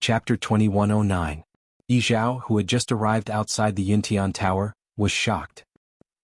Chapter 2109. Yi Zhao, who had just arrived outside the Yintian Tower, was shocked.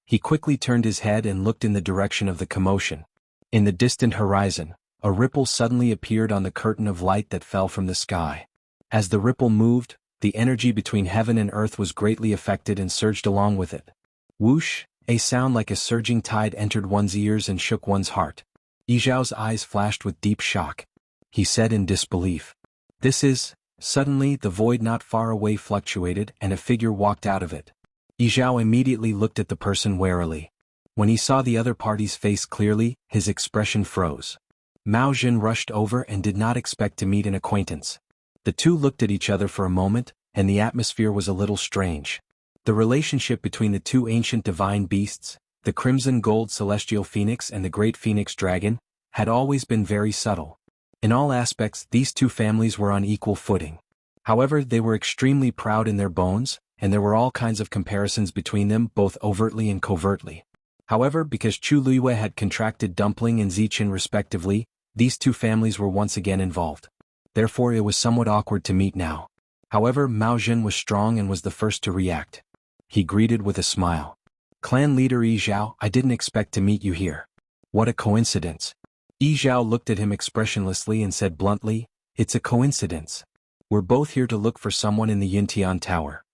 He quickly turned his head and looked in the direction of the commotion. In the distant horizon, a ripple suddenly appeared on the curtain of light that fell from the sky. As the ripple moved, the energy between heaven and earth was greatly affected and surged along with it. Whoosh, a sound like a surging tide entered one's ears and shook one's heart. Yi Zhao's eyes flashed with deep shock. He said in disbelief, "This is..." Suddenly the void not far away fluctuated and a figure walked out of it. Yi Zhao immediately looked at the person warily. When he saw the other party's face clearly, his expression froze. Mao Jin rushed over and did not expect to meet an acquaintance. The two looked at each other for a moment, and the atmosphere was a little strange. The relationship between the two ancient divine beasts, the crimson gold celestial phoenix and the great phoenix dragon, had always been very subtle. In all aspects, these two families were on equal footing. However, they were extremely proud in their bones, and there were all kinds of comparisons between them both overtly and covertly. However, because Chu Luiyue had contracted Dumpling and Ziqin respectively, these two families were once again involved. Therefore it was somewhat awkward to meet now. However, Mao Jin was strong and was the first to react. He greeted with a smile. "Clan leader Yi Zhao, I didn't expect to meet you here. What a coincidence." Yi Zhao looked at him expressionlessly and said bluntly, "It's a coincidence. We're both here to look for someone in the Yintian Tower."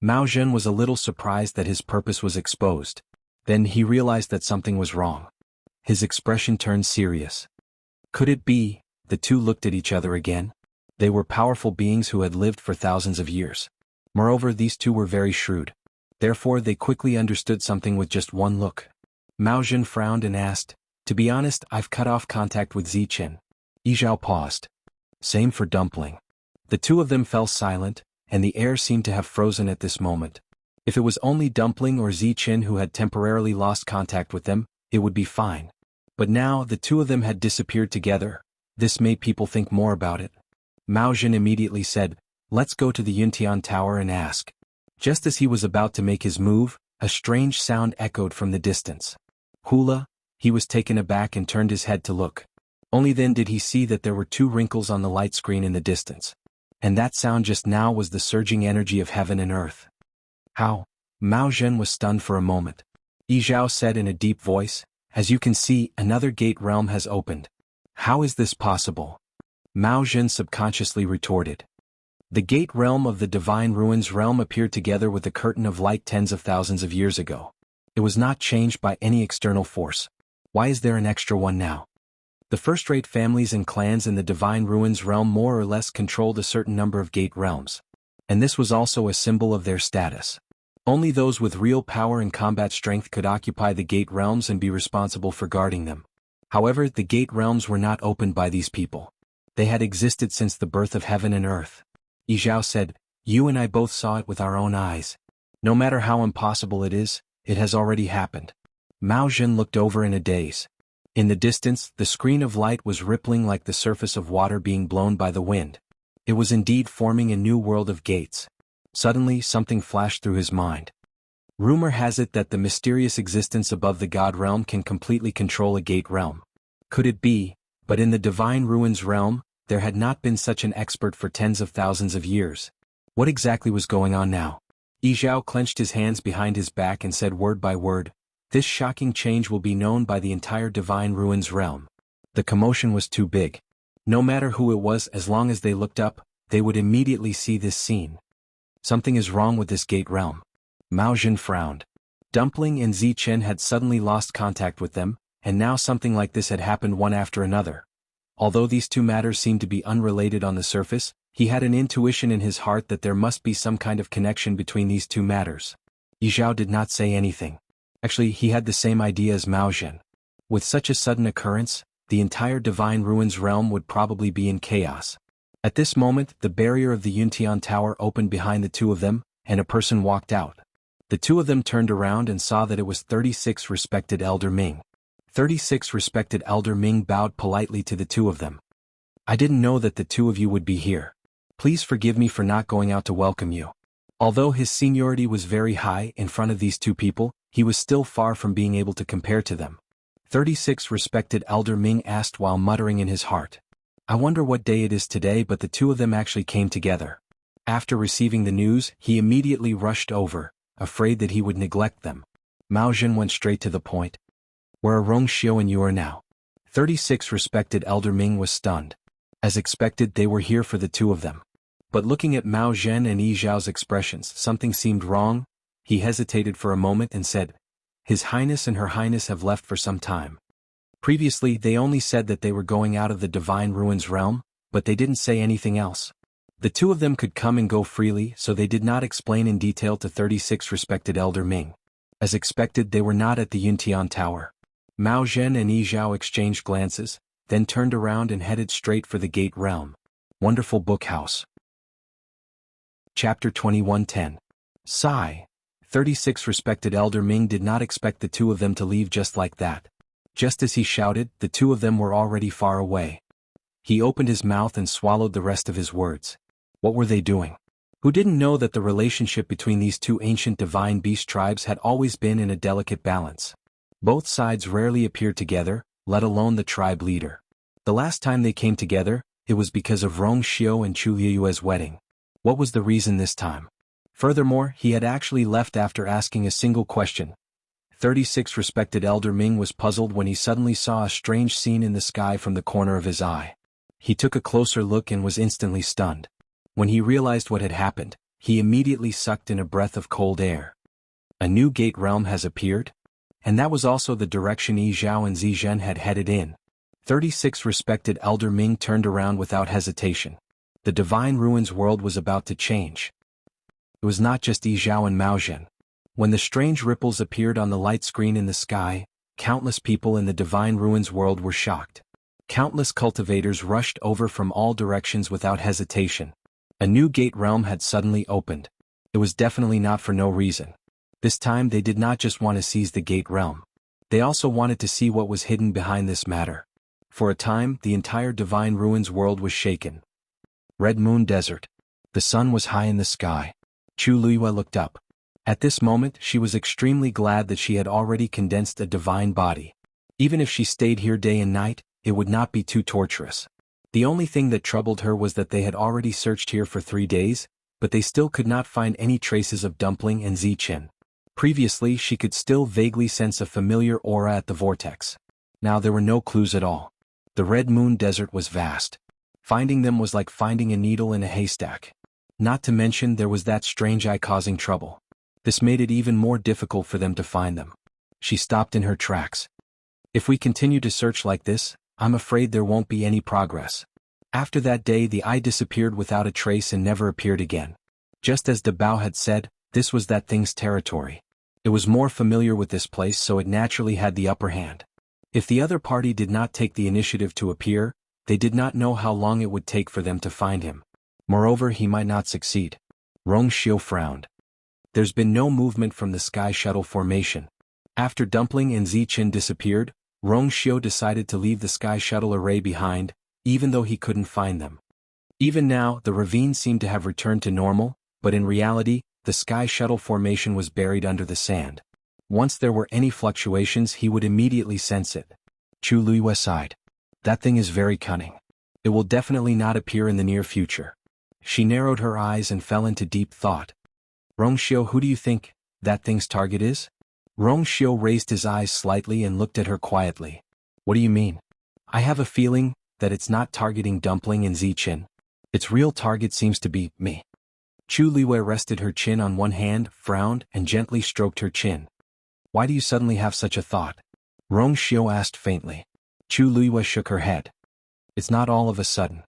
Mao Jin was a little surprised that his purpose was exposed. Then he realized that something was wrong. His expression turned serious. Could it be? The two looked at each other again. They were powerful beings who had lived for thousands of years. Moreover, these two were very shrewd. Therefore they quickly understood something with just one look. Mao Jin frowned and asked, "To be honest, I've cut off contact with Ziqin." Yi Zhao paused. "Same for Dumpling." The two of them fell silent, and the air seemed to have frozen at this moment. If it was only Dumpling or Ziqin who had temporarily lost contact with them, it would be fine. But now the two of them had disappeared together. This made people think more about it. Mao Jin immediately said, "Let's go to the Yintian Tower and ask." Just as he was about to make his move, a strange sound echoed from the distance. "Hula." He was taken aback and turned his head to look. Only then did he see that there were two wrinkles on the light screen in the distance. And that sound just now was the surging energy of heaven and earth. "How?" Mao Jin was stunned for a moment. Yi Zhao said in a deep voice, "As you can see, another gate realm has opened." "How is this possible?" Mao Jin subconsciously retorted. The gate realm of the divine ruins realm appeared together with the curtain of light tens of thousands of years ago. It was not changed by any external force. Why is there an extra one now? The first-rate families and clans in the divine ruins realm more or less controlled a certain number of gate realms. And this was also a symbol of their status. Only those with real power and combat strength could occupy the gate realms and be responsible for guarding them. However, the gate realms were not opened by these people. They had existed since the birth of heaven and earth. Yi Zhao said, "You and I both saw it with our own eyes. No matter how impossible it is, it has already happened." Mao Jin looked over in a daze. In the distance, the screen of light was rippling like the surface of water being blown by the wind. It was indeed forming a new world of gates. Suddenly, something flashed through his mind. Rumor has it that the mysterious existence above the God realm can completely control a gate realm. Could it be? But in the divine ruins realm, there had not been such an expert for tens of thousands of years. What exactly was going on now? Yi Zhao clenched his hands behind his back and said word by word, "This shocking change will be known by the entire divine ruins realm." The commotion was too big. No matter who it was, as long as they looked up, they would immediately see this scene. Something is wrong with this gate realm. Mao Jin frowned. Dumpling and Ziqin had suddenly lost contact with them, and now something like this had happened one after another. Although these two matters seemed to be unrelated on the surface, he had an intuition in his heart that there must be some kind of connection between these two matters. Yi Zhao did not say anything. Actually, he had the same idea as Mao Jin. With such a sudden occurrence, the entire divine ruins realm would probably be in chaos. At this moment, the barrier of the Yintian Tower opened behind the two of them, and a person walked out. The two of them turned around and saw that it was 36 respected Elder Ming. 36 respected Elder Ming bowed politely to the two of them. "I didn't know that the two of you would be here. Please forgive me for not going out to welcome you." Although his seniority was very high in front of these two people, he was still far from being able to compare to them. 36 respected Elder Ming asked while muttering in his heart. I wonder what day it is today, but the two of them actually came together. After receiving the news, he immediately rushed over, afraid that he would neglect them. Mao Zhen went straight to the point. Where are Rong Xiu and you are now? 36 respected elder Ming was stunned. As expected, they were here for the two of them. But looking at Mao Zhen and Yi Zhao's expressions, something seemed wrong. He hesitated for a moment and said, His Highness and Her Highness have left for some time. Previously, they only said that they were going out of the Divine Ruins realm, but they didn't say anything else. The two of them could come and go freely, so they did not explain in detail to 36 respected elder Ming. As expected, they were not at the Yuntian Tower. Mao Zhen and Yi Zhao exchanged glances, then turned around and headed straight for the Gate Realm. Wonderful Book House. Chapter 21:10. Sigh. 36 respected elder Ming did not expect the two of them to leave just like that. Just as he shouted, the two of them were already far away. He opened his mouth and swallowed the rest of his words. What were they doing? Who didn't know that the relationship between these two ancient divine beast tribes had always been in a delicate balance? Both sides rarely appeared together, let alone the tribe leader. The last time they came together, it was because of Rong Xiu and Chu Liyue's wedding. What was the reason this time? Furthermore, he had actually left after asking a single question. 36 respected elder Ming was puzzled when he suddenly saw a strange scene in the sky from the corner of his eye. He took a closer look and was instantly stunned. When he realized what had happened, he immediately sucked in a breath of cold air. A new gate realm has appeared? And that was also the direction Yi Zhao and Zi Zhen had headed in. 36 respected elder Ming turned around without hesitation. The Divine Ruins world was about to change. It was not just Yi Zhao and Mao Zhen. When the strange ripples appeared on the light screen in the sky, countless people in the Divine Ruins world were shocked. Countless cultivators rushed over from all directions without hesitation. A new gate realm had suddenly opened. It was definitely not for no reason. This time they did not just want to seize the gate realm. They also wanted to see what was hidden behind this matter. For a time, the entire Divine Ruins world was shaken. Red Moon Desert. The sun was high in the sky. Chu Liyue looked up. At this moment, she was extremely glad that she had already condensed a divine body. Even if she stayed here day and night, it would not be too torturous. The only thing that troubled her was that they had already searched here for 3 days, but they still could not find any traces of Dumpling and Zichen. Previously, she could still vaguely sense a familiar aura at the vortex. Now there were no clues at all. The Red Moon Desert was vast. Finding them was like finding a needle in a haystack. Not to mention there was that strange eye causing trouble. This made it even more difficult for them to find them. She stopped in her tracks. If we continue to search like this, I'm afraid there won't be any progress. After that day, the eye disappeared without a trace and never appeared again. Just as De Bao had said, this was that thing's territory. It was more familiar with this place, so it naturally had the upper hand. If the other party did not take the initiative to appear, they did not know how long it would take for them to find him. Moreover, he might not succeed. Rong Xiu frowned. There's been no movement from the Sky Shuttle formation. After Dumpling and Zichen disappeared, Rong Xiu decided to leave the Sky Shuttle array behind, even though he couldn't find them. Even now, the ravine seemed to have returned to normal, but in reality, the Sky Shuttle formation was buried under the sand. Once there were any fluctuations, he would immediately sense it. Chu Liyue sighed. That thing is very cunning. It will definitely not appear in the near future. She narrowed her eyes and fell into deep thought. Rong Xiu, who do you think that thing's target is? Rong Xiu raised his eyes slightly and looked at her quietly. What do you mean? I have a feeling that it's not targeting Dumpling and Zichen. Its real target seems to be me. Chu Liyue rested her chin on one hand, frowned, and gently stroked her chin. Why do you suddenly have such a thought? Rong Xiu asked faintly. Chu Liyue shook her head. It's not all of a sudden.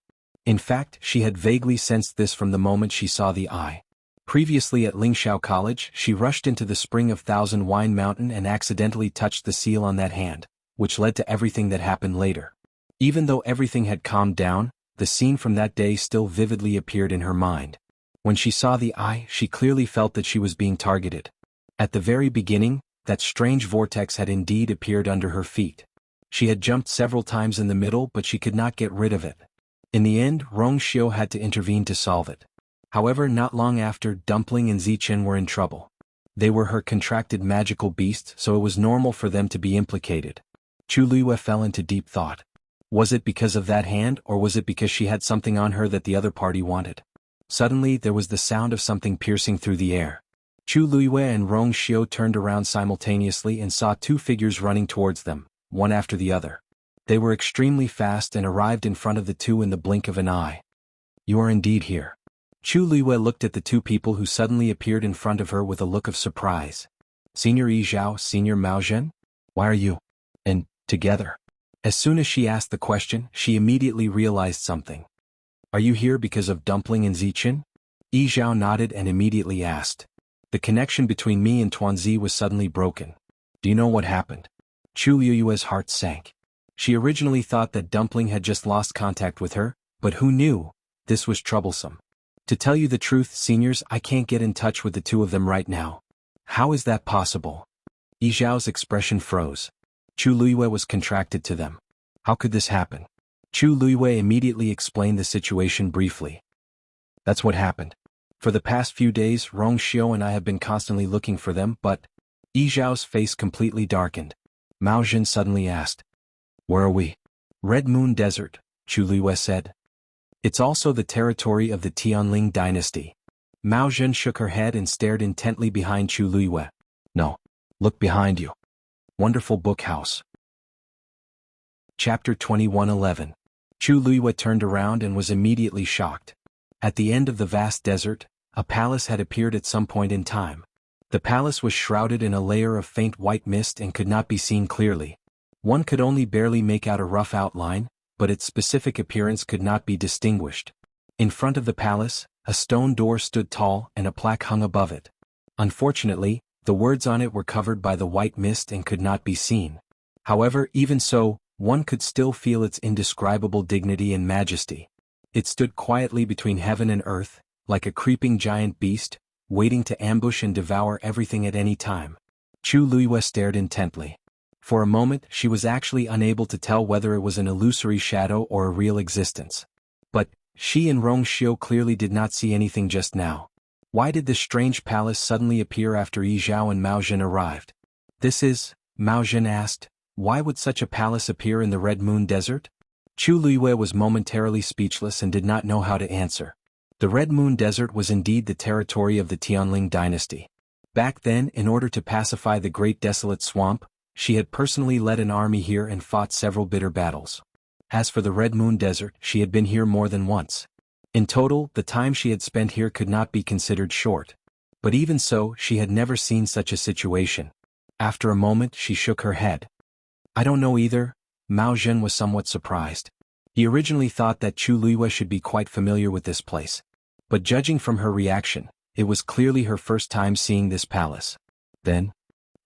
In fact, she had vaguely sensed this from the moment she saw the eye. Previously at Lingxiao College, she rushed into the spring of Thousand Wine Mountain and accidentally touched the seal on that hand, which led to everything that happened later. Even though everything had calmed down, the scene from that day still vividly appeared in her mind. When she saw the eye, she clearly felt that she was being targeted. At the very beginning, that strange vortex had indeed appeared under her feet. She had jumped several times in the middle, but she could not get rid of it. In the end, Rong Xiu had to intervene to solve it. However, not long after, Dumpling and Zichen were in trouble. They were her contracted magical beasts, so it was normal for them to be implicated. Chu Liyue fell into deep thought. Was it because of that hand, or was it because she had something on her that the other party wanted? Suddenly there was the sound of something piercing through the air. Chu Luiyue and Rong Xiao turned around simultaneously and saw two figures running towards them, one after the other. They were extremely fast and arrived in front of the two in the blink of an eye. You are indeed here. Chu Luiyue looked at the two people who suddenly appeared in front of her with a look of surprise. Senior Yi Zhao, Senior Mao Zhen? Why are you and together? As soon as she asked the question, she immediately realized something. Are you here because of Dumpling and Ziqin? Yi Zhao nodded and immediately asked. The connection between me and Tuanzi was suddenly broken. Do you know what happened? Chu Luiyue's heart sank. She originally thought that Dumpling had just lost contact with her, but who knew? This was troublesome. To tell you the truth, seniors, I can't get in touch with the two of them right now. How is that possible? Yi Zhao's expression froze. Chu Luiyue was contracted to them. How could this happen? Chu Luiyue immediately explained the situation briefly. That's what happened. For the past few days, Rong Xiao and I have been constantly looking for them, but... Yi Zhao's face completely darkened. Mao Zhen suddenly asked. Where are we? Red Moon Desert, Chu Luiyue said. It's also the territory of the Tianling dynasty. Mao Zhen shook her head and stared intently behind Chu Luiyue. No. Look behind you. Wonderful book house. Chapter 21:11. Chu Luiyue turned around and was immediately shocked. At the end of the vast desert, a palace had appeared at some point in time. The palace was shrouded in a layer of faint white mist and could not be seen clearly. One could only barely make out a rough outline, but its specific appearance could not be distinguished. In front of the palace, a stone door stood tall and a plaque hung above it. Unfortunately, the words on it were covered by the white mist and could not be seen. However, even so, one could still feel its indescribable dignity and majesty. It stood quietly between heaven and earth, like a creeping giant beast, waiting to ambush and devour everything at any time. Chu Luiyue stared intently. For a moment she was actually unable to tell whether it was an illusory shadow or a real existence. But, she and Rong Xiao clearly did not see anything just now. Why did this strange palace suddenly appear after Yi Zhao and Mao Zhen arrived? This is, Mao Zhen asked, why would such a palace appear in the Red Moon Desert? Chu Luiyue was momentarily speechless and did not know how to answer. The Red Moon Desert was indeed the territory of the Tianling dynasty. Back then, in order to pacify the Great Desolate Swamp, she had personally led an army here and fought several bitter battles. As for the Red Moon Desert, she had been here more than once. In total, the time she had spent here could not be considered short. But even so, she had never seen such a situation. After a moment, she shook her head. I don't know either. Mao Zhen was somewhat surprised. He originally thought that Chu Luiyue should be quite familiar with this place. But judging from her reaction, it was clearly her first time seeing this palace. Then,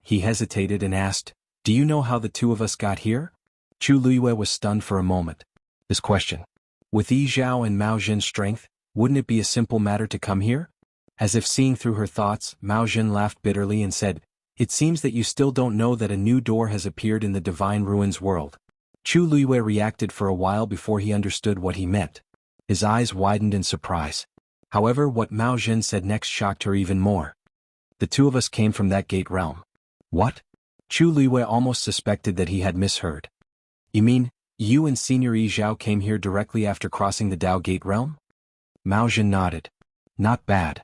he hesitated and asked, Do you know how the two of us got here? Chu Luiyue was stunned for a moment. This question. With Yi Zhao and Mao Zhen's strength, wouldn't it be a simple matter to come here? As if seeing through her thoughts, Mao Zhen laughed bitterly and said, It seems that you still don't know that a new door has appeared in the Divine Ruins world. Chu Luiyue reacted for a while before he understood what he meant. His eyes widened in surprise. However, what Mao Zhen said next shocked her even more. The two of us came from that gate realm. What? Chu Luiyue almost suspected that he had misheard. You mean, you and Senior Yi Zhao came here directly after crossing the Dao Gate realm? Mao Zhen nodded. Not bad.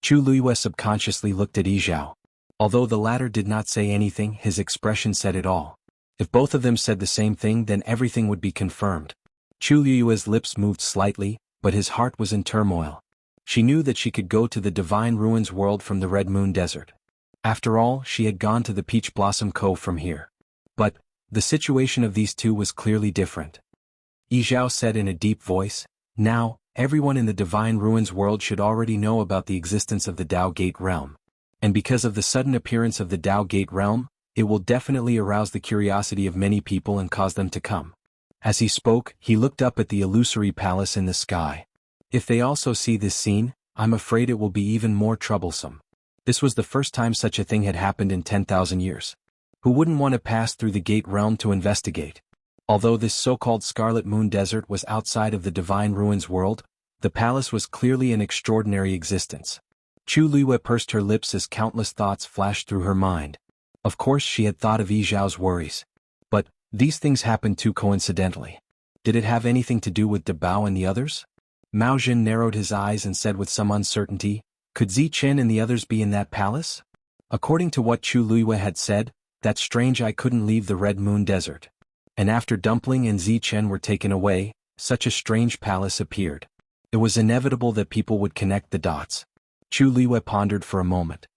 Chu Luiyue subconsciously looked at Yi Zhao. Although the latter did not say anything, his expression said it all. If both of them said the same thing, then everything would be confirmed. Chu Luiyue's lips moved slightly, but his heart was in turmoil. She knew that she could go to the Divine Ruins world from the Red Moon Desert. After all, she had gone to the Peach Blossom Cove from here. But, the situation of these two was clearly different. Yi Zhao said in a deep voice, Now, everyone in the Divine Ruins world should already know about the existence of the Dao Gate realm. And because of the sudden appearance of the Dao Gate realm, it will definitely arouse the curiosity of many people and cause them to come. As he spoke, he looked up at the illusory palace in the sky. If they also see this scene, I'm afraid it will be even more troublesome. This was the first time such a thing had happened in 10,000 years. Who wouldn't want to pass through the Gate realm to investigate? Although this so-called Scarlet Moon Desert was outside of the Divine Ruins world, the palace was clearly an extraordinary existence. Chu Luiyue pursed her lips as countless thoughts flashed through her mind. Of course she had thought of Yi Zhao's worries. But, these things happened too coincidentally. Did it have anything to do with Dabao and the others? Mao Jin narrowed his eyes and said with some uncertainty, could Zichen and the others be in that palace? According to what Chu Luiyue had said, that's strange I couldn't leave the Red Moon Desert. And after Dumpling and Zichen were taken away, such a strange palace appeared. It was inevitable that people would connect the dots. Chu Luiyue pondered for a moment.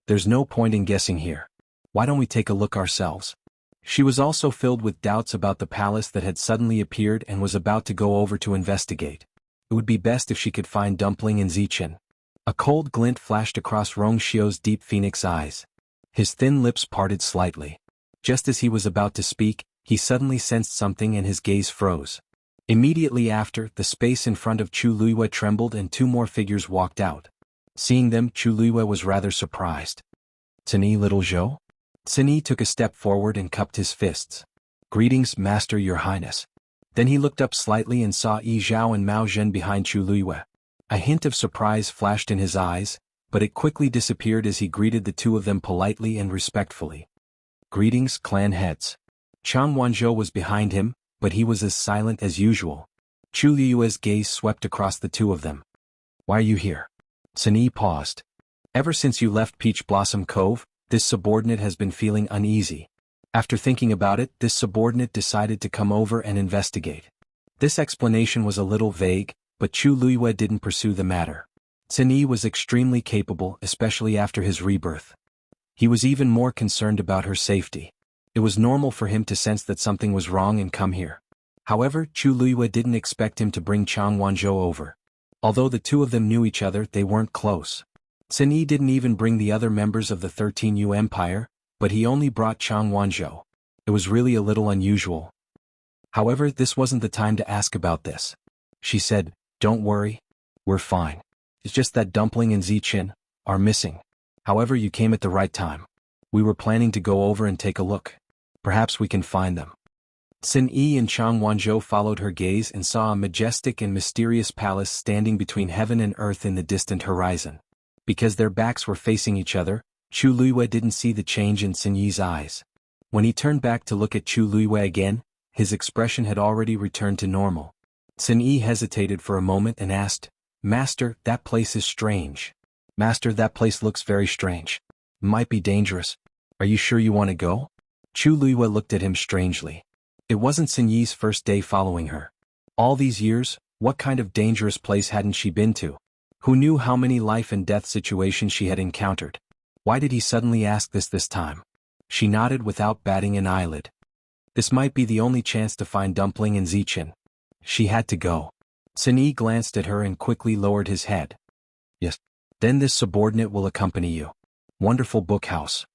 There's no point in guessing here. Why don't we take a look ourselves? She was also filled with doubts about the palace that had suddenly appeared and was about to go over to investigate. It would be best if she could find Dumpling and Zichen. A cold glint flashed across Rong Xiu's deep phoenix eyes. His thin lips parted slightly. Just as he was about to speak, he suddenly sensed something and his gaze froze. Immediately after, the space in front of Chu Luiyue trembled and two more figures walked out. Seeing them, Chu Luiyue was rather surprised. Cini, little Zhou? Cini took a step forward and cupped his fists. Greetings, Master, Your Highness. Then he looked up slightly and saw Yi Zhao and Mao Zhen behind Chu Luiyue. A hint of surprise flashed in his eyes, but it quickly disappeared as he greeted the two of them politely and respectfully. Greetings, clan heads. Chang Wanzhou was behind him, but he was as silent as usual. Chu Luiyue's gaze swept across the two of them. Why are you here? Cini paused. Ever since you left Peach Blossom Cove, this subordinate has been feeling uneasy. After thinking about it, this subordinate decided to come over and investigate. This explanation was a little vague, but Chu Luiyue didn't pursue the matter. Cini was extremely capable, especially after his rebirth. He was even more concerned about her safety. It was normal for him to sense that something was wrong and come here. However, Chu Luiyue didn't expect him to bring Chang Wanzhou over. Although the two of them knew each other, they weren't close. Cini didn't even bring the other members of the 13yu Empire, but he only brought Chang Wanzhou. It was really a little unusual. However, this wasn't the time to ask about this. She said, don't worry. We're fine. It's just that Dumpling and Zichen are missing. However, you came at the right time. We were planning to go over and take a look. Perhaps we can find them. Sin Yi and Chang Wanzhou followed her gaze and saw a majestic and mysterious palace standing between heaven and earth in the distant horizon. Because their backs were facing each other, Chu Luiyue didn't see the change in Sin Yi's eyes. When he turned back to look at Chu Luiyue again, his expression had already returned to normal. Sin Yi hesitated for a moment and asked, Master, that place is strange. Master, that place looks very strange. Might be dangerous. Are you sure you want to go? Chu Luiyue looked at him strangely. It wasn't Sin Yi's first day following her. All these years, what kind of dangerous place hadn't she been to? Who knew how many life and death situations she had encountered? Why did he suddenly ask this time? She nodded without batting an eyelid. This might be the only chance to find Dumpling and Zichen. She had to go. Sin Yi glanced at her and quickly lowered his head. Yes. Then this subordinate will accompany you. Wonderful book house.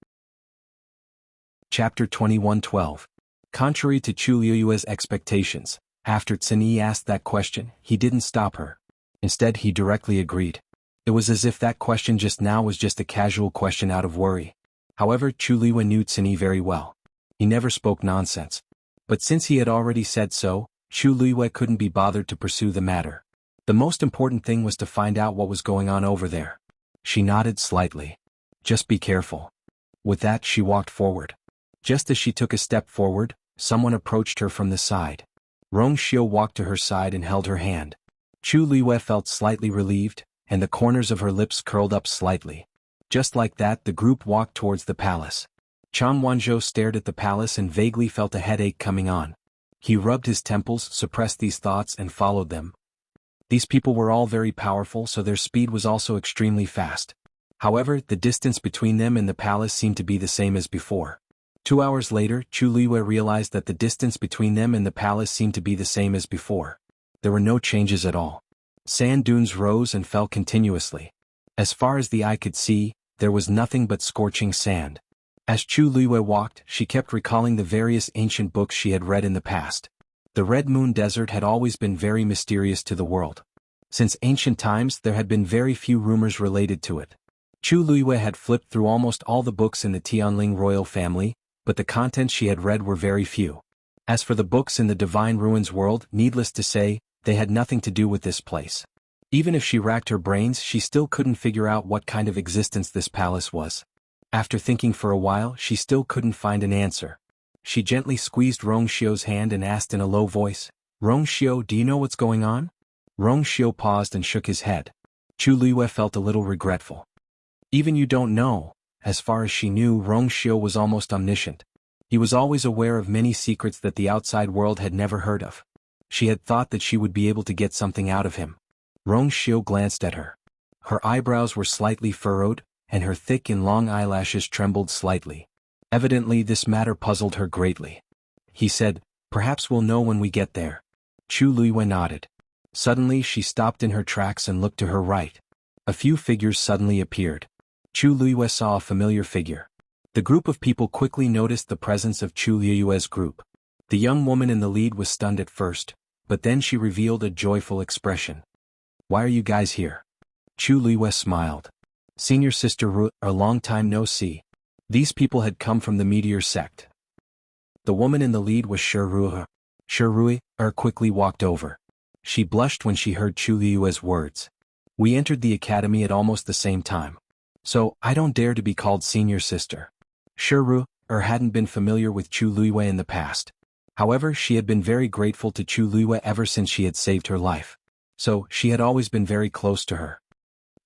Chapter 21:12. Contrary to Chu Luiyue's expectations, after Sin Yi asked that question, he didn't stop her. Instead, he directly agreed. It was as if that question just now was just a casual question out of worry. However, Chu Luiyue knew Sin Yi very well. He never spoke nonsense. But since he had already said so, Chu Luiyue couldn't be bothered to pursue the matter. The most important thing was to find out what was going on over there. She nodded slightly. Just be careful. With that, she walked forward. Just as she took a step forward, someone approached her from the side. Rong Xiu walked to her side and held her hand. Chu Luiyue felt slightly relieved, and the corners of her lips curled up slightly. Just like that, the group walked towards the palace. Chang Wanzhou stared at the palace and vaguely felt a headache coming on. He rubbed his temples, suppressed these thoughts, and followed them. These people were all very powerful, so their speed was also extremely fast. However, the distance between them and the palace seemed to be the same as before. 2 hours later, Chu Luiyue realized that the distance between them and the palace seemed to be the same as before. There were no changes at all. Sand dunes rose and fell continuously. As far as the eye could see, there was nothing but scorching sand. As Chu Luiyue walked, she kept recalling the various ancient books she had read in the past. The Red Moon Desert had always been very mysterious to the world. Since ancient times, there had been very few rumors related to it. Chu Luiyue had flipped through almost all the books in the Tianling royal family, but the contents she had read were very few. As for the books in the Divine Ruins world, needless to say, they had nothing to do with this place. Even if she racked her brains, she still couldn't figure out what kind of existence this palace was. After thinking for a while, she still couldn't find an answer. She gently squeezed Rong Xiu's hand and asked in a low voice, Rongxiu, do you know what's going on? Rongxiu paused and shook his head. Chu Liyue felt a little regretful. Even you don't know. As far as she knew, Rongxiu was almost omniscient. He was always aware of many secrets that the outside world had never heard of. She had thought that she would be able to get something out of him. Rongxiu glanced at her. Her eyebrows were slightly furrowed, and her thick and long eyelashes trembled slightly. Evidently this matter puzzled her greatly. He said, "Perhaps we'll know when we get there." Chu Liyue nodded. Suddenly she stopped in her tracks and looked to her right. A few figures suddenly appeared. Chu Liyue saw a familiar figure. The group of people quickly noticed the presence of Chu Liyue's group. The young woman in the lead was stunned at first, but then she revealed a joyful expression. "Why are you guys here?" Chu Liyue smiled. "Senior Sister Ru, a long time no see." These people had come from the Meteor sect. The woman in the lead was Shirui. Shirui quickly walked over. She blushed when she heard Chu Liyue's words. "We entered the academy at almost the same time. So, I don't dare to be called senior sister." Shirui hadn't been familiar with Chu Liyue in the past. However, she had been very grateful to Chu Liyue ever since she had saved her life. So, she had always been very close to her.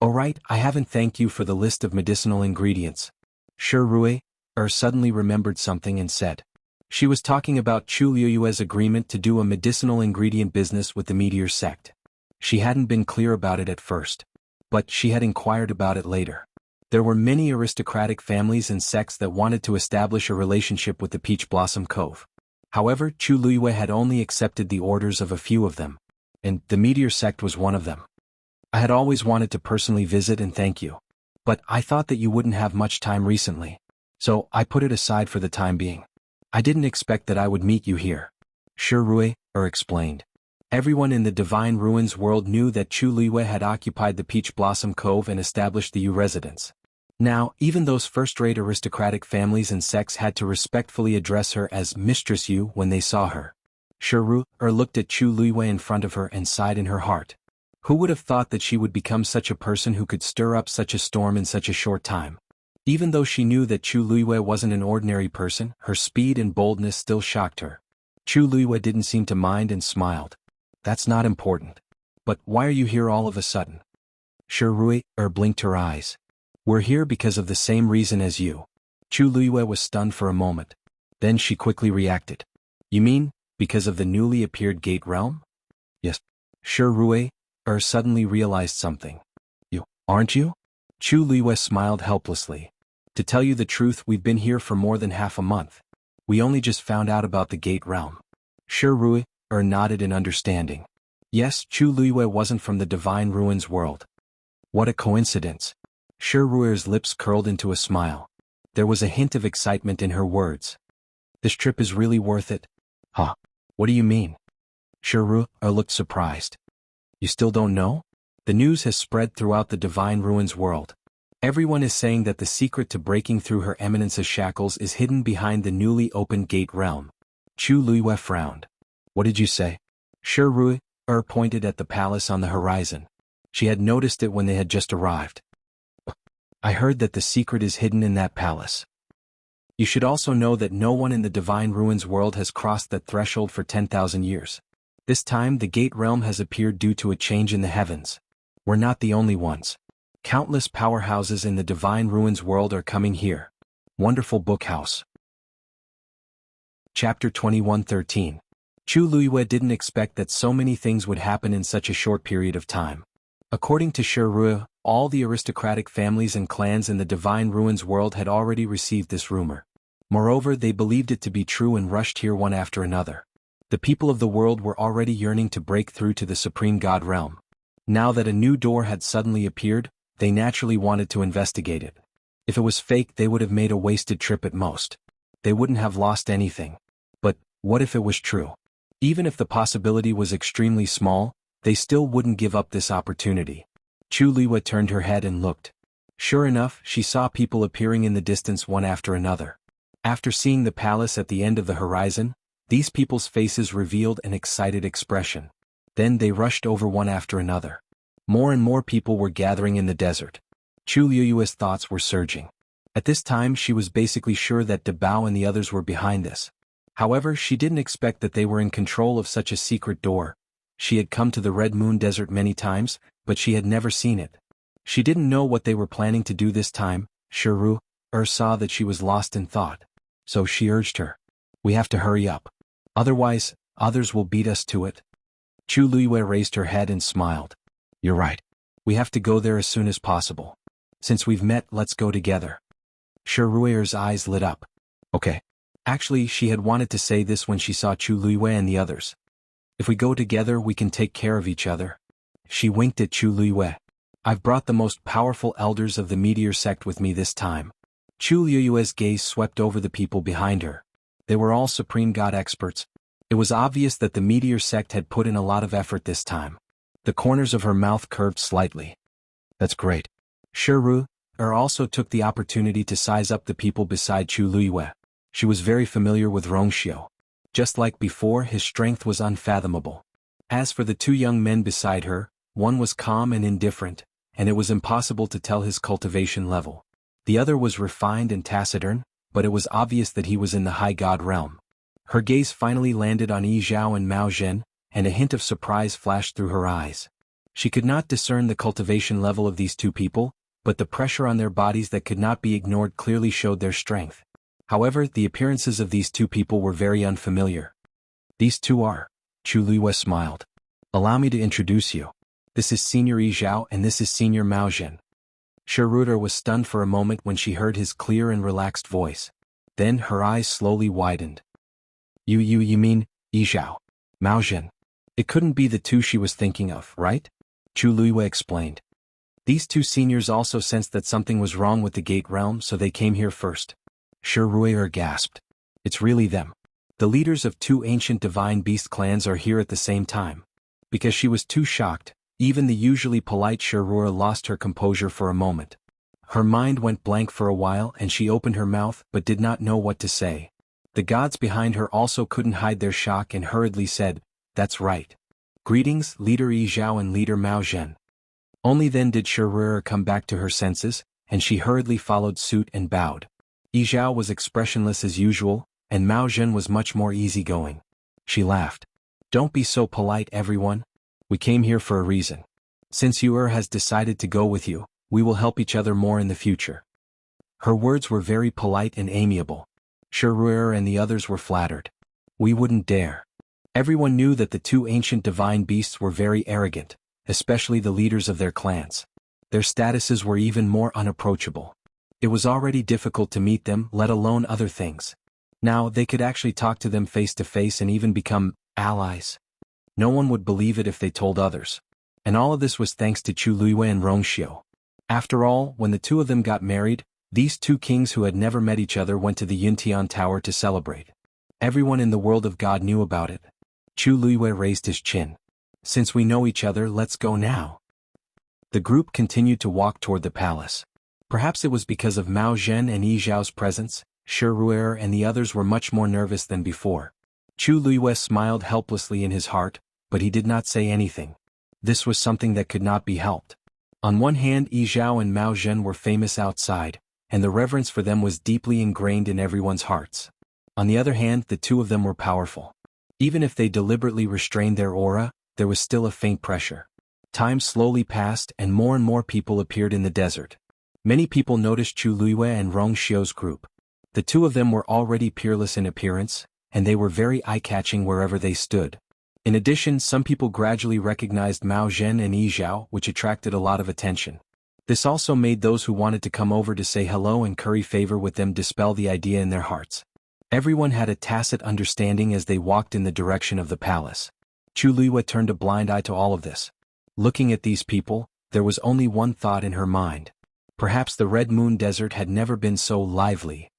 "Alright, I haven't thanked you for the list of medicinal ingredients." Shirui suddenly remembered something and said. She was talking about Chu Liyue's agreement to do a medicinal ingredient business with the Meteor sect. She hadn't been clear about it at first. But she had inquired about it later. There were many aristocratic families and sects that wanted to establish a relationship with the Peach Blossom Cove. However, Chu Liyue had only accepted the orders of a few of them. And the Meteor sect was one of them. "I had always wanted to personally visit and thank you. But I thought that you wouldn't have much time recently. So I put it aside for the time being. I didn't expect that I would meet you here." Shirui explained. Everyone in the Divine Ruins world knew that Chu Liyue had occupied the Peach Blossom Cove and established the Yu residence. Now, even those first-rate aristocratic families and sects had to respectfully address her as Mistress Yu when they saw her. Shirui looked at Chu Liyue in front of her and sighed in her heart. Who would have thought that she would become such a person who could stir up such a storm in such a short time? Even though she knew that Chu Liyue wasn't an ordinary person, her speed and boldness still shocked her. Chu Liyue didn't seem to mind and smiled. "That's not important. But why are you here all of a sudden?" Shirui blinked her eyes. "We're here because of the same reason as you." Chu Liyue was stunned for a moment. Then she quickly reacted. "You mean, because of the newly appeared Gate Realm?" "Yes." Shirui suddenly realized something. "You, aren't you?" Chu Liyue smiled helplessly. "To tell you the truth, we've been here for more than half a month. We only just found out about the Gate Realm." Shirui nodded in understanding. Yes, Chu Liyue wasn't from the Divine Ruins world. What a coincidence. Shirui's lips curled into a smile. There was a hint of excitement in her words. "This trip is really worth it?" "Huh? What do you mean?" Shirui looked surprised. "You still don't know?" The news has spread throughout the Divine Ruins world. Everyone is saying that the secret to breaking through Her Eminence's shackles is hidden behind the newly opened Gate Realm. Chu Liyue frowned. "What did you say?" Shirui pointed at the palace on the horizon. She had noticed it when they had just arrived. "I heard that the secret is hidden in that palace. You should also know that no one in the Divine Ruins world has crossed that threshold for 10,000 years. This time the Gate Realm has appeared due to a change in the heavens. We're not the only ones. Countless powerhouses in the Divine Ruins world are coming here. Wonderful book house." Chapter 21:13. Chu Liyue didn't expect that so many things would happen in such a short period of time. According to Shirui, all the aristocratic families and clans in the Divine Ruins world had already received this rumor. Moreover, they believed it to be true and rushed here one after another. The people of the world were already yearning to break through to the Supreme God realm. Now that a new door had suddenly appeared, they naturally wanted to investigate it. If it was fake, they would have made a wasted trip at most. They wouldn't have lost anything. But what if it was true? Even if the possibility was extremely small, they still wouldn't give up this opportunity. Chu Liyue turned her head and looked. Sure enough, she saw people appearing in the distance one after another. After seeing the palace at the end of the horizon, these people's faces revealed an excited expression. Then they rushed over one after another. More and more people were gathering in the desert. Chu Liyue's thoughts were surging. At this time she was basically sure that De Bao and the others were behind this. However, she didn't expect that they were in control of such a secret door. She had come to the Red Moon Desert many times, but she had never seen it. She didn't know what they were planning to do this time. Shiru saw that she was lost in thought. So she urged her. We have to hurry up. Otherwise, others will beat us to it. Chu Luiyue raised her head and smiled. You're right. We have to go there as soon as possible. Since we've met, let's go together. Shiruer's eyes lit up. Okay. Actually, she had wanted to say this when she saw Chu Luiyue and the others. If we go together, we can take care of each other. She winked at Chu Luiyue. I've brought the most powerful elders of the meteor sect with me this time. Chu Luiyue's gaze swept over the people behind her. They were all supreme god experts. It was obvious that the meteor sect had put in a lot of effort this time. The corners of her mouth curved slightly. That's great. Shiru also took the opportunity to size up the people beside Chu Luiyue. She was very familiar with Rongxiu. Just like before, his strength was unfathomable. As for the two young men beside her, one was calm and indifferent, and it was impossible to tell his cultivation level. The other was refined and taciturn, but it was obvious that he was in the high god realm. Her gaze finally landed on Yi Zhao and Mao Zhen, and a hint of surprise flashed through her eyes. She could not discern the cultivation level of these two people, but the pressure on their bodies that could not be ignored clearly showed their strength. However, the appearances of these two people were very unfamiliar. These two are. Chu Luiyue smiled. Allow me to introduce you. This is Senior Yi Zhao and this is Senior Mao Zhen. Shiru was stunned for a moment when she heard his clear and relaxed voice. Then her eyes slowly widened. You mean, Yi Zhao? Mao Zhen. It couldn't be the two she was thinking of, right? Chu Luiyue explained. These two seniors also sensed that something was wrong with the gate realm, so they came here first. Shiru gasped. It's really them. The leaders of two ancient divine beast clans are here at the same time. Because she was too shocked, even the usually polite Shiru lost her composure for a moment. Her mind went blank for a while and she opened her mouth but did not know what to say. The gods behind her also couldn't hide their shock and hurriedly said, That's right. Greetings, Leader Yi Zhao and Leader Mao Zhen. Only then did Shiru come back to her senses, and she hurriedly followed suit and bowed. Yi Zhao was expressionless as usual, and Mao Zhen was much more easygoing. She laughed. Don't be so polite, everyone. We came here for a reason. Since Yu'er has decided to go with you, we will help each other more in the future. Her words were very polite and amiable. Shiru and the others were flattered. We wouldn't dare. Everyone knew that the two ancient divine beasts were very arrogant, especially the leaders of their clans. Their statuses were even more unapproachable. It was already difficult to meet them, let alone other things. Now they could actually talk to them face to face and even become allies. No one would believe it if they told others. And all of this was thanks to Chu Luiyue and Rongxiu. After all, when the two of them got married, these two kings who had never met each other went to the Yintian Tower to celebrate. Everyone in the world of God knew about it. Chu Luiyue raised his chin. Since we know each other, let's go now. The group continued to walk toward the palace. Perhaps it was because of Mao Zhen and Yi Zhao's presence, Shiru and the others were much more nervous than before. Chu Luiyue smiled helplessly in his heart, but he did not say anything. This was something that could not be helped. On one hand, Yi Zhao and Mao Zhen were famous outside, and the reverence for them was deeply ingrained in everyone's hearts. On the other hand, the two of them were powerful. Even if they deliberately restrained their aura, there was still a faint pressure. Time slowly passed and more people appeared in the desert. Many people noticed Chu Luiyue and Rongxiu's group. The two of them were already peerless in appearance, and they were very eye-catching wherever they stood. In addition, some people gradually recognized Mao Zhen and Yi Zhao, which attracted a lot of attention. This also made those who wanted to come over to say hello and curry favor with them dispel the idea in their hearts. Everyone had a tacit understanding as they walked in the direction of the palace. Chu Luiyue turned a blind eye to all of this. Looking at these people, there was only one thought in her mind. Perhaps the Red Moon Desert had never been so lively.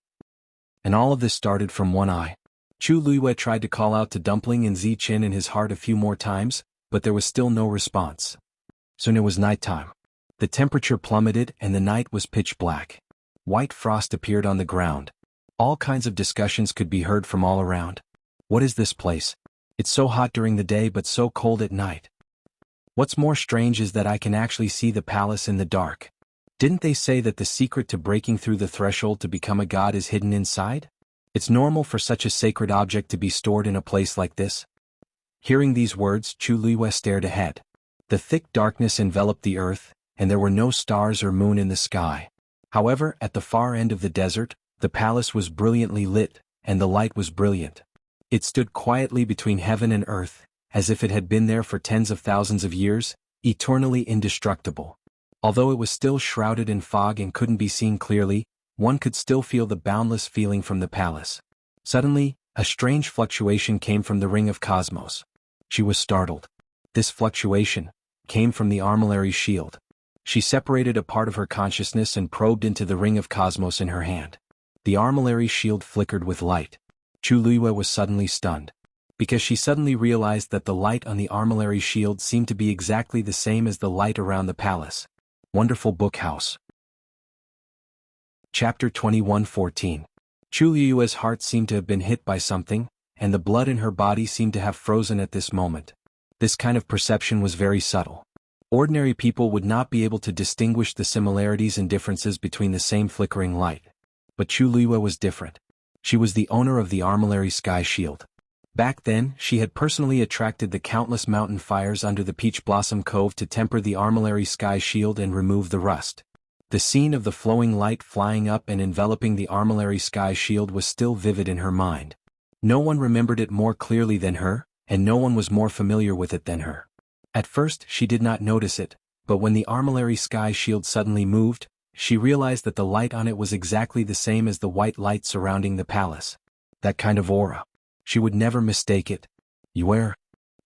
And all of this started from one eye. Chu Luiyue tried to call out to Dumpling and Zi Qin in his heart a few more times, but there was still no response. Soon it was nighttime. The temperature plummeted and the night was pitch black. White frost appeared on the ground. All kinds of discussions could be heard from all around. What is this place? It's so hot during the day but so cold at night. What's more strange is that I can actually see the palace in the dark. Didn't they say that the secret to breaking through the threshold to become a god is hidden inside? It's normal for such a sacred object to be stored in a place like this. Hearing these words, Chu Luiyue stared ahead. The thick darkness enveloped the earth, and there were no stars or moon in the sky. However, at the far end of the desert, the palace was brilliantly lit, and the light was brilliant. It stood quietly between heaven and earth, as if it had been there for tens of thousands of years, eternally indestructible. Although it was still shrouded in fog and couldn't be seen clearly, one could still feel the boundless feeling from the palace. Suddenly, a strange fluctuation came from the ring of cosmos. She was startled. This fluctuation came from the armillary shield. She separated a part of her consciousness and probed into the ring of cosmos in her hand. The armillary shield flickered with light. Chu Luiyue was suddenly stunned, because she suddenly realized that the light on the armillary shield seemed to be exactly the same as the light around the palace. Wonderful Book House. Chapter 21:14. Chu Luiyue's heart seemed to have been hit by something, and the blood in her body seemed to have frozen at this moment. This kind of perception was very subtle. Ordinary people would not be able to distinguish the similarities and differences between the same flickering light. But Chu Luiyue was different. She was the owner of the armillary sky shield. Back then, she had personally attracted the countless mountain fires under the Peach Blossom Cove to temper the armillary sky shield and remove the rust. The scene of the flowing light flying up and enveloping the armillary sky shield was still vivid in her mind. No one remembered it more clearly than her, and no one was more familiar with it than her. At first, she did not notice it, but when the armillary sky shield suddenly moved, she realized that the light on it was exactly the same as the white light surrounding the palace. That kind of aura. She would never mistake it. Where?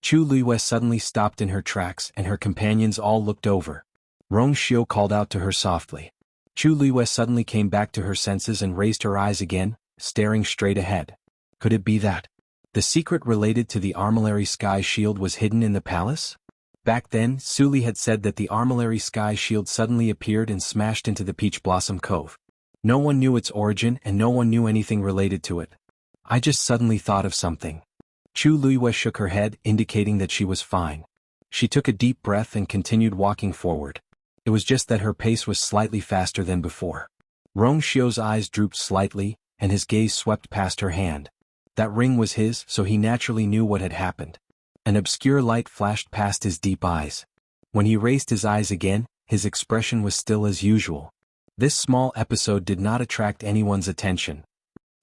Chu Luiyue suddenly stopped in her tracks and her companions all looked over. Rong Xiu called out to her softly. Chu Luiyue suddenly came back to her senses and raised her eyes again, staring straight ahead. Could it be that the secret related to the armillary sky shield was hidden in the palace? Back then, Suli had said that the armillary sky shield suddenly appeared and smashed into the Peach Blossom Cove. No one knew its origin and no one knew anything related to it. I just suddenly thought of something. Chu Luiyue shook her head, indicating that she was fine. She took a deep breath and continued walking forward. It was just that her pace was slightly faster than before. Rong Xiu's eyes drooped slightly, and his gaze swept past her hand. That ring was his, so he naturally knew what had happened. An obscure light flashed past his deep eyes. When he raised his eyes again, his expression was still as usual. This small episode did not attract anyone's attention.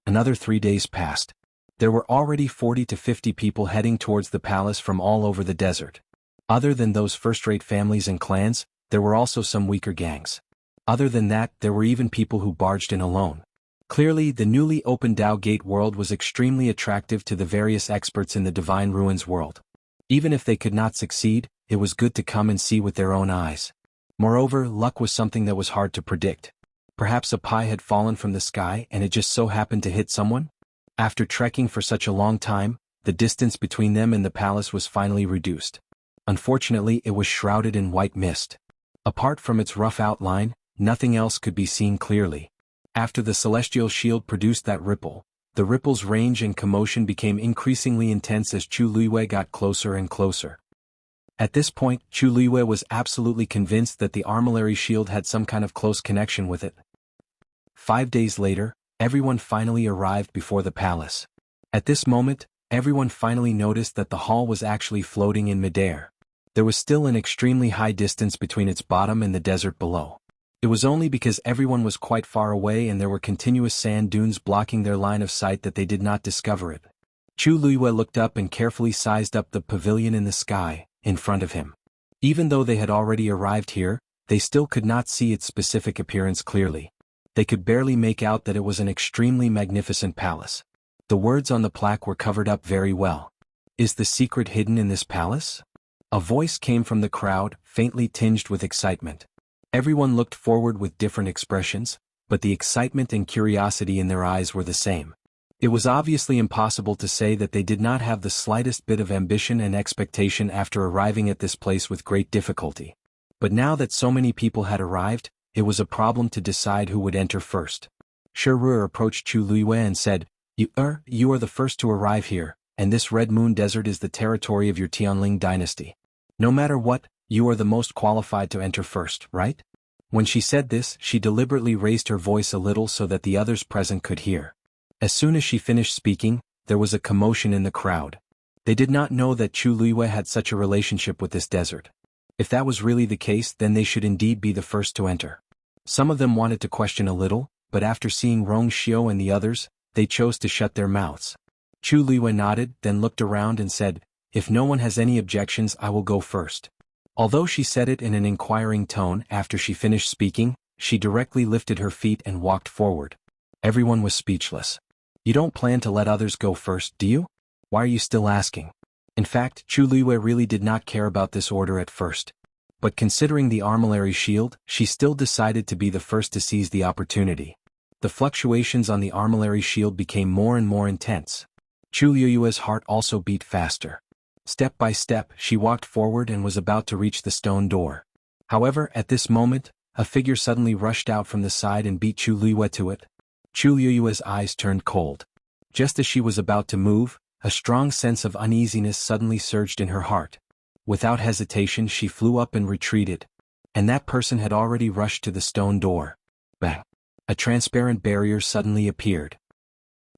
Another 3 days passed. There were already 40 to 50 people heading towards the palace from all over the desert. Other than those first-rate families and clans, there were also some weaker gangs. Other than that, there were even people who barged in alone. Clearly, the newly opened Dao Gate world was extremely attractive to the various experts in the Divine Ruins world. Even if they could not succeed, it was good to come and see with their own eyes. Moreover, luck was something that was hard to predict. Perhaps a pie had fallen from the sky and it just so happened to hit someone? After trekking for such a long time, the distance between them and the palace was finally reduced. Unfortunately, it was shrouded in white mist. Apart from its rough outline, nothing else could be seen clearly. After the celestial shield produced that ripple, the ripple's range and commotion became increasingly intense as Chu Luiyue got closer and closer. At this point, Chu Luiyue was absolutely convinced that the armillary shield had some kind of close connection with it. 5 days later, everyone finally arrived before the palace. At this moment, everyone finally noticed that the hall was actually floating in midair. There was still an extremely high distance between its bottom and the desert below. It was only because everyone was quite far away and there were continuous sand dunes blocking their line of sight that they did not discover it. Chu Luiyue looked up and carefully sized up the pavilion in the sky, in front of him. Even though they had already arrived here, they still could not see its specific appearance clearly. They could barely make out that it was an extremely magnificent palace. The words on the plaque were covered up very well. Is the secret hidden in this palace? A voice came from the crowd, faintly tinged with excitement. Everyone looked forward with different expressions, but the excitement and curiosity in their eyes were the same. It was obviously impossible to say that they did not have the slightest bit of ambition and expectation after arriving at this place with great difficulty. But now that so many people had arrived, it was a problem to decide who would enter first. Shi Ru'er approached Chu Luiyue and said, You are the first to arrive here, and this Red Moon Desert is the territory of your Tianling dynasty. No matter what, you are the most qualified to enter first, right? When she said this, she deliberately raised her voice a little so that the others present could hear. As soon as she finished speaking, there was a commotion in the crowd. They did not know that Chu Luiyue had such a relationship with this desert. If that was really the case, then they should indeed be the first to enter. Some of them wanted to question a little, but after seeing Rong Xiu and the others, they chose to shut their mouths. Chu Luiyue nodded, then looked around and said, "If no one has any objections, I will go first." Although she said it in an inquiring tone, after she finished speaking, she directly lifted her feet and walked forward. Everyone was speechless. You don't plan to let others go first, do you? Why are you still asking? In fact, Chu Luiyue really did not care about this order at first. But considering the armillary shield, she still decided to be the first to seize the opportunity. The fluctuations on the armillary shield became more and more intense. Chu Luiyue's heart also beat faster. Step by step, she walked forward and was about to reach the stone door. However, at this moment, a figure suddenly rushed out from the side and beat Chu Luiyue to it. Chu Luiyue's eyes turned cold. Just as she was about to move, a strong sense of uneasiness suddenly surged in her heart. Without hesitation, she flew up and retreated. And that person had already rushed to the stone door. Bang! A transparent barrier suddenly appeared.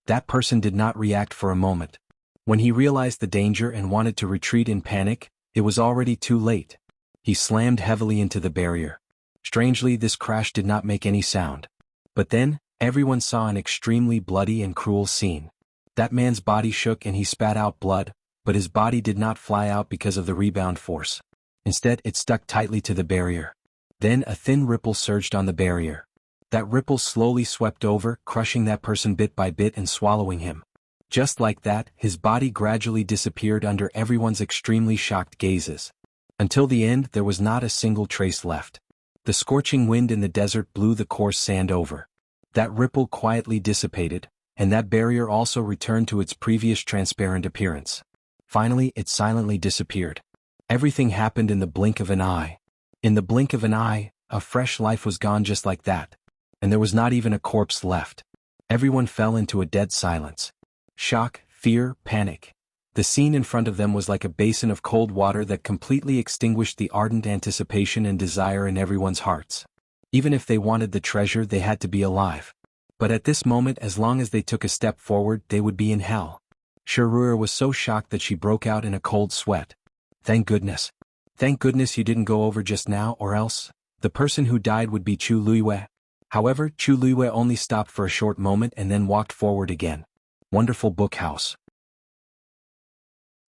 That person did not react for a moment. When he realized the danger and wanted to retreat in panic, it was already too late. He slammed heavily into the barrier. Strangely, this crash did not make any sound. But then, everyone saw an extremely bloody and cruel scene. That man's body shook and he spat out blood, but his body did not fly out because of the rebound force. Instead, it stuck tightly to the barrier. Then a thin ripple surged on the barrier. That ripple slowly swept over, crushing that person bit by bit and swallowing him. Just like that, his body gradually disappeared under everyone's extremely shocked gazes. Until the end, there was not a single trace left. The scorching wind in the desert blew the coarse sand over. That ripple quietly dissipated, and that barrier also returned to its previous transparent appearance. Finally, it silently disappeared. Everything happened in the blink of an eye. In the blink of an eye, a fresh life was gone just like that. And there was not even a corpse left. Everyone fell into a dead silence. Shock, fear, panic. The scene in front of them was like a basin of cold water that completely extinguished the ardent anticipation and desire in everyone's hearts. Even if they wanted the treasure, they had to be alive. But at this moment, as long as they took a step forward, they would be in hell. Shuruer was so shocked that she broke out in a cold sweat. Thank goodness. Thank goodness you didn't go over just now, or else the person who died would be Chu Luiyue. However, Chu Luiyue only stopped for a short moment and then walked forward again. Wonderful book house.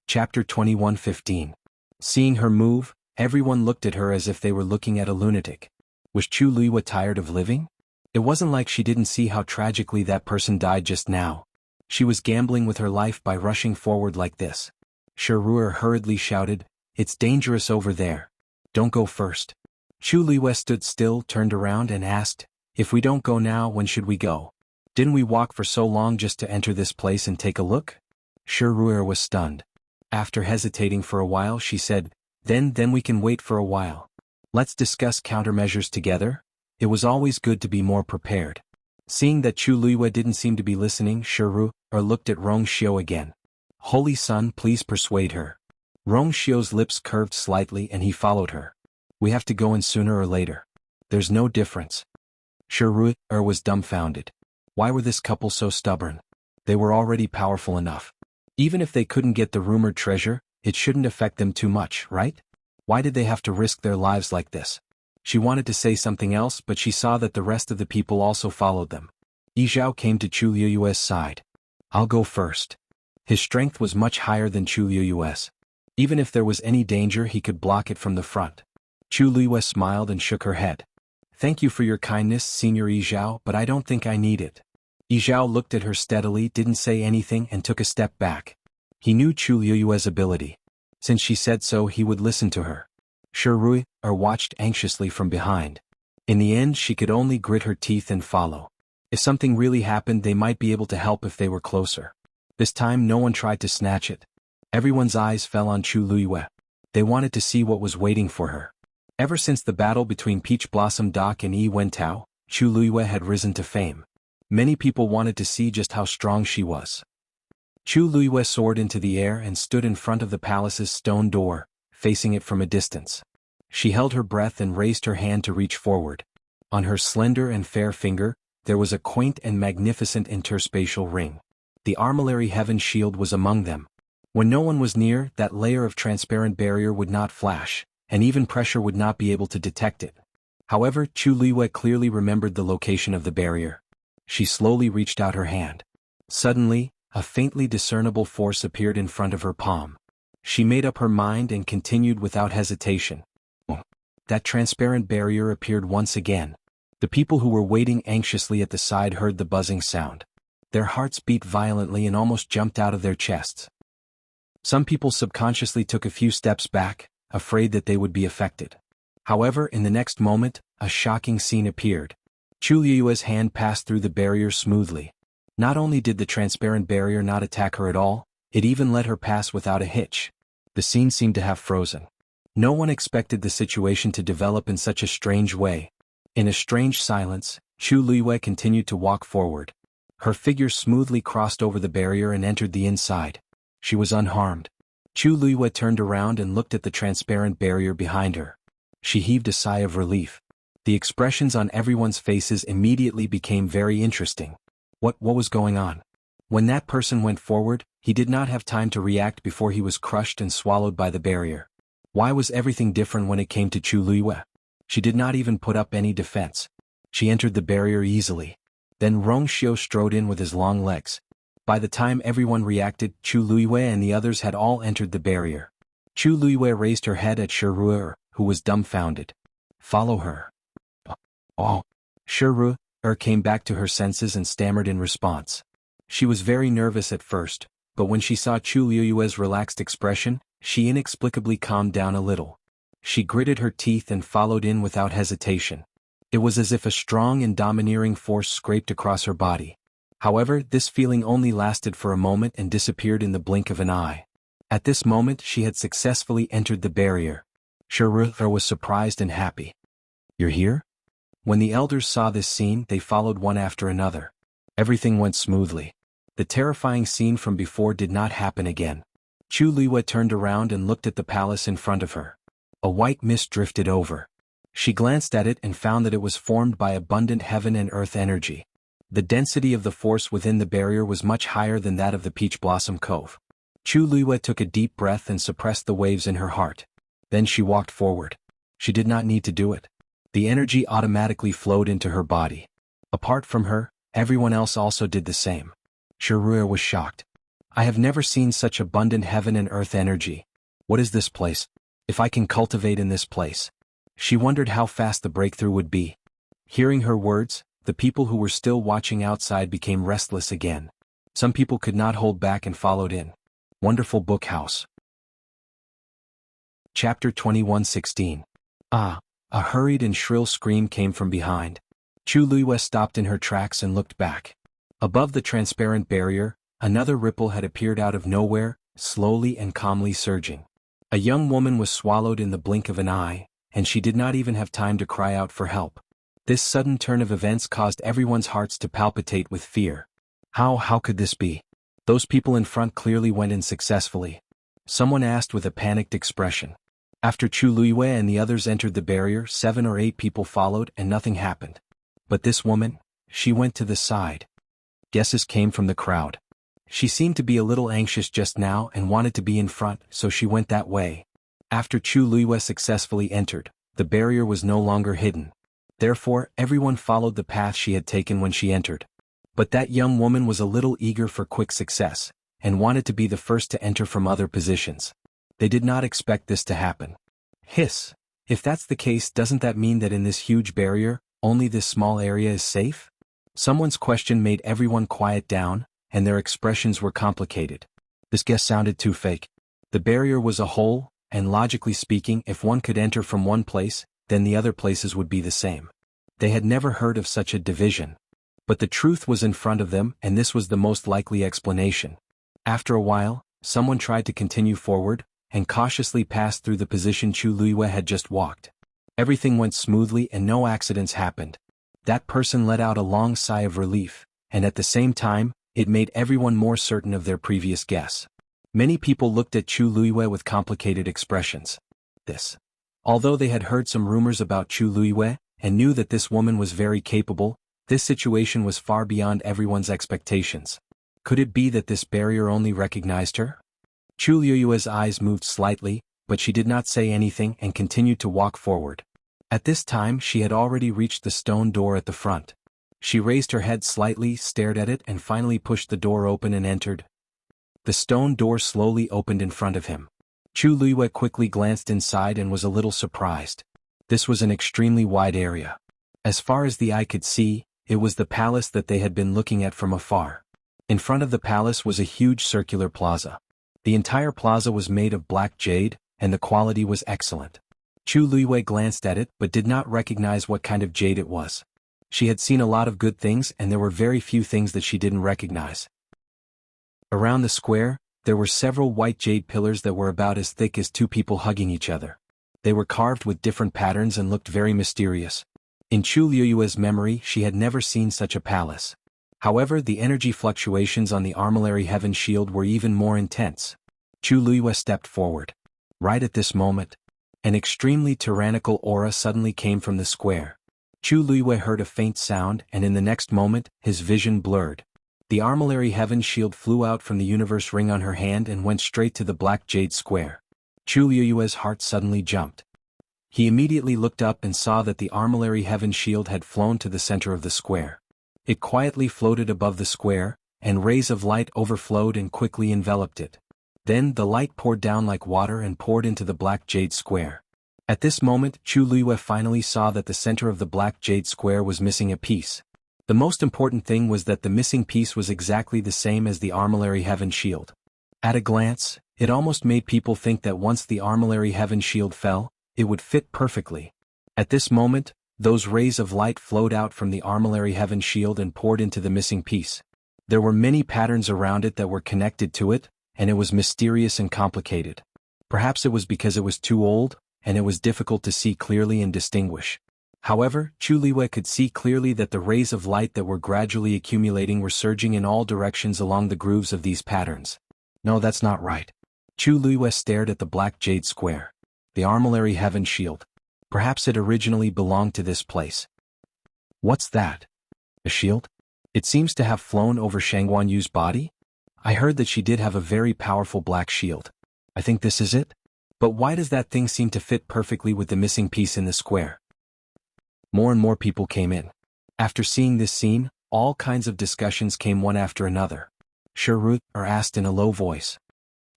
Chapter 21:15. Seeing her move, everyone looked at her as if they were looking at a lunatic. Was Chu Luiyue tired of living? It wasn't like she didn't see how tragically that person died just now. She was gambling with her life by rushing forward like this. Shuruer hurriedly shouted, "It's dangerous over there. Don't go first." Chu Luiyue stood still, turned around and asked, "If we don't go now, when should we go? Didn't we walk for so long just to enter this place and take a look?" Shuruer was stunned. After hesitating for a while, she said, Then we can wait for a while. Let's discuss countermeasures together." It was always good to be more prepared. Seeing that Chu Luiyue didn't seem to be listening, Shuruer looked at Rong Xiu again. "Holy Sun, please persuade her." Rong Xiu's lips curved slightly and he followed her. "We have to go in sooner or later. There's no difference." Shuruer was dumbfounded. Why were this couple so stubborn? They were already powerful enough. Even if they couldn't get the rumored treasure, it shouldn't affect them too much, right? Why did they have to risk their lives like this? She wanted to say something else, but she saw that the rest of the people also followed them. Yi Zhao came to Chu Luiyue's side. "I'll go first." His strength was much higher than Chu Luiyue's. Even if there was any danger, he could block it from the front. Chu Luiyue smiled and shook her head. "Thank you for your kindness, Senior Yi Zhao, but I don't think I need it." Yi Zhao looked at her steadily, didn't say anything and took a step back. He knew Chu Luiyue's ability. Since she said so, he would listen to her. Shuruer watched anxiously from behind. In the end, she could only grit her teeth and follow. If something really happened, they might be able to help if they were closer. This time no one tried to snatch it. Everyone's eyes fell on Chu Luiyue. They wanted to see what was waiting for her. Ever since the battle between Peach Blossom Doc and Yi Wentao, Chu Luiyue had risen to fame. Many people wanted to see just how strong she was. Chu Luiyue soared into the air and stood in front of the palace's stone door, facing it from a distance. She held her breath and raised her hand to reach forward. On her slender and fair finger, there was a quaint and magnificent interspatial ring. The armillary heaven shield was among them. When no one was near, that layer of transparent barrier would not flash, and even pressure would not be able to detect it. However, Chu Liyue clearly remembered the location of the barrier. She slowly reached out her hand. Suddenly, a faintly discernible force appeared in front of her palm. She made up her mind and continued without hesitation. That transparent barrier appeared once again. The people who were waiting anxiously at the side heard the buzzing sound. Their hearts beat violently and almost jumped out of their chests. Some people subconsciously took a few steps back, afraid that they would be affected. However, in the next moment, a shocking scene appeared. Chu Liyue's hand passed through the barrier smoothly. Not only did the transparent barrier not attack her at all, it even let her pass without a hitch. The scene seemed to have frozen. No one expected the situation to develop in such a strange way. In a strange silence, Chu Liyue continued to walk forward. Her figure smoothly crossed over the barrier and entered the inside. She was unharmed. Chu Liyue turned around and looked at the transparent barrier behind her. She heaved a sigh of relief. The expressions on everyone's faces immediately became very interesting. What was going on? When that person went forward, he did not have time to react before he was crushed and swallowed by the barrier. Why was everything different when it came to Chu Liyue? She did not even put up any defense. She entered the barrier easily. Then Rong Xiu strode in with his long legs. By the time everyone reacted, Chu Liyue and the others had all entered the barrier. Chu Liyue raised her head at Shi Ru'er, who was dumbfounded. Follow her. Oh. Shi Ru'er came back to her senses and stammered in response. She was very nervous at first, but when she saw Chu Liyue's relaxed expression, she inexplicably calmed down a little. She gritted her teeth and followed in without hesitation. It was as if a strong and domineering force scraped across her body. However, this feeling only lasted for a moment and disappeared in the blink of an eye. At this moment she had successfully entered the barrier. Shi Ru'er was surprised and happy. "You're here?" When the elders saw this scene, they followed one after another. Everything went smoothly. The terrifying scene from before did not happen again. Chu Liyue turned around and looked at the palace in front of her. A white mist drifted over. She glanced at it and found that it was formed by abundant heaven and earth energy. The density of the force within the barrier was much higher than that of the Peach Blossom Cove. Chu Liyue took a deep breath and suppressed the waves in her heart. Then she walked forward. She did not need to do it. The energy automatically flowed into her body. Apart from her, everyone else also did the same. Shi Ru'er was shocked. "I have never seen such abundant heaven and earth energy. What is this place? If I can cultivate in this place." She wondered how fast the breakthrough would be. Hearing her words, the people who were still watching outside became restless again. Some people could not hold back and followed in. Wonderful Book House. Chapter 21:16. A hurried and shrill scream came from behind. Chu Liyue stopped in her tracks and looked back. Above the transparent barrier, another ripple had appeared out of nowhere, slowly and calmly surging. A young woman was swallowed in the blink of an eye, and she did not even have time to cry out for help. This sudden turn of events caused everyone's hearts to palpitate with fear. How could this be? Those people in front clearly went in successfully. Someone asked with a panicked expression. After Chu Liyue and the others entered the barrier, 7 or 8 people followed and nothing happened. But this woman, she went to the side. Guesses came from the crowd. She seemed to be a little anxious just now and wanted to be in front, so she went that way. After Chu Liyue successfully entered, the barrier was no longer hidden. Therefore, everyone followed the path she had taken when she entered. But that young woman was a little eager for quick success, and wanted to be the first to enter from other positions. They did not expect this to happen. Hiss. If that's the case, doesn't that mean that in this huge barrier, only this small area is safe? Someone's question made everyone quiet down, and their expressions were complicated. This guess sounded too fake. The barrier was a hole, and logically speaking, if one could enter from one place, then the other places would be the same. They had never heard of such a division. But the truth was in front of them, and this was the most likely explanation. After a while, someone tried to continue forward, and cautiously passed through the position Chu Liyue had just walked. Everything went smoothly and no accidents happened. That person let out a long sigh of relief, and at the same time, it made everyone more certain of their previous guess. Many people looked at Chu Liyue with complicated expressions. Although they had heard some rumors about Chu Liyue, and knew that this woman was very capable, This situation was far beyond everyone's expectations. Could it be that this barrier only recognized her? Chu Liyue's eyes moved slightly, but she did not say anything and continued to walk forward. At this time she had already reached the stone door at the front. She raised her head slightly, stared at it and finally pushed the door open and entered. The stone door slowly opened in front of him. Chu Liyue quickly glanced inside and was a little surprised. This was an extremely wide area. As far as the eye could see, it was the palace that they had been looking at from afar. In front of the palace was a huge circular plaza. The entire plaza was made of black jade, and the quality was excellent. Chu Liyue glanced at it but did not recognize what kind of jade it was. She had seen a lot of good things and there were very few things that she didn't recognize. Around the square, there were several white jade pillars that were about as thick as two people hugging each other. They were carved with different patterns and looked very mysterious. In Chu Liyue's memory she had never seen such a palace. However, the energy fluctuations on the armillary heaven shield were even more intense. Chu Liyue stepped forward. Right at this moment, an extremely tyrannical aura suddenly came from the square. Chu Liyue heard a faint sound and in the next moment, his vision blurred. The armillary heaven shield flew out from the universe ring on her hand and went straight to the black jade square. Chu Liyue's heart suddenly jumped. He immediately looked up and saw that the armillary heaven shield had flown to the center of the square. It quietly floated above the square, and rays of light overflowed and quickly enveloped it. Then the light poured down like water and poured into the black jade square. At this moment, Chu Liyue finally saw that the center of the black jade square was missing a piece. The most important thing was that the missing piece was exactly the same as the armillary heaven shield. At a glance, it almost made people think that once the armillary heaven shield fell, it would fit perfectly. At this moment, those rays of light flowed out from the armillary heaven shield and poured into the missing piece. There were many patterns around it that were connected to it, and it was mysterious and complicated. Perhaps it was because it was too old, and it was difficult to see clearly and distinguish. However, Chu Liyue could see clearly that the rays of light that were gradually accumulating were surging in all directions along the grooves of these patterns. No, that's not right. Chu Liyue stared at the black jade square. The armillary heaven shield. Perhaps it originally belonged to this place. What's that? A shield? It seems to have flown over Shangguan Yu's body? I heard that she did have a very powerful black shield. I think this is it? But why does that thing seem to fit perfectly with the missing piece in the square? More and more people came in. After seeing this scene, all kinds of discussions came one after another. Shiru asked in a low voice.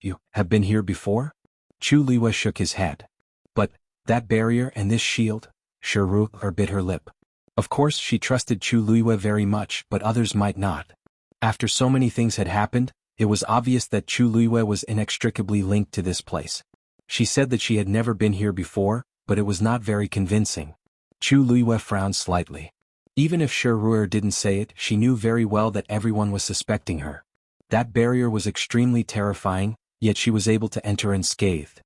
You have been here before? Chu Liyue shook his head. But, that barrier and this shield? Shiru bit her lip. Of course she trusted Chu Liyue very much, but others might not. After so many things had happened, it was obvious that Chu Liyue was inextricably linked to this place. She said that she had never been here before, but it was not very convincing. Chu Liyue frowned slightly. Even if Shiru didn't say it, she knew very well that everyone was suspecting her. That barrier was extremely terrifying, yet she was able to enter unscathed.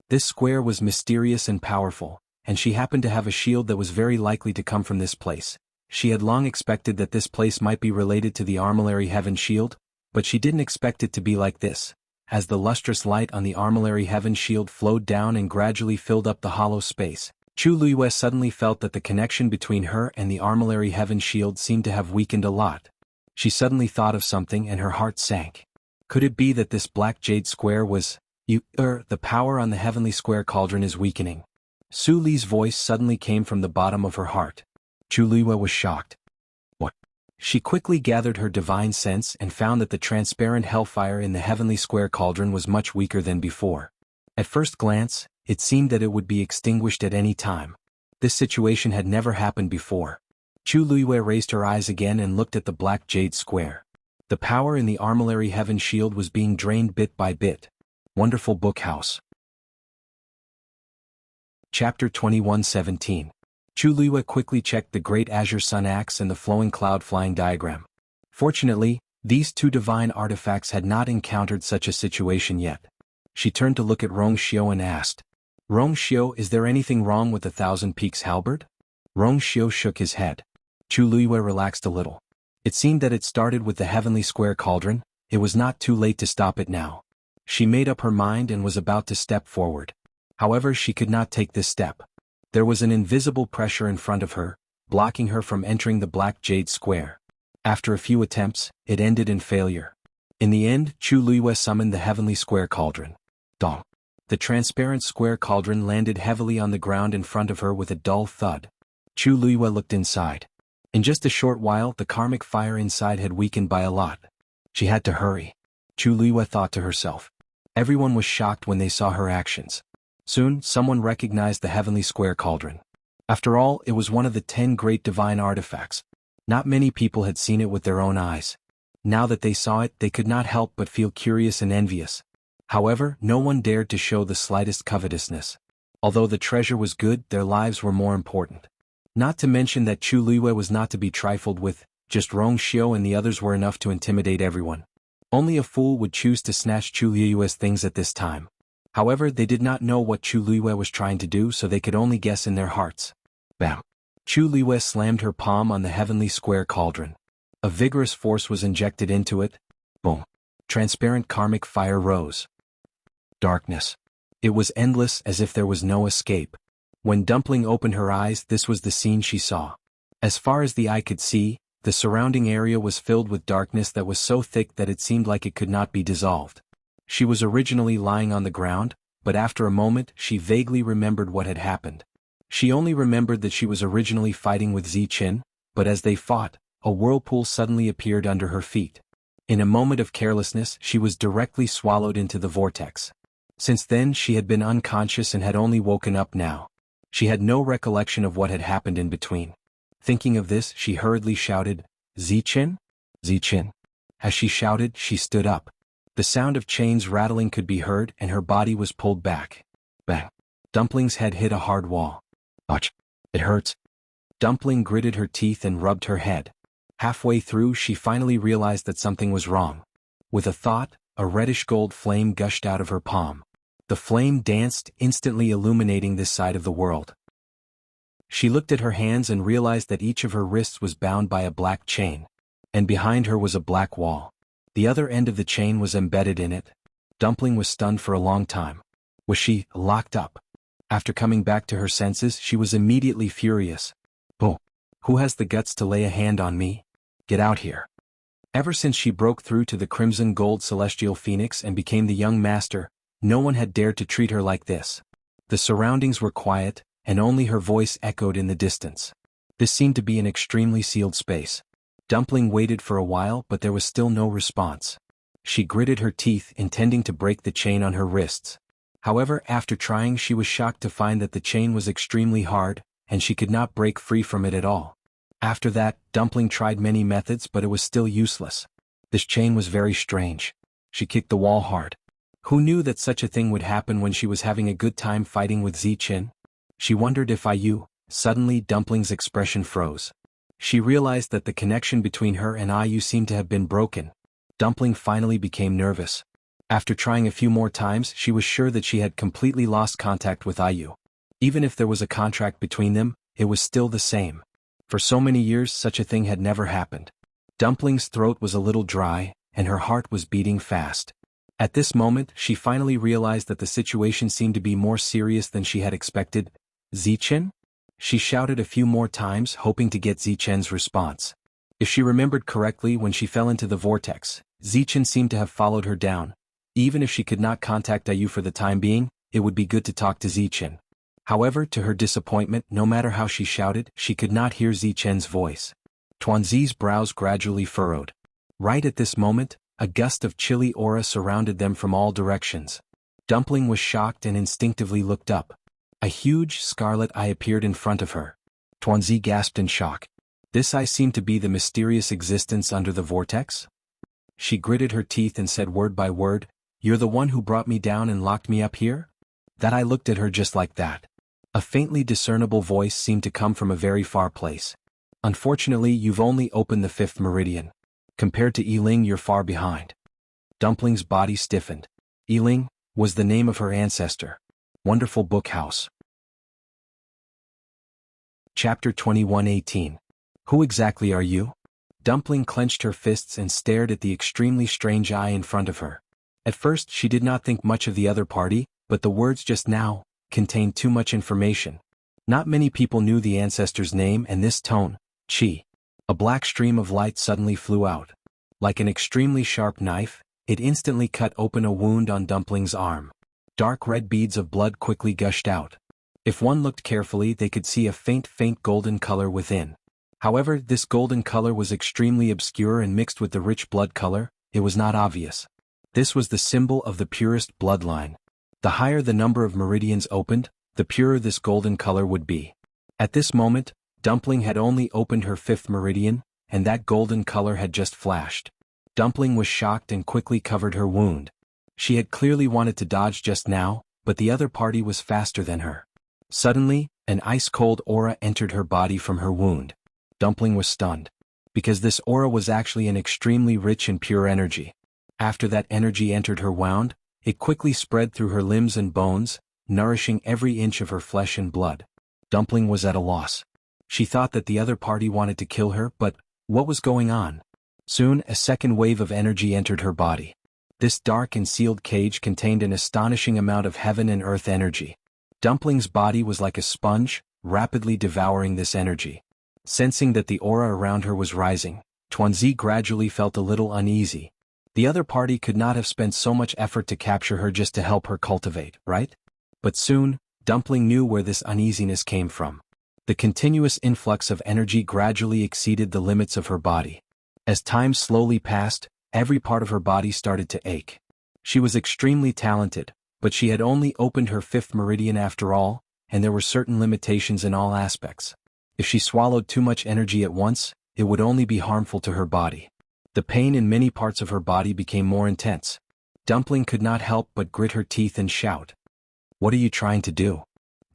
This square was mysterious and powerful, and she happened to have a shield that was very likely to come from this place. She had long expected that this place might be related to the armillary heaven shield, but she didn't expect it to be like this. As the lustrous light on the armillary heaven shield flowed down and gradually filled up the hollow space, Chu Liyue suddenly felt that the connection between her and the armillary heaven shield seemed to have weakened a lot. She suddenly thought of something and her heart sank. Could it be that this black jade square was, the power on the heavenly square cauldron is weakening? Su Li's voice suddenly came from the bottom of her heart. Chu Liyue was shocked. What? She quickly gathered her divine sense and found that the transparent hellfire in the heavenly square cauldron was much weaker than before. At first glance, it seemed that it would be extinguished at any time. This situation had never happened before. Chu Liyue raised her eyes again and looked at the black jade square. The power in the armillary heaven shield was being drained bit by bit. Wonderful Book House. Chapter 21:17. Chu Liyue quickly checked the great azure sun axe and the flowing cloud flying diagram. Fortunately, these two divine artifacts had not encountered such a situation yet. She turned to look at Rong Xiu and asked, Rong Xiu, is there anything wrong with the Thousand Peaks halberd? Rong Xiu shook his head. Chu Liyue relaxed a little. It seemed that it started with the heavenly square cauldron. It was not too late to stop it now. She made up her mind and was about to step forward. However, she could not take this step. There was an invisible pressure in front of her, blocking her from entering the black jade square. After a few attempts, it ended in failure. In the end, Chu Luiyue summoned the heavenly square cauldron. Dong. The transparent square cauldron landed heavily on the ground in front of her with a dull thud. Chu Luiyue looked inside. In just a short while, the karmic fire inside had weakened by a lot. She had to hurry. Chu Luiyue thought to herself. Everyone was shocked when they saw her actions. Soon, someone recognized the heavenly square cauldron. After all, it was one of the 10 great divine artifacts. Not many people had seen it with their own eyes. Now that they saw it, they could not help but feel curious and envious. However, no one dared to show the slightest covetousness. Although the treasure was good, their lives were more important. Not to mention that Chu Luiyue was not to be trifled with, just Rong Xiu and the others were enough to intimidate everyone. Only a fool would choose to snatch Chu Luiyue's things at this time. However, they did not know what Chu Luiyue was trying to do, so they could only guess in their hearts. Bam! Chu Luiyue slammed her palm on the heavenly square cauldron. A vigorous force was injected into it. Boom! Transparent karmic fire rose. Darkness. It was endless, as if there was no escape. When Dumpling opened her eyes, this was the scene she saw. As far as the eye could see, the surrounding area was filled with darkness that was so thick that it seemed like it could not be dissolved. She was originally lying on the ground, but after a moment she vaguely remembered what had happened. She only remembered that she was originally fighting with Ziqin, but as they fought, a whirlpool suddenly appeared under her feet. In a moment of carelessness, she was directly swallowed into the vortex. Since then she had been unconscious and had only woken up now. She had no recollection of what had happened in between. Thinking of this, she hurriedly shouted, "Ziqin? Ziqin." As she shouted, she stood up. The sound of chains rattling could be heard and her body was pulled back. Bang! Dumpling's head hit a hard wall. Ouch! It hurts. Dumpling gritted her teeth and rubbed her head. Halfway through, she finally realized that something was wrong. With a thought, a reddish-gold flame gushed out of her palm. The flame danced, instantly illuminating this side of the world. She looked at her hands and realized that each of her wrists was bound by a black chain. And behind her was a black wall. The other end of the chain was embedded in it. Dumpling was stunned for a long time. Was she locked up? After coming back to her senses, she was immediately furious. "Oh, who has the guts to lay a hand on me? Get out here." Ever since she broke through to the crimson gold celestial phoenix and became the young master, no one had dared to treat her like this. The surroundings were quiet, and only her voice echoed in the distance. This seemed to be an extremely sealed space. Dumpling waited for a while, but there was still no response. She gritted her teeth, intending to break the chain on her wrists. However, after trying, she was shocked to find that the chain was extremely hard, and she could not break free from it at all. After that, Dumpling tried many methods, but it was still useless. This chain was very strange. She kicked the wall hard. Who knew that such a thing would happen when she was having a good time fighting with Ziqin? She wondered if Iyu. Suddenly, Dumpling's expression froze. She realized that the connection between her and Iyu seemed to have been broken. Dumpling finally became nervous. After trying a few more times, she was sure that she had completely lost contact with Iyu. Even if there was a contract between them, it was still the same. For so many years, such a thing had never happened. Dumpling's throat was a little dry, and her heart was beating fast. At this moment, she finally realized that the situation seemed to be more serious than she had expected. "Ziqin?" She shouted a few more times, hoping to get Ziqin's response. If she remembered correctly, when she fell into the vortex, Ziqin seemed to have followed her down. Even if she could not contact Iyu for the time being, it would be good to talk to Ziqin. However, to her disappointment, no matter how she shouted, she could not hear Ziqin's voice. Tuanzi's brows gradually furrowed. Right at this moment, a gust of chilly aura surrounded them from all directions. Dumpling was shocked and instinctively looked up. A huge scarlet eye appeared in front of her. Tuanzi gasped in shock. This eye seemed to be the mysterious existence under the vortex? She gritted her teeth and said word by word, "You're the one who brought me down and locked me up here?" That eye looked at her just like that. A faintly discernible voice seemed to come from a very far place. "Unfortunately, you've only opened the 5th meridian. Compared to Yiling, you're far behind." Dumpling's body stiffened. Yiling was the name of her ancestor. Wonderful Book House. Chapter 21:18. Who exactly are you? Dumpling clenched her fists and stared at the extremely strange eye in front of her. At first she did not think much of the other party, but the words just now contained too much information. Not many people knew the ancestor's name and this tone, Qi. A black stream of light suddenly flew out. Like an extremely sharp knife, it instantly cut open a wound on Dumpling's arm. Dark red beads of blood quickly gushed out. If one looked carefully, they could see a faint golden color within. However, this golden color was extremely obscure and mixed with the rich blood color, it was not obvious. This was the symbol of the purest bloodline. The higher the number of meridians opened, the purer this golden color would be. At this moment, Dumpling had only opened her 5th meridian, and that golden color had just flashed. Dumpling was shocked and quickly covered her wound. She had clearly wanted to dodge just now, but the other party was faster than her. Suddenly, an ice-cold aura entered her body from her wound. Dumpling was stunned. Because this aura was actually an extremely rich and pure energy. After that energy entered her wound, it quickly spread through her limbs and bones, nourishing every inch of her flesh and blood. Dumpling was at a loss. She thought that the other party wanted to kill her, but what was going on? Soon, a second wave of energy entered her body. This dark and sealed cage contained an astonishing amount of heaven and earth energy. Dumpling's body was like a sponge, rapidly devouring this energy. Sensing that the aura around her was rising, Tuanzi gradually felt a little uneasy. The other party could not have spent so much effort to capture her just to help her cultivate, right? But soon, Dumpling knew where this uneasiness came from. The continuous influx of energy gradually exceeded the limits of her body. As time slowly passed, every part of her body started to ache. She was extremely talented, but she had only opened her 5th meridian after all, and there were certain limitations in all aspects. If she swallowed too much energy at once, it would only be harmful to her body. The pain in many parts of her body became more intense. Dumpling could not help but grit her teeth and shout. "What are you trying to do?"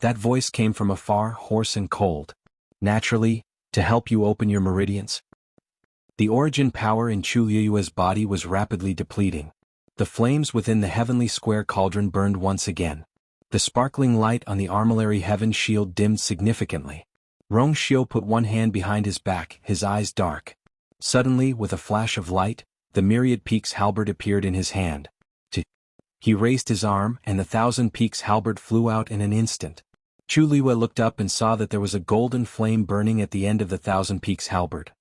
That voice came from afar, hoarse and cold. "Naturally, to help you open your meridians." The origin power in Chu Liyue's body was rapidly depleting. The flames within the heavenly square cauldron burned once again. The sparkling light on the armillary heaven shield dimmed significantly. Rong Xiu put one hand behind his back, his eyes dark. Suddenly, with a flash of light, the myriad peaks halberd appeared in his hand. He raised his arm, and the 1,000 peaks halberd flew out in an instant. Chu Liyue looked up and saw that there was a golden flame burning at the end of the 1,000 peaks halberd.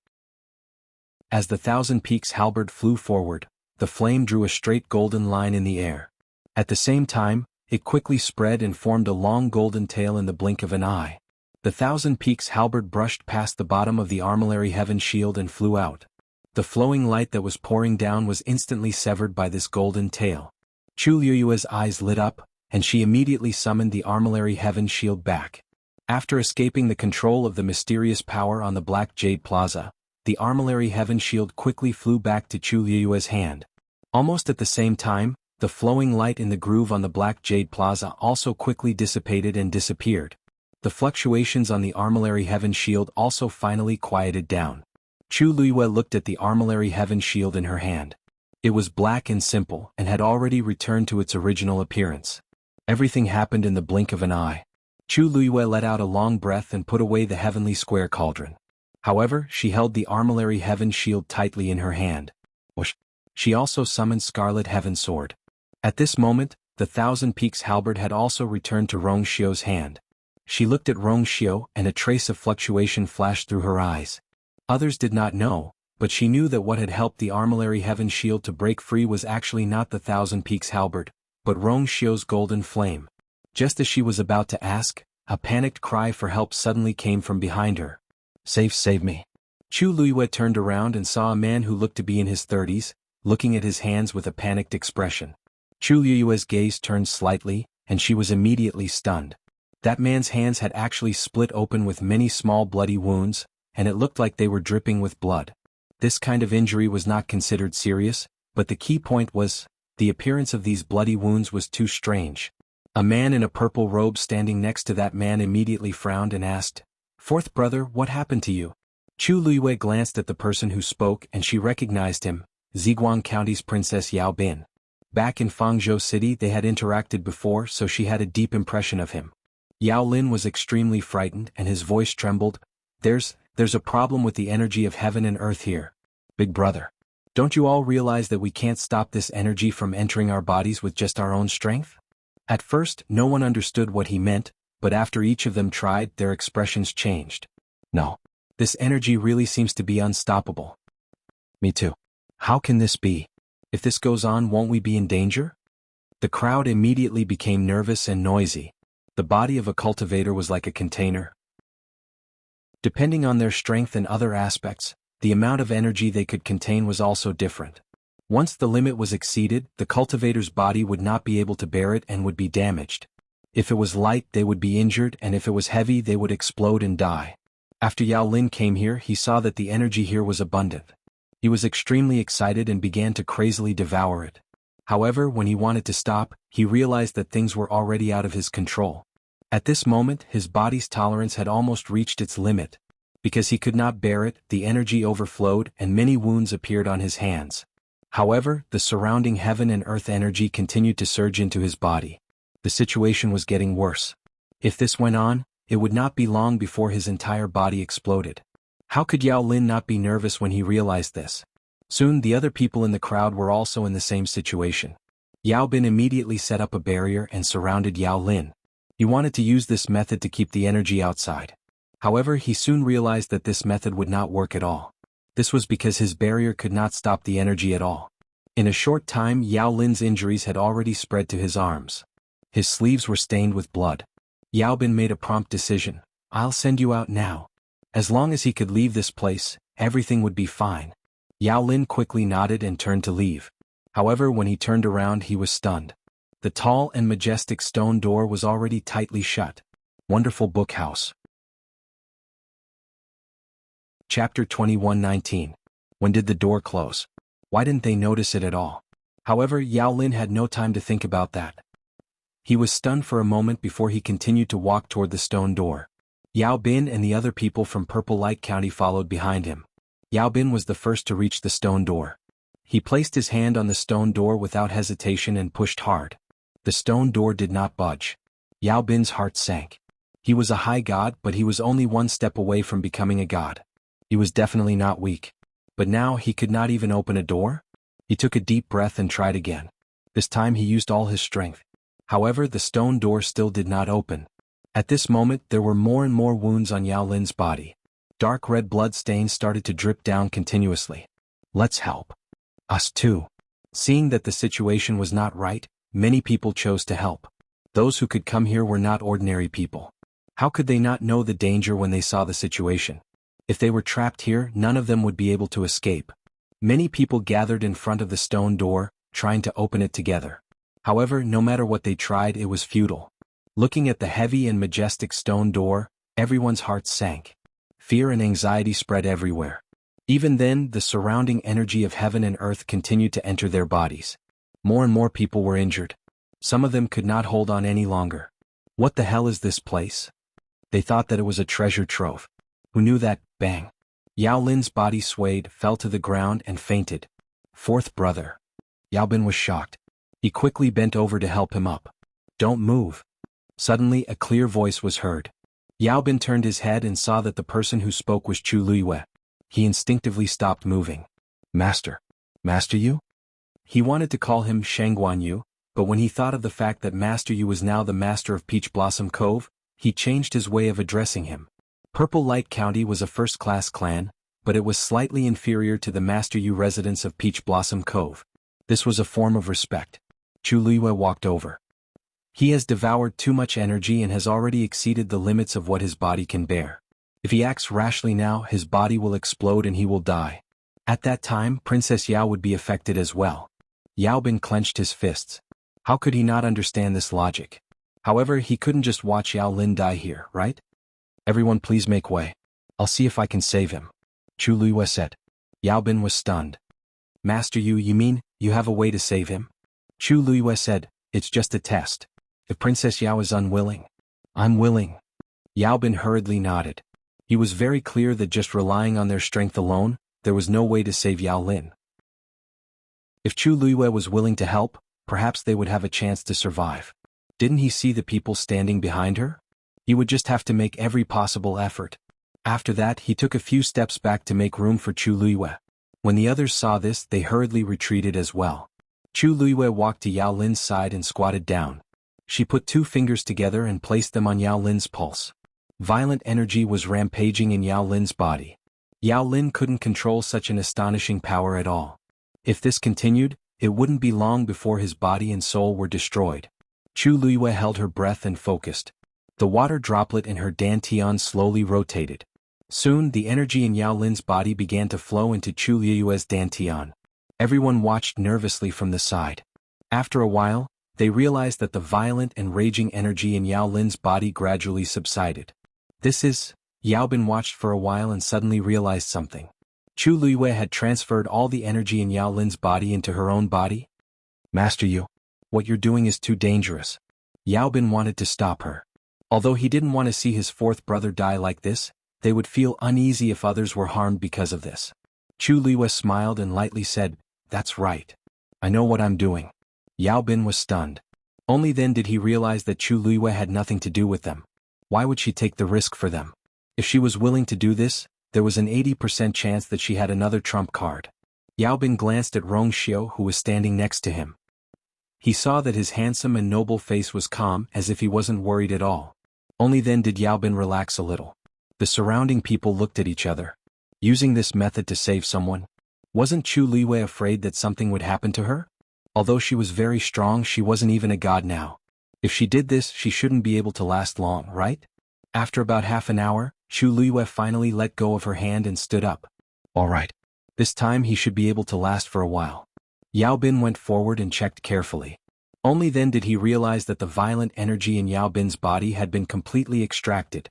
As the 1,000 peaks halberd flew forward, the flame drew a straight golden line in the air. At the same time, it quickly spread and formed a long golden tail in the blink of an eye. The 1,000 peaks halberd brushed past the bottom of the armillary heaven shield and flew out. The flowing light that was pouring down was instantly severed by this golden tail. Chu Liyue's eyes lit up, and she immediately summoned the armillary heaven shield back. After escaping the control of the mysterious power on the Black Jade Plaza, the armillary heaven shield quickly flew back to Chu Liyue's hand. Almost at the same time, the flowing light in the groove on the Black Jade Plaza also quickly dissipated and disappeared. The fluctuations on the armillary heaven shield also finally quieted down. Chu Liyue looked at the armillary heaven shield in her hand. It was black and simple and had already returned to its original appearance. Everything happened in the blink of an eye. Chu Liyue let out a long breath and put away the heavenly square cauldron. However, she held the armillary heaven shield tightly in her hand. She also summoned Scarlet Heaven Sword. At this moment, the 1,000 peaks halberd had also returned to Rong Xiu's hand. She looked at Rong Xiu and a trace of fluctuation flashed through her eyes. Others did not know, but she knew that what had helped the armillary heaven shield to break free was actually not the 1,000 peaks halberd, but Rong Xiu's golden flame. Just as she was about to ask, a panicked cry for help suddenly came from behind her. Save me." Chu Liyue turned around and saw a man who looked to be in his 30s, looking at his hands with a panicked expression. Chu Liyue's gaze turned slightly, and she was immediately stunned. That man's hands had actually split open with many small bloody wounds, and it looked like they were dripping with blood. This kind of injury was not considered serious, but the key point was, the appearance of these bloody wounds was too strange. A man in a purple robe standing next to that man immediately frowned and asked, "Fourth brother, what happened to you?" Chu Liyue glanced at the person who spoke and she recognized him, Ziguang County's Princess Yao Bin. Back in Fangzhou City they had interacted before, so she had a deep impression of him. Yao Lin was extremely frightened and his voice trembled. There's a problem with the energy of heaven and earth here. Big brother. Don't you all realize that we can't stop this energy from entering our bodies with just our own strength? At first, no one understood what he meant, but after each of them tried, their expressions changed. No. This energy really seems to be unstoppable. Me too. How can this be? If this goes on, won't we be in danger? The crowd immediately became nervous and noisy. The body of a cultivator was like a container. Depending on their strength and other aspects, the amount of energy they could contain was also different. Once the limit was exceeded, the cultivator's body would not be able to bear it and would be damaged. If it was light, they would be injured, and if it was heavy, they would explode and die. After Yao Lin came here, he saw that the energy here was abundant. He was extremely excited and began to crazily devour it. However, when he wanted to stop, he realized that things were already out of his control. At this moment, his body's tolerance had almost reached its limit. Because he could not bear it, the energy overflowed and many wounds appeared on his hands. However, the surrounding heaven and earth energy continued to surge into his body. The situation was getting worse. If this went on, it would not be long before his entire body exploded. How could Yao Lin not be nervous when he realized this? Soon the other people in the crowd were also in the same situation. Yao Bin immediately set up a barrier and surrounded Yao Lin. He wanted to use this method to keep the energy outside. However, he soon realized that this method would not work at all. This was because his barrier could not stop the energy at all. In a short time, Yao Lin's injuries had already spread to his arms. His sleeves were stained with blood. Yao Bin made a prompt decision. I'll send you out now. As long as he could leave this place, everything would be fine. Yao Lin quickly nodded and turned to leave. However, when he turned around, he was stunned. The tall and majestic stone door was already tightly shut. Wonderful book house. Chapter 21:19. When did the door close? Why didn't they notice it at all? However, Yao Lin had no time to think about that. He was stunned for a moment before he continued to walk toward the stone door. Yao Bin and the other people from Purple Light County followed behind him. Yao Bin was the first to reach the stone door. He placed his hand on the stone door without hesitation and pushed hard. The stone door did not budge. Yao Bin's heart sank. He was a high god, but he was only one step away from becoming a god. He was definitely not weak. But now he could not even open a door? He took a deep breath and tried again. This time he used all his strength. However, the stone door still did not open. At this moment, there were more and more wounds on Yao Lin's body. Dark red blood stains started to drip down continuously. Let's help. Us too. Seeing that the situation was not right, many people chose to help. Those who could come here were not ordinary people. How could they not know the danger when they saw the situation? If they were trapped here, none of them would be able to escape. Many people gathered in front of the stone door, trying to open it together. However, no matter what they tried, it was futile. Looking at the heavy and majestic stone door, everyone's hearts sank. Fear and anxiety spread everywhere. Even then, the surrounding energy of heaven and earth continued to enter their bodies. More and more people were injured. Some of them could not hold on any longer. What the hell is this place? They thought that it was a treasure trove. Who knew that? Bang. Yao Lin's body swayed, fell to the ground and fainted. Fourth brother. Yao Bin was shocked. He quickly bent over to help him up. Don't move. Suddenly, a clear voice was heard. Yao Bin turned his head and saw that the person who spoke was Chu Luiyue. He instinctively stopped moving. Master. Master Yu? He wanted to call him Shangguan Yu, but when he thought of the fact that Master Yu was now the master of Peach Blossom Cove, he changed his way of addressing him. Purple Light County was a first-class clan, but it was slightly inferior to the Master Yu residents of Peach Blossom Cove. This was a form of respect. Chu Luiyue walked over. He has devoured too much energy and has already exceeded the limits of what his body can bear. If he acts rashly now, his body will explode and he will die. At that time, Princess Yao would be affected as well. Yao Bin clenched his fists. How could he not understand this logic? However, he couldn't just watch Yao Lin die here, right? Everyone please make way. I'll see if I can save him. Chu Luiyue said. Yao Bin was stunned. Master Yu, you mean, you have a way to save him? Chu Luiyue said, it's just a test. If Princess Yao is unwilling, I'm willing. Yao Bin hurriedly nodded. He was very clear that just relying on their strength alone, there was no way to save Yao Lin. If Chu Luiyue was willing to help, perhaps they would have a chance to survive. Didn't he see the people standing behind her? He would just have to make every possible effort. After that, he took a few steps back to make room for Chu Luiyue. When the others saw this, they hurriedly retreated as well. Chu Luiyue walked to Yao Lin's side and squatted down. She put two fingers together and placed them on Yao Lin's pulse. Violent energy was rampaging in Yao Lin's body. Yao Lin couldn't control such an astonishing power at all. If this continued, it wouldn't be long before his body and soul were destroyed. Chu Luiyue held her breath and focused. The water droplet in her dantian slowly rotated. Soon the energy in Yao Lin's body began to flow into Chu Luiyue's dantian. Everyone watched nervously from the side. After a while, they realized that the violent and raging energy in Yao Lin's body gradually subsided. Yao Bin watched for a while and suddenly realized something. Chu Luiyue had transferred all the energy in Yao Lin's body into her own body? Master Yu, what you're doing is too dangerous. Yao Bin wanted to stop her. Although he didn't want to see his fourth brother die like this, they would feel uneasy if others were harmed because of this. Chu Luiyue smiled and lightly said, "That's right. I know what I'm doing." Yao Bin was stunned. Only then did he realize that Chu Luiyue had nothing to do with them. Why would she take the risk for them? If she was willing to do this, there was an 80% chance that she had another trump card. Yao Bin glanced at Rong Xiu, who was standing next to him. He saw that his handsome and noble face was calm, as if he wasn't worried at all. Only then did Yao Bin relax a little. The surrounding people looked at each other. Using this method to save someone? Wasn't Chu Luiyue afraid that something would happen to her? Although she was very strong, she wasn't even a god now. If she did this, she shouldn't be able to last long, right? After about half an hour, Chu Luiyue finally let go of her hand and stood up. All right. This time he should be able to last for a while. Yao Bin went forward and checked carefully. Only then did he realize that the violent energy in Yao Bin's body had been completely extracted.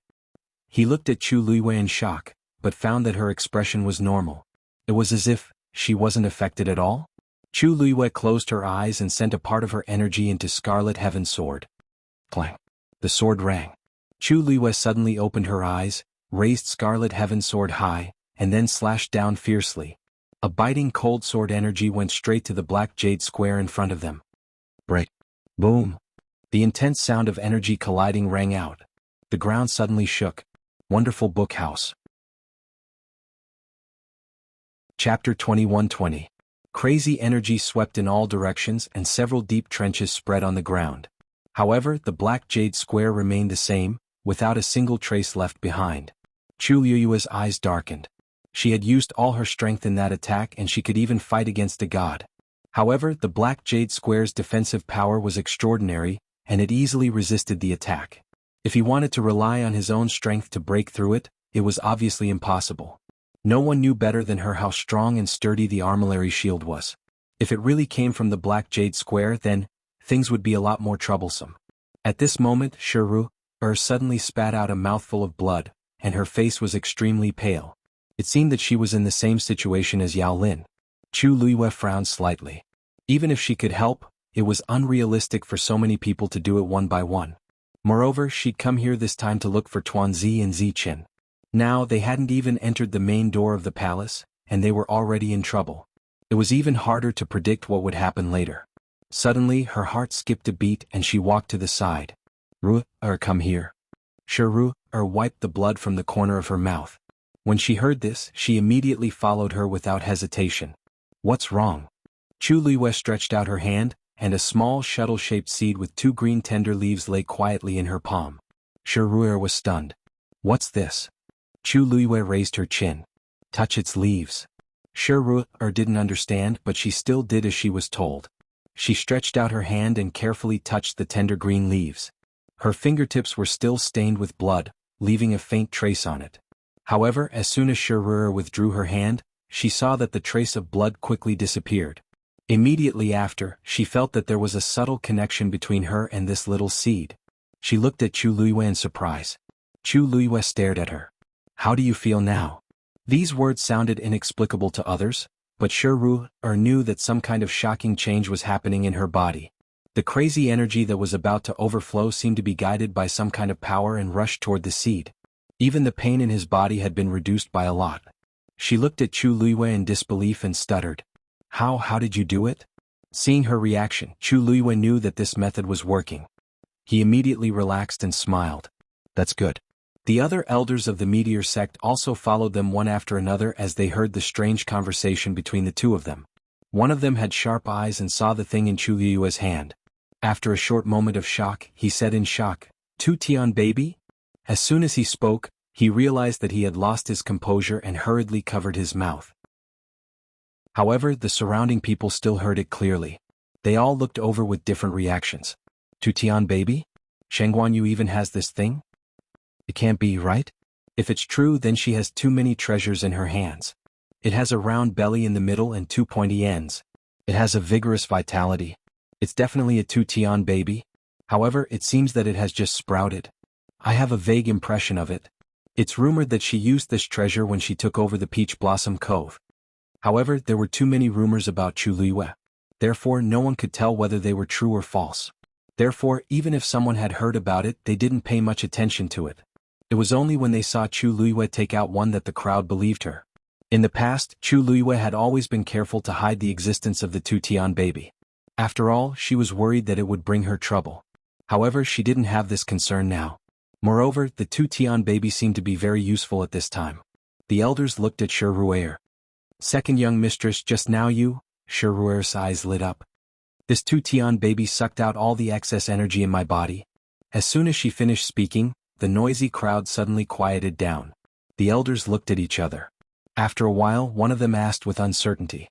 He looked at Chu Luiyue in shock, but found that her expression was normal. It was as if she wasn't affected at all. Chu Luiyue closed her eyes and sent a part of her energy into Scarlet Heaven's sword. Clang. The sword rang. Chu Luiyue suddenly opened her eyes, raised Scarlet Heaven's sword high, and then slashed down fiercely. A biting cold sword energy went straight to the black jade square in front of them. Break. Boom. The intense sound of energy colliding rang out. The ground suddenly shook. Wonderful book house. Chapter 21-20. Crazy energy swept in all directions and several deep trenches spread on the ground. However, the black jade square remained the same, without a single trace left behind. Chu Luiyue's eyes darkened. She had used all her strength in that attack and she could even fight against a god. However, the black jade square's defensive power was extraordinary, and it easily resisted the attack. If he wanted to rely on his own strength to break through it, it was obviously impossible. No one knew better than her how strong and sturdy the armillary shield was. If it really came from the black jade square, then things would be a lot more troublesome. At this moment, Shiru suddenly spat out a mouthful of blood, and her face was extremely pale. It seemed that she was in the same situation as Yao Lin. Chu Luiyue frowned slightly. Even if she could help, it was unrealistic for so many people to do it one by one. Moreover, she'd come here this time to look for Tuanzi and Ziqin. Now they hadn't even entered the main door of the palace, and they were already in trouble. It was even harder to predict what would happen later. Suddenly, her heart skipped a beat and she walked to the side. Come here. Shiru wiped the blood from the corner of her mouth. When she heard this, she immediately followed her without hesitation. What's wrong? Chu Luiyue stretched out her hand, and a small shuttle-shaped seed with two green tender leaves lay quietly in her palm. Shiru was stunned. What's this? Chu Luiyue raised her chin. Touch its leaves. Shiru didn't understand, but she still did as she was told. She stretched out her hand and carefully touched the tender green leaves. Her fingertips were still stained with blood, leaving a faint trace on it. However, as soon as Shiru withdrew her hand, she saw that the trace of blood quickly disappeared. Immediately after, she felt that there was a subtle connection between her and this little seed. She looked at Chu Luiyue in surprise. Chu Luiyue stared at her. How do you feel now? These words sounded inexplicable to others, but Shiru knew that some kind of shocking change was happening in her body. The crazy energy that was about to overflow seemed to be guided by some kind of power and rushed toward the seed. Even the pain in his body had been reduced by a lot. She looked at Chu Luiyue in disbelief and stuttered. How did you do it? Seeing her reaction, Chu Luiyue knew that this method was working. He immediately relaxed and smiled. That's good. The other elders of the meteor sect also followed them one after another as they heard the strange conversation between the two of them. One of them had sharp eyes and saw the thing in Chu Luiyue's hand. After a short moment of shock, he said in shock, "Tu Tian baby?" As soon as he spoke, he realized that he had lost his composure and hurriedly covered his mouth. However, the surrounding people still heard it clearly. They all looked over with different reactions. Tu Tian baby? Shen Guanyu even has this thing? It can't be, right? If it's true, then she has too many treasures in her hands. It has a round belly in the middle and two pointy ends. It has a vigorous vitality. It's definitely a Tu Tian baby. However, it seems that it has just sprouted. I have a vague impression of it. It's rumored that she used this treasure when she took over the Peach Blossom Cove. However, there were too many rumors about Chu Luiyue. Therefore, no one could tell whether they were true or false. Therefore, even if someone had heard about it, they didn't pay much attention to it. It was only when they saw Chu Luiyue take out one that the crowd believed her. In the past, Chu Luiyue had always been careful to hide the existence of the Tu Tian baby. After all, she was worried that it would bring her trouble. However, she didn't have this concern now. Moreover, the Tu Tian baby seemed to be very useful at this time. The elders looked at Shiruer. "Second young mistress, just now you?" Shiruer's eyes lit up. "This Tu Tian baby sucked out all the excess energy in my body." As soon as she finished speaking, the noisy crowd suddenly quieted down. The elders looked at each other. After a while, one of them asked with uncertainty.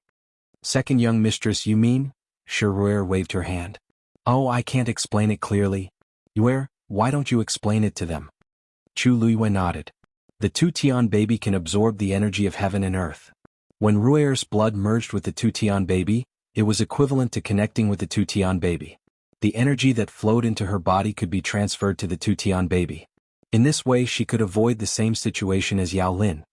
"Second young mistress, you mean?" Shiruer waved her hand. "Oh, I can't explain it clearly. Yuer, why don't you explain it to them?" Chu Luiyue nodded. "The Tu Tian baby can absorb the energy of heaven and earth. When Ruer's blood merged with the Tu Tian baby, it was equivalent to connecting with the Tu Tian baby. The energy that flowed into her body could be transferred to the Tu Tian baby. In this way she could avoid the same situation as Yao Lin."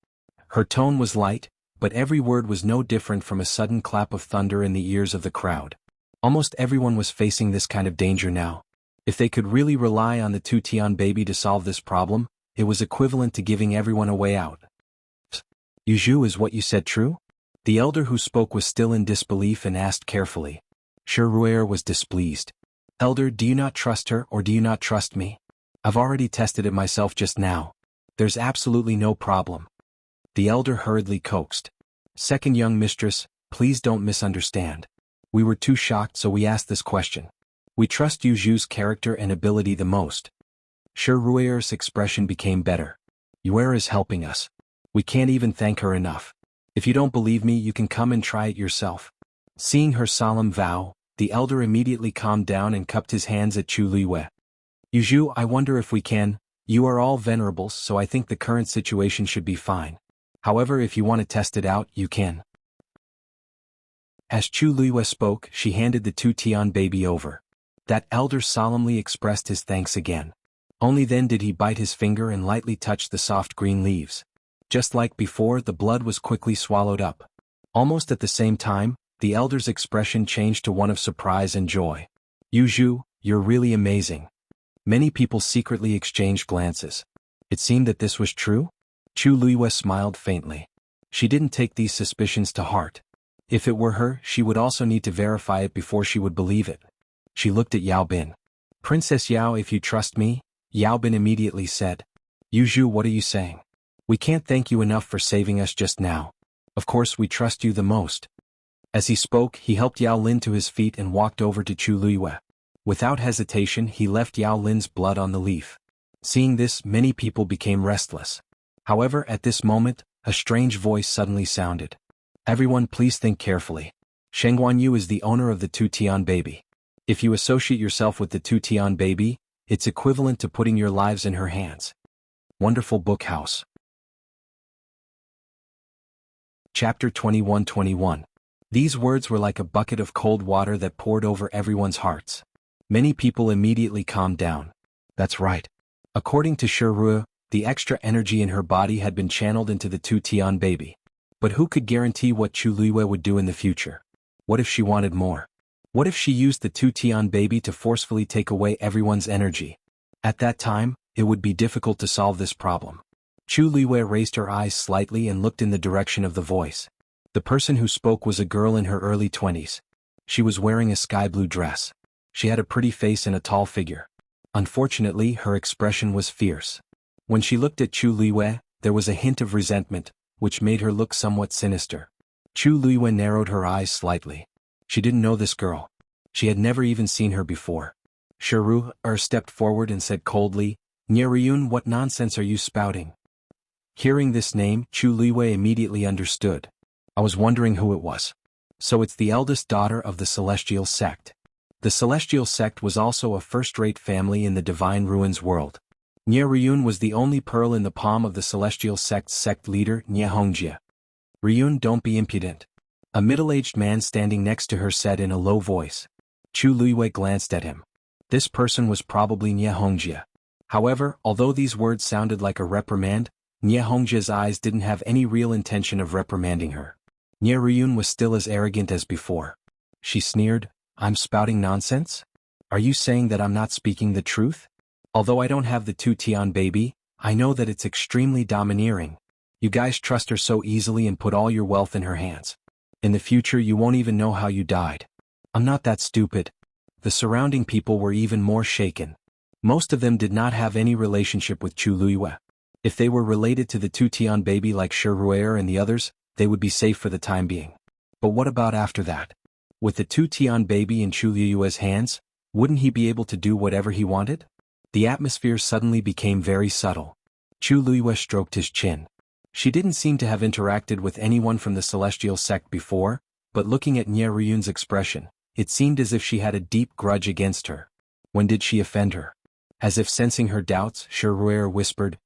Her tone was light, but every word was no different from a sudden clap of thunder in the ears of the crowd. Almost everyone was facing this kind of danger now. If they could really rely on the Tu Tian baby to solve this problem, it was equivalent to giving everyone a way out. "Yuzhu, is what you said true?" The elder who spoke was still in disbelief and asked carefully. Shiruer was displeased. "Elder, do you not trust her or do you not trust me? I've already tested it myself just now. There's absolutely no problem." The elder hurriedly coaxed. "Second young mistress, please don't misunderstand. We were too shocked, so we asked this question. We trust Yuzhu's character and ability the most." Shiruer's expression became better. "Yuer is helping us. We can't even thank her enough. If you don't believe me, you can come and try it yourself." Seeing her solemn vow, the elder immediately calmed down and cupped his hands at Chu Luiyue. "Yuzhu, I wonder if we can. You are all venerables, so I think the current situation should be fine. However, if you want to test it out, you can." As Chu Luiyue spoke, she handed the Tu Tian baby over. That elder solemnly expressed his thanks again. Only then did he bite his finger and lightly touch the soft green leaves. Just like before, the blood was quickly swallowed up. Almost at the same time, the elder's expression changed to one of surprise and joy. "Yuzhu, you're really amazing." Many people secretly exchanged glances. It seemed that this was true? Chu Luiyue smiled faintly. She didn't take these suspicions to heart. If it were her, she would also need to verify it before she would believe it. She looked at Yao Bin. "Princess Yao, if you trust me," Yao Bin immediately said. "Yuzhu, what are you saying? We can't thank you enough for saving us just now. Of course we trust you the most." As he spoke, he helped Yao Lin to his feet and walked over to Chu Luiyue. Without hesitation, he left Yao Lin's blood on the leaf. Seeing this, many people became restless. However, at this moment, a strange voice suddenly sounded. "Everyone, please think carefully. Shen Guanyu is the owner of the Tu Tian baby. If you associate yourself with the Tu Tian baby, it's equivalent to putting your lives in her hands." Wonderful Book House. Chapter 21-21. These words were like a bucket of cold water that poured over everyone's hearts. Many people immediately calmed down. That's right. According to Shiruer, the extra energy in her body had been channeled into the Tu Tian baby. But who could guarantee what Chu Luiyue would do in the future? What if she wanted more? What if she used the Tu Tian baby to forcefully take away everyone's energy? At that time, it would be difficult to solve this problem. Chu Luiyue raised her eyes slightly and looked in the direction of the voice. The person who spoke was a girl in her early 20s. She was wearing a sky-blue dress. She had a pretty face and a tall figure. Unfortunately, her expression was fierce. When she looked at Chu Luiyue, there was a hint of resentment, which made her look somewhat sinister. Chu Luiyue narrowed her eyes slightly. She didn't know this girl. She had never even seen her before. Shiru stepped forward and said coldly, "Nye Ryun, what nonsense are you spouting?" Hearing this name, Chu Liwei immediately understood. I was wondering who it was. So it's the eldest daughter of the Celestial Sect. The Celestial Sect was also a first-rate family in the Divine Ruins world. Nye Ryun was the only pearl in the palm of the Celestial Sect's sect leader, Nye Hongjie. "Ryun, don't be impudent," a middle-aged man standing next to her said in a low voice. Chu Liwei glanced at him. This person was probably Nye Hongjie. However, although these words sounded like a reprimand, Nye Hongjie's eyes didn't have any real intention of reprimanding her. Nye Ryun was still as arrogant as before. She sneered, "I'm spouting nonsense? Are you saying that I'm not speaking the truth? Although I don't have the two Tian baby, I know that it's extremely domineering. You guys trust her so easily and put all your wealth in her hands. In the future you won't even know how you died." "I'm not that stupid." The surrounding people were even more shaken. Most of them did not have any relationship with Chu Liwei. If they were related to the two Tian baby like Shiruer and the others, they would be safe for the time being. But what about after that? With the two Tian baby in Chu Liue's hands, wouldn't he be able to do whatever he wanted? The atmosphere suddenly became very subtle. Chu Liue stroked his chin. She didn't seem to have interacted with anyone from the Celestial Sect before, but looking at Nye Ryun's expression, it seemed as if she had a deep grudge against her. When did she offend her? As if sensing her doubts, Shiruer whispered,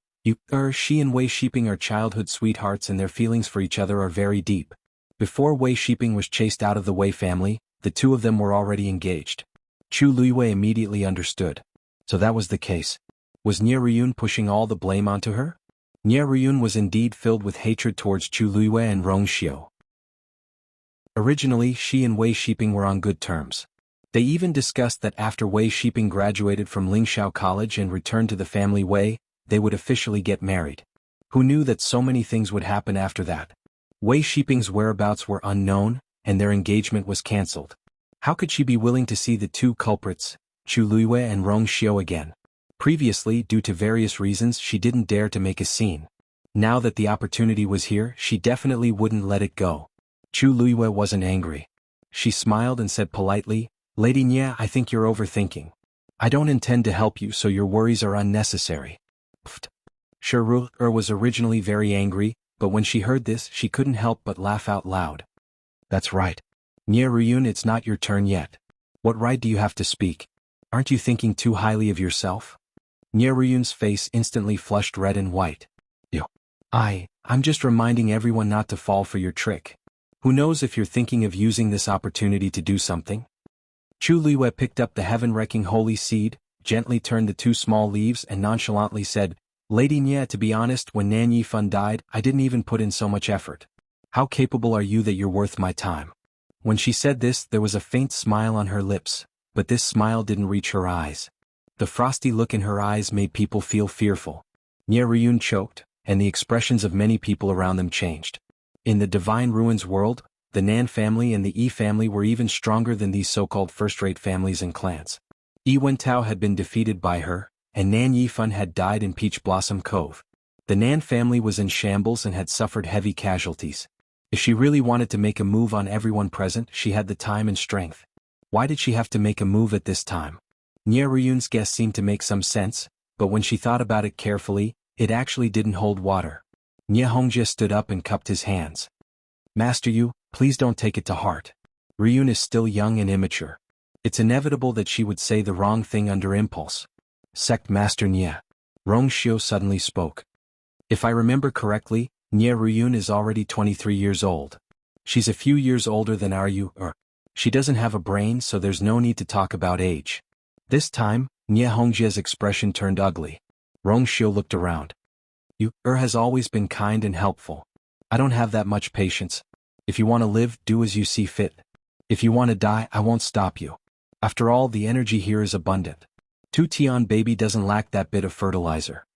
She and Wei Shiping are childhood sweethearts and their feelings for each other are very deep. Before Wei Shiping was chased out of the Wei family, the two of them were already engaged." Chu Liwei immediately understood. So that was the case. Was Nye Ryun pushing all the blame onto her? Nye Ryun was indeed filled with hatred towards Chu Liwei and Rongxiu. Originally, she and Wei Shiping were on good terms. They even discussed that after Wei Shiping graduated from Lingxiao College and returned to the family Wei, they would officially get married. Who knew that so many things would happen after that? Wei Shiping's whereabouts were unknown, and their engagement was cancelled. How could she be willing to see the two culprits, Chu Liwei and Rongxiu, again? Previously, due to various reasons, she didn't dare to make a scene. Now that the opportunity was here, she definitely wouldn't let it go. Chu Liwei wasn't angry. She smiled and said politely, "Lady Nye, I think you're overthinking. I don't intend to help you, so your worries are unnecessary." Pfft. Shiru was originally very angry, but when she heard this, she couldn't help but laugh out loud. "That's right. Nye Ryun, it's not your turn yet. What right do you have to speak? Aren't you thinking too highly of yourself?" Nye Ryun's face instantly flushed red and white. I'm just reminding everyone not to fall for your trick. Who knows if you're thinking of using this opportunity to do something? Chu Liwei picked up the heaven-wrecking holy seed, gently turned the two small leaves and nonchalantly said, "Lady Nye, to be honest, when Nan Yifan died, I didn't even put in so much effort. How capable are you that you're worth my time?" When she said this, there was a faint smile on her lips, but this smile didn't reach her eyes. The frosty look in her eyes made people feel fearful. Nye Ryun choked, and the expressions of many people around them changed. In the Divine Ruins world, the Nan family and the Yi family were even stronger than these so-called first-rate families and clans. Yi Wentao had been defeated by her, and Nan Yifan had died in Peach Blossom Cove. The Nan family was in shambles and had suffered heavy casualties. If she really wanted to make a move on everyone present, she had the time and strength. Why did she have to make a move at this time? Nye Ryun's guess seemed to make some sense, but when she thought about it carefully, it actually didn't hold water. Nye Hongjie stood up and cupped his hands. "Master Yu, please don't take it to heart. Ryun is still young and immature. It's inevitable that she would say the wrong thing under impulse." Sect Master Nye. Rongxiu suddenly spoke. "If I remember correctly, Nye Ryun is already 23 years old. She's a few years older than our Yu. She doesn't have a brain, so there's no need to talk about age." This time, Nye Hongjie's expression turned ugly. Rongxiu looked around. "You has always been kind and helpful. I don't have that much patience. If you want to live, do as you see fit. If you want to die, I won't stop you. After all, the energy here is abundant. Tu Tian baby doesn't lack that bit of fertilizer."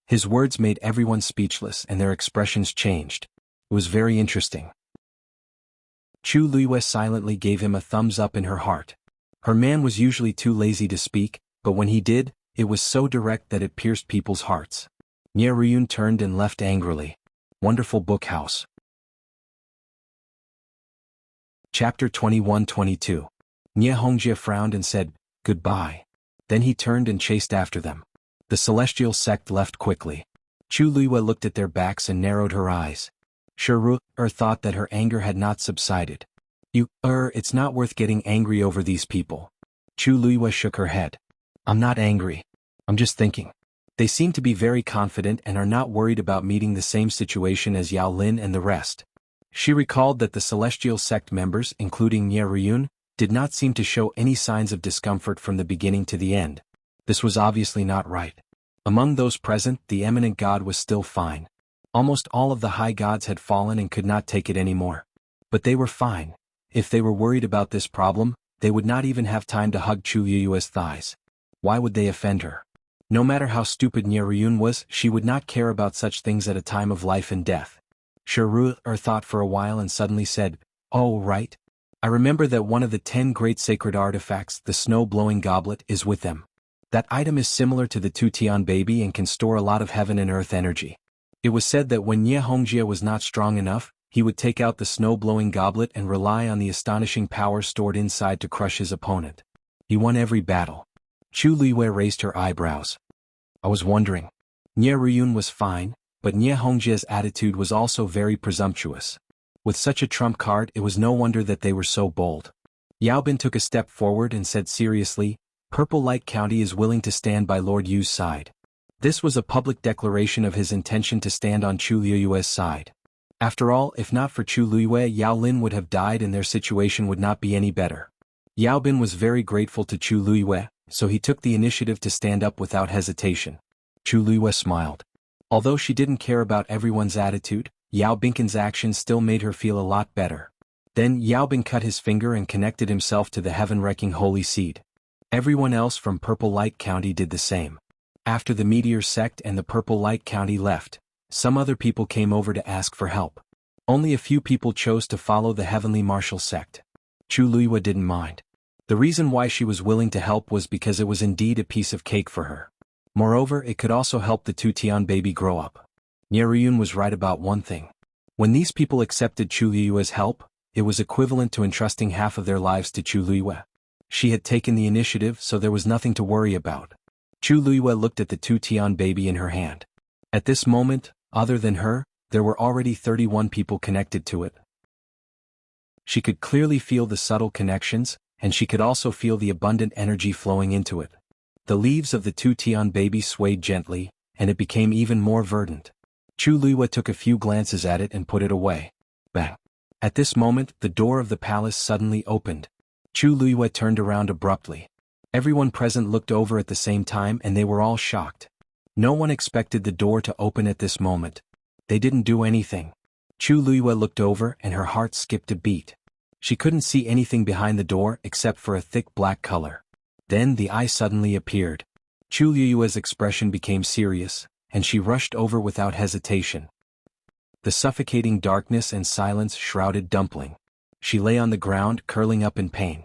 His words made everyone speechless and their expressions changed. It was very interesting. Chu Liwei silently gave him a thumbs up in her heart. Her man was usually too lazy to speak, but when he did, it was so direct that it pierced people's hearts. Nye Ryun turned and left angrily. Wonderful book house. Chapter 21-22. Nie Hongjie frowned and said, "Goodbye." Then he turned and chased after them. The celestial sect left quickly. Chu Luiyue looked at their backs and narrowed her eyes. Sure thought that her anger had not subsided. It's not worth getting angry over these people. Chu Luiyue shook her head. I'm not angry. I'm just thinking. They seem to be very confident and are not worried about meeting the same situation as Yao Lin and the rest. She recalled that the celestial sect members, including Nie Ryun, did not seem to show any signs of discomfort from the beginning to the end. This was obviously not right. Among those present, the eminent god was still fine. Almost all of the high gods had fallen and could not take it anymore. But they were fine. If they were worried about this problem, they would not even have time to hug Chu Yue's thighs. Why would they offend her? No matter how stupid Nie Ryun was, she would not care about such things at a time of life and death. Sure thought for a while and suddenly said, "Oh, right. I remember that one of the 10 great sacred artifacts, the snow-blowing goblet, is with them. That item is similar to the Tutian baby and can store a lot of heaven and earth energy. It was said that when Nie Hongjie was not strong enough, he would take out the snow-blowing goblet and rely on the astonishing power stored inside to crush his opponent. He won every battle." Chu Luiyue raised her eyebrows. "I was wondering." Nie Ryun was fine, but Nie Hongjie's attitude was also very presumptuous. With such a trump card, it was no wonder that they were so bold. Yao Bin took a step forward and said seriously, "Purple Light County is willing to stand by Lord Yu's side." This was a public declaration of his intention to stand on Chu Luiyue's side. After all, if not for Chu Luiyue, Yao Lin would have died and their situation would not be any better. Yao Bin was very grateful to Chu Luiyue, so he took the initiative to stand up without hesitation. Chu Luiyue smiled. Although she didn't care about everyone's attitude, Yao Bin's actions still made her feel a lot better. Then Yao Bin cut his finger and connected himself to the heaven-wrecking holy seed. Everyone else from Purple Light County did the same. After the Meteor sect and the Purple Light County left, some other people came over to ask for help. Only a few people chose to follow the Heavenly Martial sect. Chu Luiyue didn't mind. The reason why she was willing to help was because it was indeed a piece of cake for her. Moreover, it could also help the Tutian baby grow up. Nie Ryun was right about one thing. When these people accepted Chu Luiyue's help, it was equivalent to entrusting half of their lives to Chu Luiyue. She had taken the initiative, so there was nothing to worry about. Chu Luiyue looked at the Tutian baby in her hand. At this moment, other than her, there were already 31 people connected to it. She could clearly feel the subtle connections, and she could also feel the abundant energy flowing into it. The leaves of the Tutian baby swayed gently, and it became even more verdant. Chu Luiyue took a few glances at it and put it away. Bang! At this moment, the door of the palace suddenly opened. Chu Luiyue turned around abruptly. Everyone present looked over at the same time and they were all shocked. No one expected the door to open at this moment. They didn't do anything. Chu Luiyue looked over and her heart skipped a beat. She couldn't see anything behind the door except for a thick black color. Then the eye suddenly appeared. Chu Luiyue's expression became serious, and she rushed over without hesitation. The suffocating darkness and silence shrouded Dumpling. She lay on the ground, curling up in pain.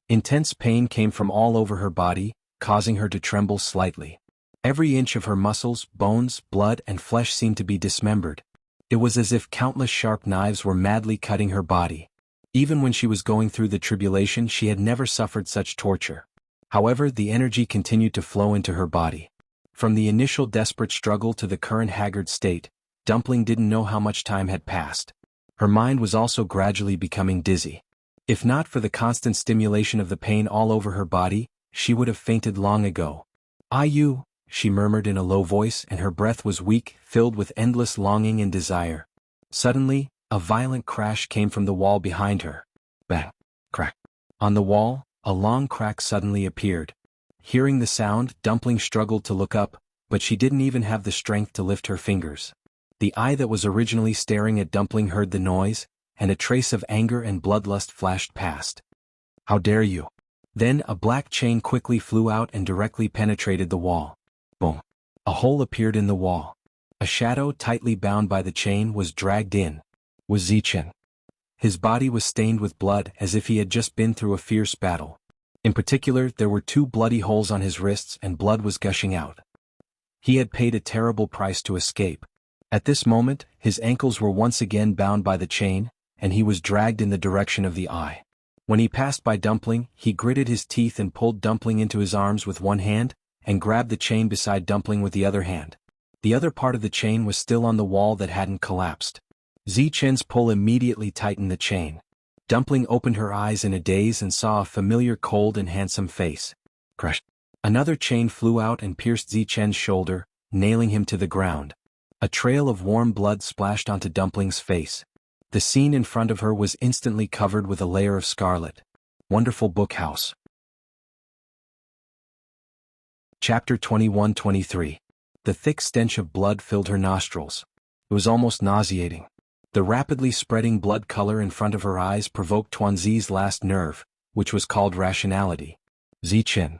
Intense pain came from all over her body, causing her to tremble slightly. Every inch of her muscles, bones, blood, and flesh seemed to be dismembered. It was as if countless sharp knives were madly cutting her body. Even when she was going through the tribulation, she had never suffered such torture. However, the energy continued to flow into her body. From the initial desperate struggle to the current haggard state, Dumpling didn't know how much time had passed. Her mind was also gradually becoming dizzy. If not for the constant stimulation of the pain all over her body, she would have fainted long ago. "You," she murmured in a low voice, and her breath was weak, filled with endless longing and desire. Suddenly, a violent crash came from the wall behind her. Bang! Crack! On the wall, a long crack suddenly appeared. Hearing the sound, Dumpling struggled to look up, but she didn't even have the strength to lift her fingers. The eye that was originally staring at Dumpling heard the noise, and a trace of anger and bloodlust flashed past. "How dare you!" Then a black chain quickly flew out and directly penetrated the wall. Boom! A hole appeared in the wall. A shadow tightly bound by the chain was dragged in. Was Zichen. His body was stained with blood as if he had just been through a fierce battle. In particular, there were 2 bloody holes on his wrists and blood was gushing out. He had paid a terrible price to escape. At this moment, his ankles were once again bound by the chain, and he was dragged in the direction of the eye. When he passed by Dumpling, he gritted his teeth and pulled Dumpling into his arms with one hand, and grabbed the chain beside Dumpling with the other hand. The other part of the chain was still on the wall that hadn't collapsed. Zichen's pull immediately tightened the chain. Dumpling opened her eyes in a daze and saw a familiar cold and handsome face. Crush. Another chain flew out and pierced Zichen's shoulder, nailing him to the ground. A trail of warm blood splashed onto Dumpling's face. The scene in front of her was instantly covered with a layer of scarlet. Wonderful book house. Chapter 21-23. The thick stench of blood filled her nostrils. It was almost nauseating. The rapidly spreading blood color in front of her eyes provoked Tuanzi's last nerve, which was called rationality. Zichen.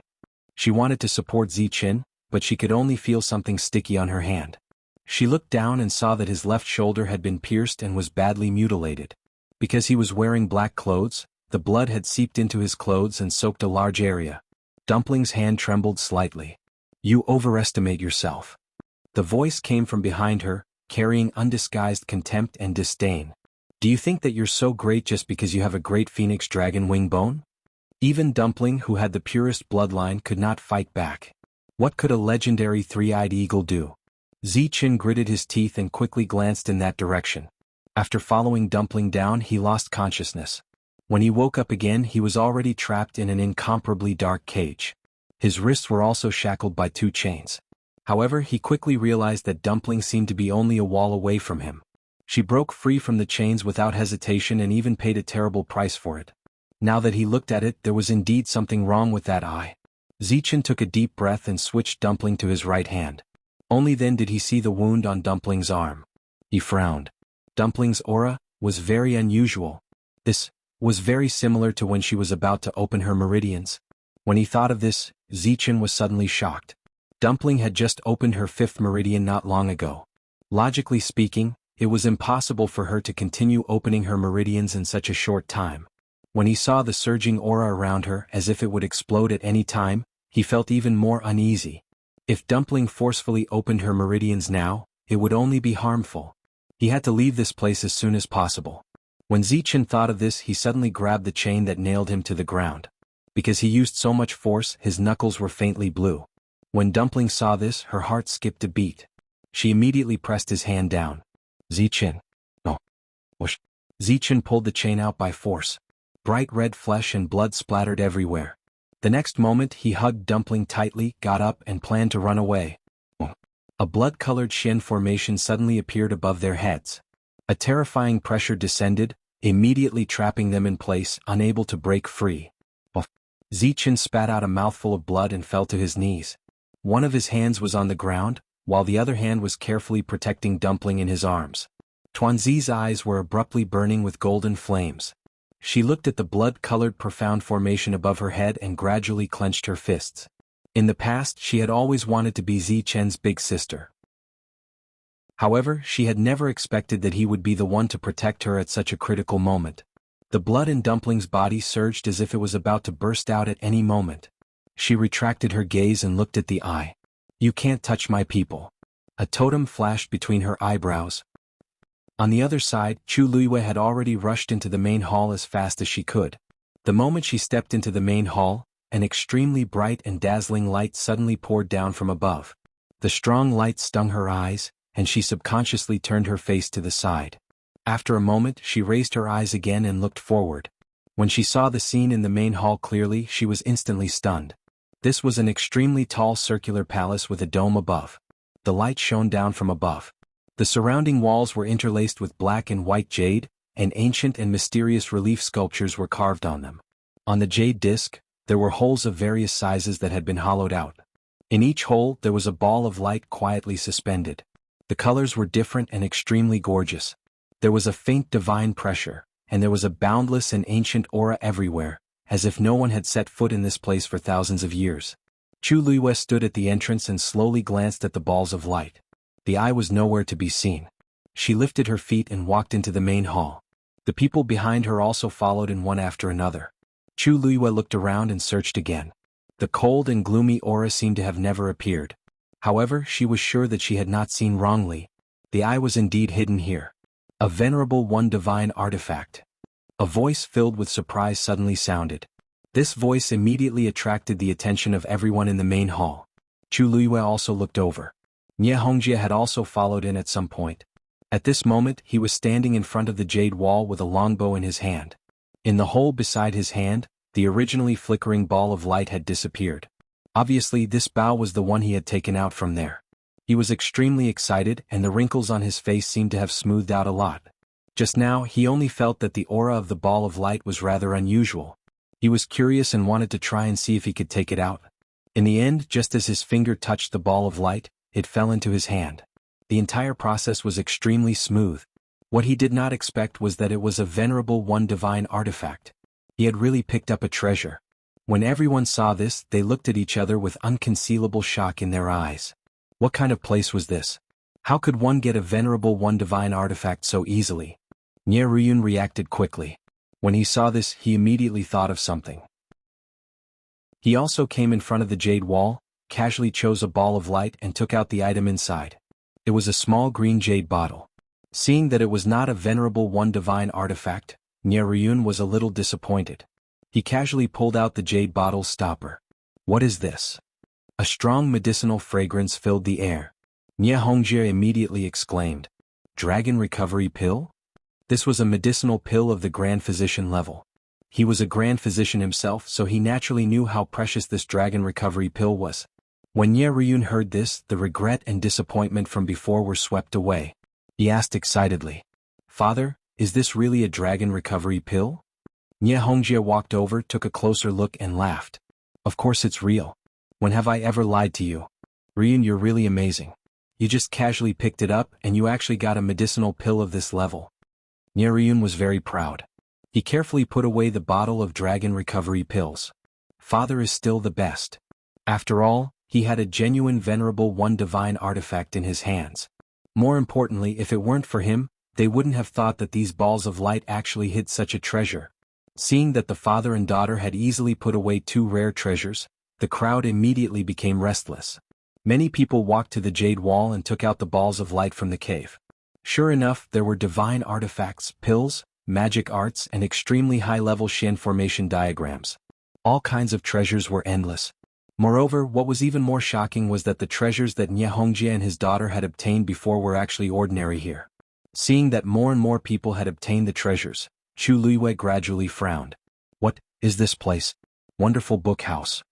She wanted to support Zichen, but she could only feel something sticky on her hand. She looked down and saw that his left shoulder had been pierced and was badly mutilated. Because he was wearing black clothes, the blood had seeped into his clothes and soaked a large area. Dumpling's hand trembled slightly. "You overestimate yourself." The voice came from behind her, carrying undisguised contempt and disdain. "Do you think that you're so great just because you have a great phoenix dragon wing bone?" Even Dumpling, who had the purest bloodline, could not fight back. What could a legendary three-eyed eagle do? Zichen gritted his teeth and quickly glanced in that direction. After following Dumpling down, he lost consciousness. When he woke up again, he was already trapped in an incomparably dark cage. His wrists were also shackled by 2 chains. However, he quickly realized that Dumpling seemed to be only a wall away from him. She broke free from the chains without hesitation and even paid a terrible price for it. Now that he looked at it, there was indeed something wrong with that eye. Zichen took a deep breath and switched Dumpling to his right hand. Only then did he see the wound on Dumpling's arm. He frowned. Dumpling's aura was very unusual. This was very similar to when she was about to open her meridians. When he thought of this, Zichen was suddenly shocked. Dumpling had just opened her 5th meridian not long ago. Logically speaking, it was impossible for her to continue opening her meridians in such a short time. When he saw the surging aura around her as if it would explode at any time, he felt even more uneasy. If Dumpling forcefully opened her meridians now, it would only be harmful. He had to leave this place as soon as possible. When Zichen thought of this, he suddenly grabbed the chain that nailed him to the ground. Because he used so much force, his knuckles were faintly blue. When Dumpling saw this, her heart skipped a beat. She immediately pressed his hand down. "Zichen." "No." Whoosh. Zichen pulled the chain out by force. Bright red flesh and blood splattered everywhere. The next moment he hugged Dumpling tightly, got up and planned to run away. A blood-colored Shen formation suddenly appeared above their heads. A terrifying pressure descended, immediately trapping them in place, unable to break free. Zichen spat out a mouthful of blood and fell to his knees. One of his hands was on the ground, while the other hand was carefully protecting Dumpling in his arms. Tuanzi's eyes were abruptly burning with golden flames. She looked at the blood-colored profound formation above her head and gradually clenched her fists. In the past, she had always wanted to be Zichen's big sister. However, she had never expected that he would be the one to protect her at such a critical moment. The blood in Dumpling's body surged as if it was about to burst out at any moment. She retracted her gaze and looked at the eye. "You can't touch my people." A totem flashed between her eyebrows. On the other side, Chu Luiyue had already rushed into the main hall as fast as she could. The moment she stepped into the main hall, an extremely bright and dazzling light suddenly poured down from above. The strong light stung her eyes, and she subconsciously turned her face to the side. After a moment, she raised her eyes again and looked forward. When she saw the scene in the main hall clearly, she was instantly stunned. This was an extremely tall circular palace with a dome above. The light shone down from above. The surrounding walls were interlaced with black and white jade, and ancient and mysterious relief sculptures were carved on them. On the jade disc, there were holes of various sizes that had been hollowed out. In each hole there was a ball of light quietly suspended. The colors were different and extremely gorgeous. There was a faint divine pressure, and there was a boundless and ancient aura everywhere, as if no one had set foot in this place for thousands of years. Chu Luiyue stood at the entrance and slowly glanced at the balls of light. The eye was nowhere to be seen. She lifted her feet and walked into the main hall. The people behind her also followed in one after another. Chu Luiyue looked around and searched again. The cold and gloomy aura seemed to have never appeared. However, she was sure that she had not seen wrongly. The eye was indeed hidden here. A venerable one divine artifact. A voice filled with surprise suddenly sounded. This voice immediately attracted the attention of everyone in the main hall. Chu Luiyue also looked over. Nie Hongjie had also followed in at some point. At this moment he was standing in front of the jade wall with a longbow in his hand. In the hole beside his hand, the originally flickering ball of light had disappeared. Obviously this bow was the one he had taken out from there. He was extremely excited and the wrinkles on his face seemed to have smoothed out a lot. Just now he only felt that the aura of the ball of light was rather unusual. He was curious and wanted to try and see if he could take it out. In the end, just as his finger touched the ball of light, it fell into his hand. The entire process was extremely smooth. What he did not expect was that it was a venerable one divine artifact. He had really picked up a treasure. When everyone saw this, they looked at each other with unconcealable shock in their eyes. What kind of place was this? How could one get a venerable one divine artifact so easily? Nie Ruyun reacted quickly. When he saw this, he immediately thought of something. He also came in front of the jade wall, casually chose a ball of light and took out the item inside. It was a small green jade bottle. Seeing that it was not a venerable one divine artifact, Nie Ruyun was a little disappointed. He casually pulled out the jade bottle's stopper. What is this? A strong medicinal fragrance filled the air. Nie Hongjie immediately exclaimed, "Dragon recovery pill?" This was a medicinal pill of the Grand Physician level. He was a Grand Physician himself, so he naturally knew how precious this dragon recovery pill was. When Nie Ruyun heard this, the regret and disappointment from before were swept away. He asked excitedly, "Father, is this really a dragon recovery pill?" Nie Hongjie walked over, took a closer look and laughed. "Of course it's real. When have I ever lied to you? Ruyun, you're really amazing. You just casually picked it up and you actually got a medicinal pill of this level." Nie Ruyun was very proud. He carefully put away the bottle of dragon recovery pills. Father is still the best. After all, he had a genuine venerable one divine artifact in his hands. More importantly, if it weren't for him, they wouldn't have thought that these balls of light actually hid such a treasure. Seeing that the father and daughter had easily put away two rare treasures, the crowd immediately became restless. Many people walked to the jade wall and took out the balls of light from the cave. Sure enough, there were divine artifacts, pills, magic arts and extremely high-level Shen formation diagrams. All kinds of treasures were endless. Moreover, what was even more shocking was that the treasures that Nie Hongjie and his daughter had obtained before were actually ordinary here. Seeing that more and more people had obtained the treasures, Chu Luiyue gradually frowned. What is this place? Wonderful book house.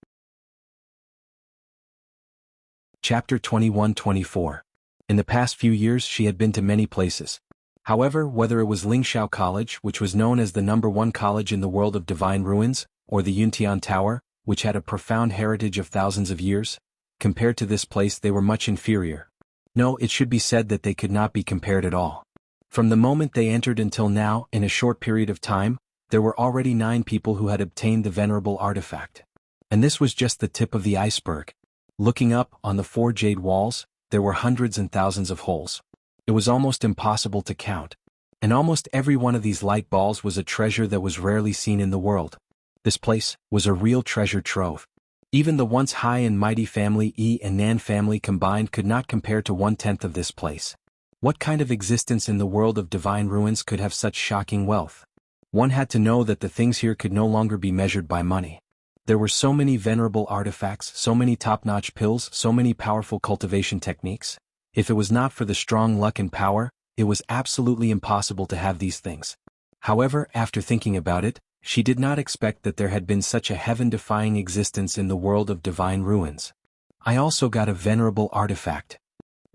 Chapter 21-24. In the past few years she had been to many places. However, whether it was Lingxiao College, which was known as the #1 college in the world of divine ruins, or the Yuntian Tower, which had a profound heritage of thousands of years, compared to this place they were much inferior. No, it should be said that they could not be compared at all. From the moment they entered until now, in a short period of time, there were already 9 people who had obtained the venerable artifact. And this was just the tip of the iceberg. Looking up, on the 4 jade walls, there were hundreds and thousands of holes. It was almost impossible to count. And almost every one of these light balls was a treasure that was rarely seen in the world. This place was a real treasure trove. Even the once high and mighty family Yi and Nan family combined could not compare to 1/10 of this place. What kind of existence in the world of divine ruins could have such shocking wealth? One had to know that the things here could no longer be measured by money. There were so many venerable artifacts, so many top-notch pills, so many powerful cultivation techniques. If it was not for the strong luck and power, it was absolutely impossible to have these things. However, after thinking about it, she did not expect that there had been such a heaven-defying existence in the world of divine ruins. I also got a venerable artifact.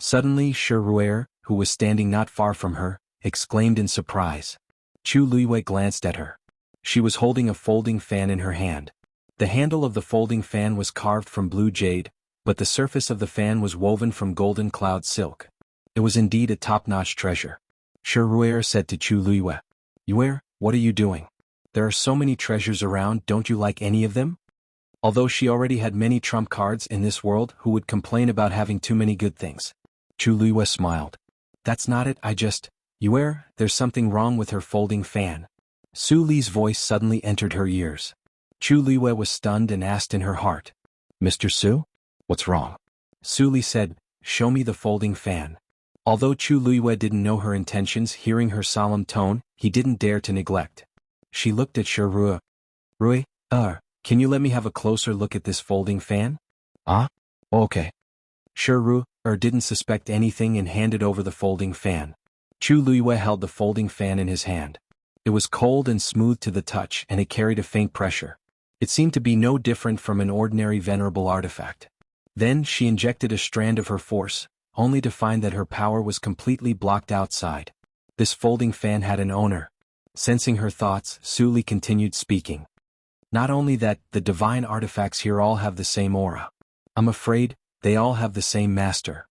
Suddenly Shi Ru'er, who was standing not far from her, exclaimed in surprise. Chu Luiyue glanced at her. She was holding a folding fan in her hand. The handle of the folding fan was carved from blue jade, but the surface of the fan was woven from golden cloud silk. It was indeed a top-notch treasure. Shi Ru'er said to Chu Luiyue, "Yuer, what are you doing? There are so many treasures around, don't you like any of them?" Although she already had many trump cards in this world, who would complain about having too many good things? Chu Luiyue smiled. "That's not it, Yuer, there's something wrong with her folding fan." Su Li's voice suddenly entered her ears. Chu Luiyue was stunned and asked in her heart, "Mr. Su? What's wrong?" Su Li said, "Show me the folding fan." Although Chu Luiyue didn't know her intentions, hearing her solemn tone, he didn't dare to neglect. She looked at Shirui. Rui, can you let me have a closer look at this folding fan? Ah? Okay. Shirui didn't suspect anything and handed over the folding fan. Chu Luiyue held the folding fan in his hand. It was cold and smooth to the touch and it carried a faint pressure. It seemed to be no different from an ordinary venerable artifact. Then she injected a strand of her force, only to find that her power was completely blocked outside. This folding fan had an owner. Sensing her thoughts, Su Li continued speaking. Not only that, the divine artifacts here all have the same aura. I'm afraid, they all have the same master.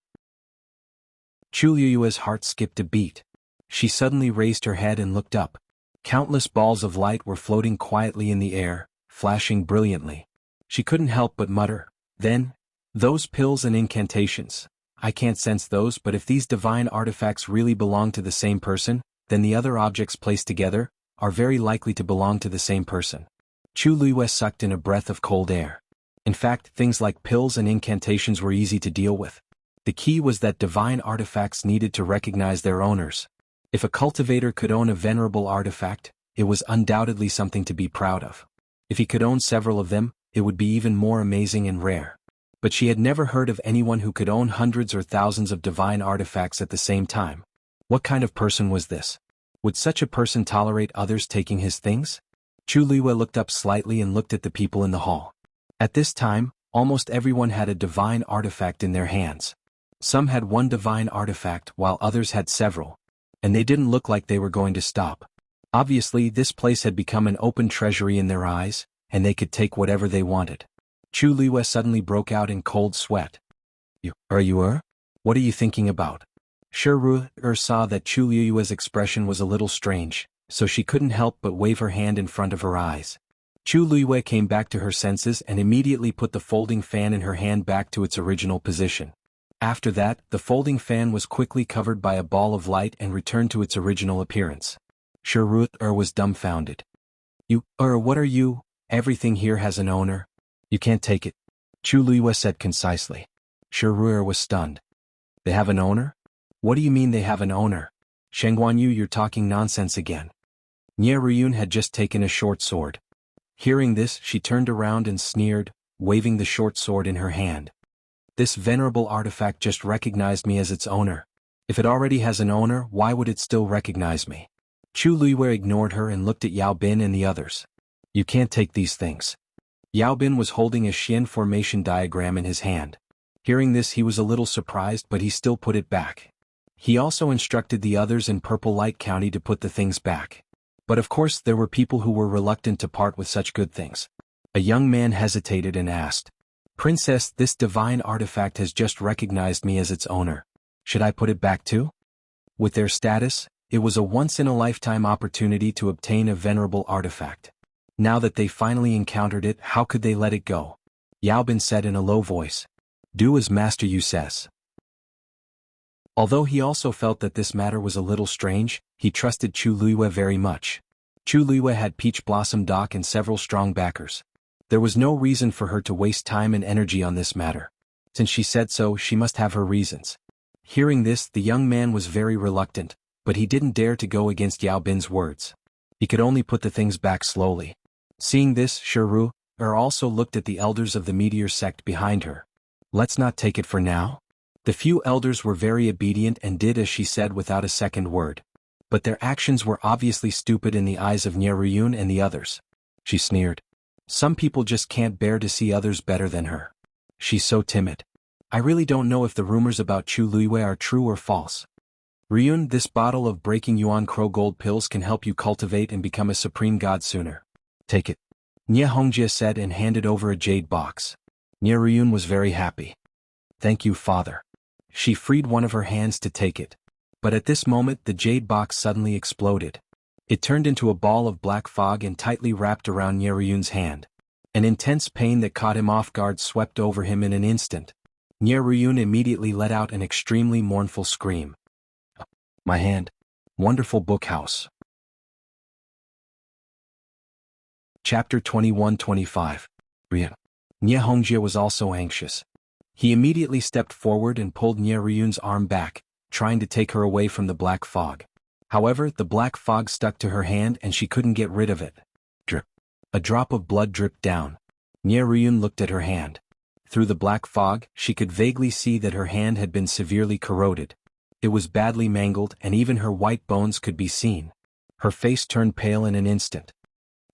Chu Liyue's heart skipped a beat. She suddenly raised her head and looked up. Countless balls of light were floating quietly in the air, flashing brilliantly. She couldn't help but mutter, then, those pills and incantations. I can't sense those, but if these divine artifacts really belong to the same person, then the other objects placed together are very likely to belong to the same person. Chu Liyue sucked in a breath of cold air. In fact, things like pills and incantations were easy to deal with. The key was that divine artifacts needed to recognize their owners. If a cultivator could own a venerable artifact, it was undoubtedly something to be proud of. If he could own several of them, it would be even more amazing and rare. But she had never heard of anyone who could own hundreds or thousands of divine artifacts at the same time. What kind of person was this? Would such a person tolerate others taking his things? Chu Liyue looked up slightly and looked at the people in the hall. At this time, almost everyone had a divine artifact in their hands. Some had one divine artifact while others had several. And they didn't look like they were going to stop. Obviously, this place had become an open treasury in their eyes, and they could take whatever they wanted. Chu Liyue suddenly broke out in cold sweat. What are you thinking about? Shirui saw that Chu Liyue's expression was a little strange, so she couldn't help but wave her hand in front of her eyes. Chu Liyue came back to her senses and immediately put the folding fan in her hand back to its original position. After that, the folding fan was quickly covered by a ball of light and returned to its original appearance. Shirui was dumbfounded. What are you? Everything here has an owner. You can't take it. Chu Liyue said concisely. Shirui was stunned. They have an owner? What do you mean they have an owner? Shengguanyu, you're talking nonsense again. Nie Ruyun had just taken a short sword. Hearing this, she turned around and sneered, waving the short sword in her hand. This venerable artifact just recognized me as its owner. If it already has an owner, why would it still recognize me? Chu Liyue ignored her and looked at Yao Bin and the others. You can't take these things. Yao Bin was holding a Xian formation diagram in his hand. Hearing this, he was a little surprised, but he still put it back. He also instructed the others in Purple Light County to put the things back. But of course there were people who were reluctant to part with such good things. A young man hesitated and asked, Princess, this divine artifact has just recognized me as its owner. Should I put it back too? With their status, it was a once-in-a-lifetime opportunity to obtain a venerable artifact. Now that they finally encountered it, how could they let it go? Yao Bin said in a low voice. Do as Master Yu says. Although he also felt that this matter was a little strange, he trusted Chu Liyue very much. Chu Liyue had Peach Blossom Dock and several strong backers. There was no reason for her to waste time and energy on this matter. Since she said so, she must have her reasons. Hearing this, the young man was very reluctant, but he didn't dare to go against Yao Bin's words. He could only put the things back slowly. Seeing this, Shirui also looked at the elders of the meteor sect behind her. Let's not take it for now. The few elders were very obedient and did as she said without a second word. But their actions were obviously stupid in the eyes of Nie Ruyun and the others. She sneered. Some people just can't bear to see others better than her. She's so timid. I really don't know if the rumors about Chu Liyue are true or false. Ruyun, this bottle of Breaking Yuan Crow Gold pills can help you cultivate and become a supreme god sooner. Take it. Nie Hongjie said and handed over a jade box. Nie Ruyun was very happy. Thank you, father. She freed one of her hands to take it. But at this moment the jade box suddenly exploded. It turned into a ball of black fog and tightly wrapped around Nie Ruyun's hand. An intense pain that caught him off guard swept over him in an instant. Nie Ruyun immediately let out an extremely mournful scream. My hand. Wonderful book house. Chapter 21-25. Nie Hongjie was also anxious. He immediately stepped forward and pulled Nie Ruyun's arm back, trying to take her away from the black fog. However, the black fog stuck to her hand and she couldn't get rid of it. Drip. A drop of blood dripped down. Nie Ryun looked at her hand. Through the black fog, she could vaguely see that her hand had been severely corroded. It was badly mangled and even her white bones could be seen. Her face turned pale in an instant.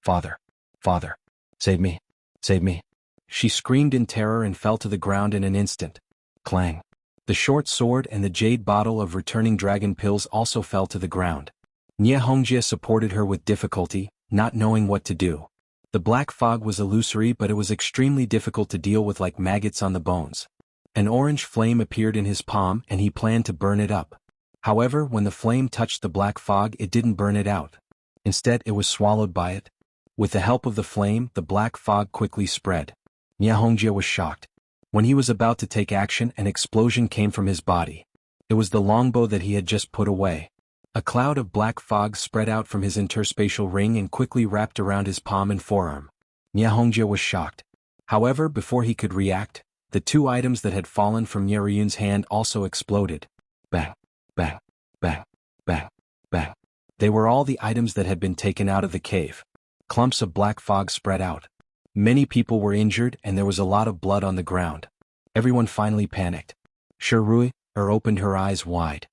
Father. Father. Save me. Save me. She screamed in terror and fell to the ground in an instant. Clang. The short sword and the jade bottle of returning dragon pills also fell to the ground. Nie Hongjie supported her with difficulty, not knowing what to do. The black fog was illusory, but it was extremely difficult to deal with, like maggots on the bones. An orange flame appeared in his palm and he planned to burn it up. However, when the flame touched the black fog, it didn't burn it out. Instead, it was swallowed by it. With the help of the flame, the black fog quickly spread. Nie Hongjie was shocked. When he was about to take action, an explosion came from his body. It was the longbow that he had just put away. A cloud of black fog spread out from his interspatial ring and quickly wrapped around his palm and forearm. Nie Hongjie was shocked. However, before he could react, the two items that had fallen from Nie Ryun's hand also exploded. Bang, bang, bang, bang, bang. They were all the items that had been taken out of the cave. Clumps of black fog spread out. Many people were injured and there was a lot of blood on the ground. Everyone finally panicked. Shirui opened her eyes wide.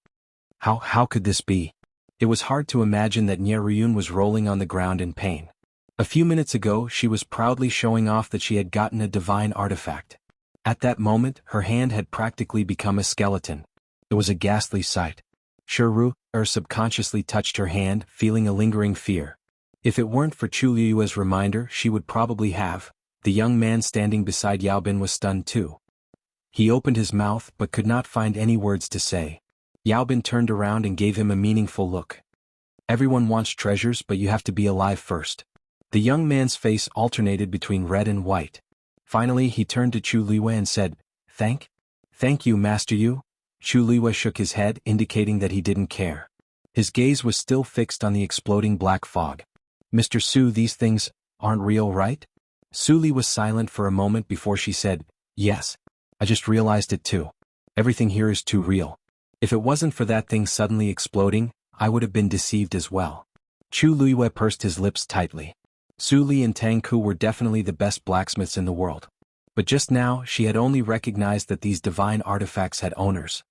How could this be? It was hard to imagine that Nie Ryun was rolling on the ground in pain. A few minutes ago she was proudly showing off that she had gotten a divine artifact. At that moment her hand had practically become a skeleton. It was a ghastly sight. Shirui subconsciously touched her hand, feeling a lingering fear. If it weren't for Chu Liyue's reminder, she would probably have. The young man standing beside Yao Bin was stunned too. He opened his mouth but could not find any words to say. Yao Bin turned around and gave him a meaningful look. Everyone wants treasures, but you have to be alive first. The young man's face alternated between red and white. Finally he turned to Chu Liyue and said, Thank you, Master Yu. Chu Liyue shook his head, indicating that he didn't care. His gaze was still fixed on the exploding black fog. Mr. Su, these things aren't real, right? Su Li was silent for a moment before she said, Yes. I just realized it too. Everything here is too real. If it wasn't for that thing suddenly exploding, I would have been deceived as well. Chu Liyue pursed his lips tightly. Su Li and Tang Ku were definitely the best blacksmiths in the world. But just now she had only recognized that these divine artifacts had owners.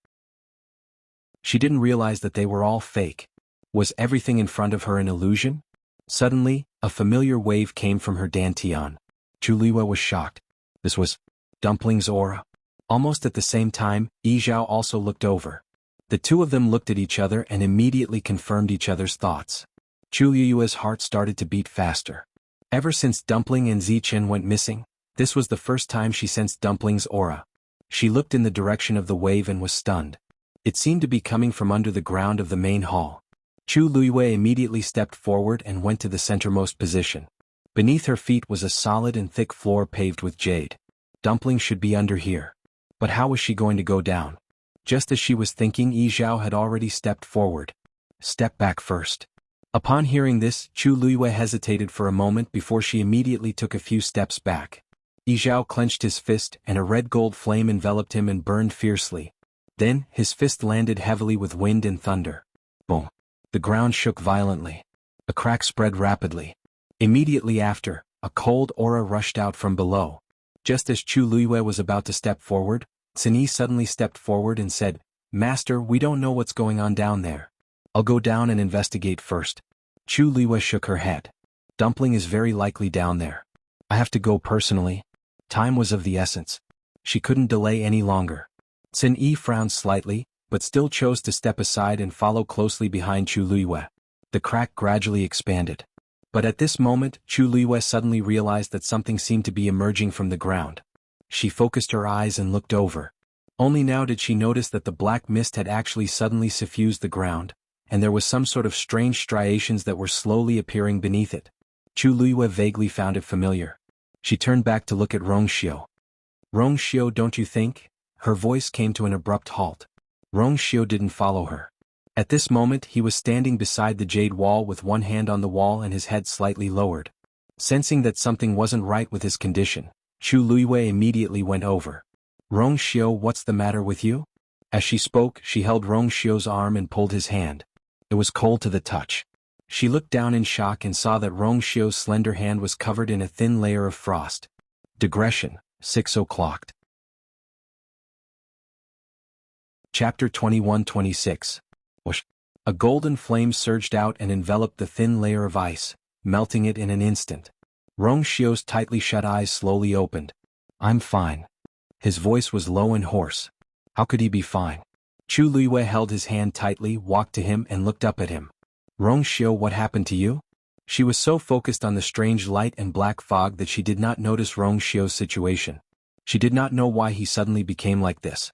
She didn't realize that they were all fake. Was everything in front of her an illusion? Suddenly, a familiar wave came from her dantian. Chu Liyue was shocked. This was Dumpling's aura. Almost at the same time, Yi Zhao also looked over. The two of them looked at each other and immediately confirmed each other's thoughts. Chu Liyue's heart started to beat faster. Ever since Dumpling and Zichen went missing, this was the first time she sensed Dumpling's aura. She looked in the direction of the wave and was stunned. It seemed to be coming from under the ground of the main hall. Chu Liyue immediately stepped forward and went to the centermost position. Beneath her feet was a solid and thick floor paved with jade. Dumpling should be under here. But how was she going to go down? Just as she was thinking, Yi Zhao had already stepped forward. Step back first. Upon hearing this, Chu Liyue hesitated for a moment before she immediately took a few steps back. Yi Zhao clenched his fist and a red gold flame enveloped him and burned fiercely. Then, his fist landed heavily with wind and thunder. Boom. The ground shook violently. A crack spread rapidly. Immediately after, a cold aura rushed out from below. Just as Chu Liyue was about to step forward, Cini suddenly stepped forward and said, Master, we don't know what's going on down there. I'll go down and investigate first. Chu Liyue shook her head. Dumpling is very likely down there. I have to go personally. Time was of the essence. She couldn't delay any longer. Cini frowned slightly, but still chose to step aside and follow closely behind Chu Liyue. The crack gradually expanded. But at this moment, Chu Liyue suddenly realized that something seemed to be emerging from the ground. She focused her eyes and looked over. Only now did she notice that the black mist had actually suddenly suffused the ground, and there was some sort of strange striations that were slowly appearing beneath it. Chu Liyue vaguely found it familiar. She turned back to look at Rongxiu. Rongxiu, don't you think? Her voice came to an abrupt halt. Rongxiu didn't follow her. At this moment he was standing beside the jade wall with one hand on the wall and his head slightly lowered. Sensing that something wasn't right with his condition, Chu Liyue immediately went over. Rongxiu, what's the matter with you? As she spoke, she held Rongxiu's arm and pulled his hand. It was cold to the touch. She looked down in shock and saw that Rongxiu's slender hand was covered in a thin layer of frost. Digression, 6 o'clock. Chapter 21-26. Whoosh. A golden flame surged out and enveloped the thin layer of ice, melting it in an instant. Rongxiu's tightly shut eyes slowly opened. I'm fine. His voice was low and hoarse. How could he be fine? Chu Luiyue held his hand tightly, walked to him and looked up at him. Rongxiu, what happened to you? She was so focused on the strange light and black fog that she did not notice Rongxiu's situation. She did not know why he suddenly became like this.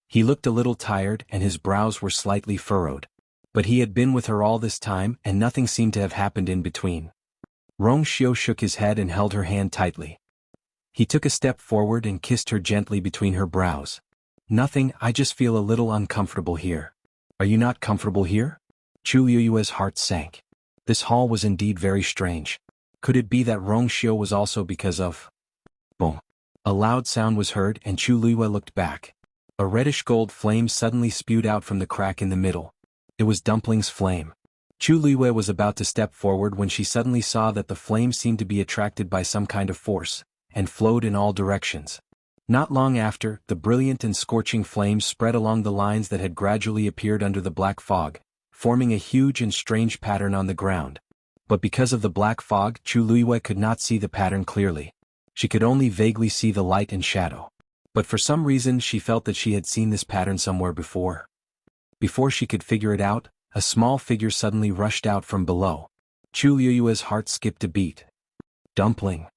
He looked a little tired and his brows were slightly furrowed. But he had been with her all this time and nothing seemed to have happened in between. Rongxiu shook his head and held her hand tightly. He took a step forward and kissed her gently between her brows. Nothing, I just feel a little uncomfortable here. Are you not comfortable here? Chu Luiyue's heart sank. This hall was indeed very strange. Could it be that Rongxiu was also because of... Boom. A loud sound was heard and Chu Luiyue looked back. A reddish gold flame suddenly spewed out from the crack in the middle. It was Dumpling's flame. Chu Luiyue was about to step forward when she suddenly saw that the flame seemed to be attracted by some kind of force, and flowed in all directions. Not long after, the brilliant and scorching flames spread along the lines that had gradually appeared under the black fog, forming a huge and strange pattern on the ground. But because of the black fog, Chu Luiyue could not see the pattern clearly. She could only vaguely see the light and shadow. But for some reason she felt that she had seen this pattern somewhere before. Before she could figure it out, a small figure suddenly rushed out from below. Chu Luiyue's heart skipped a beat. Dumpling.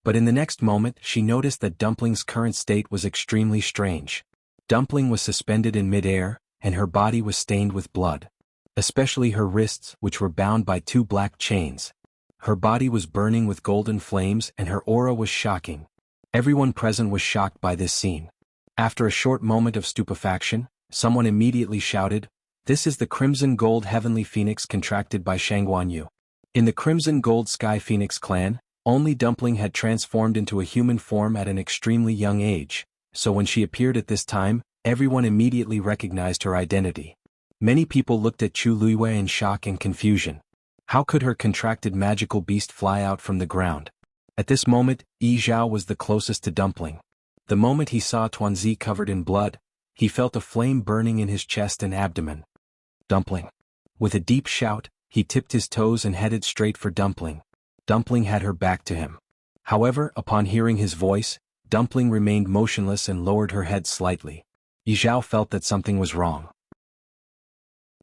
But in the next moment she noticed that Dumpling's current state was extremely strange. Dumpling was suspended in mid-air, and her body was stained with blood. Especially her wrists, which were bound by 2 black chains. Her body was burning with golden flames and her aura was shocking. Everyone present was shocked by this scene. After a short moment of stupefaction, someone immediately shouted, "This is the Crimson Gold Heavenly Phoenix contracted by Shangguan Yu." In the Crimson Gold Sky Phoenix clan, only Dumpling had transformed into a human form at an extremely young age, so when she appeared at this time, everyone immediately recognized her identity. Many people looked at Chu Luiyue in shock and confusion. How could her contracted magical beast fly out from the ground? At this moment, Yi Zhao was the closest to Dumpling. The moment he saw Tuanzi covered in blood, he felt a flame burning in his chest and abdomen. Dumpling. With a deep shout, he tipped his toes and headed straight for Dumpling. Dumpling had her back to him. However, upon hearing his voice, Dumpling remained motionless and lowered her head slightly. Yi Zhao felt that something was wrong.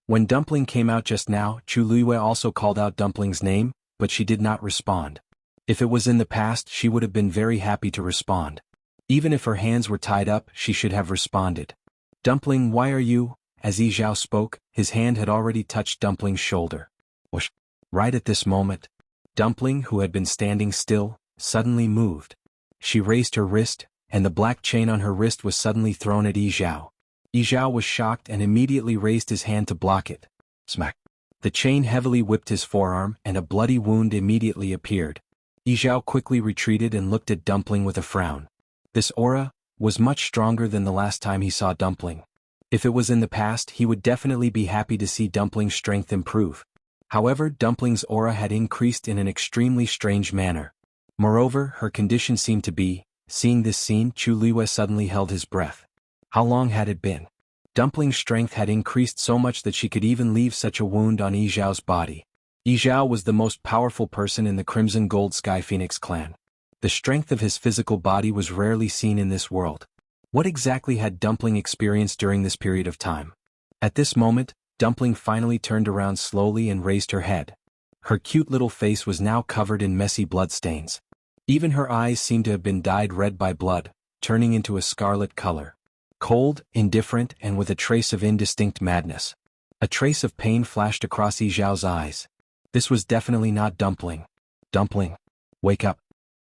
When Dumpling came out just now, Chu Luiyue also called out Dumpling's name, but she did not respond. If it was in the past, she would have been very happy to respond. Even if her hands were tied up, she should have responded. Dumpling, why are you? As Yi Zhao spoke, his hand had already touched Dumpling's shoulder. Whoosh. Right at this moment, Dumpling, who had been standing still, suddenly moved. She raised her wrist, and the black chain on her wrist was suddenly thrown at Yi Zhao. Yi Zhao was shocked and immediately raised his hand to block it. Smack. The chain heavily whipped his forearm and a bloody wound immediately appeared. Yi Zhao quickly retreated and looked at Dumpling with a frown. This aura was much stronger than the last time he saw Dumpling. If it was in the past, he would definitely be happy to see Dumpling's strength improve. However, Dumpling's aura had increased in an extremely strange manner. Moreover, her condition seemed to be, seeing this scene, Chu Luiyue suddenly held his breath. How long had it been? Dumpling's strength had increased so much that she could even leave such a wound on Yi Zhao's body. Yi Zhao was the most powerful person in the Crimson Gold Sky Phoenix clan. The strength of his physical body was rarely seen in this world. What exactly had Dumpling experienced during this period of time? At this moment, Dumpling finally turned around slowly and raised her head. Her cute little face was now covered in messy bloodstains. Even her eyes seemed to have been dyed red by blood, turning into a scarlet color. Cold, indifferent, and with a trace of indistinct madness. A trace of pain flashed across Yi Zhao's eyes. This was definitely not Dumpling. Dumpling, wake up.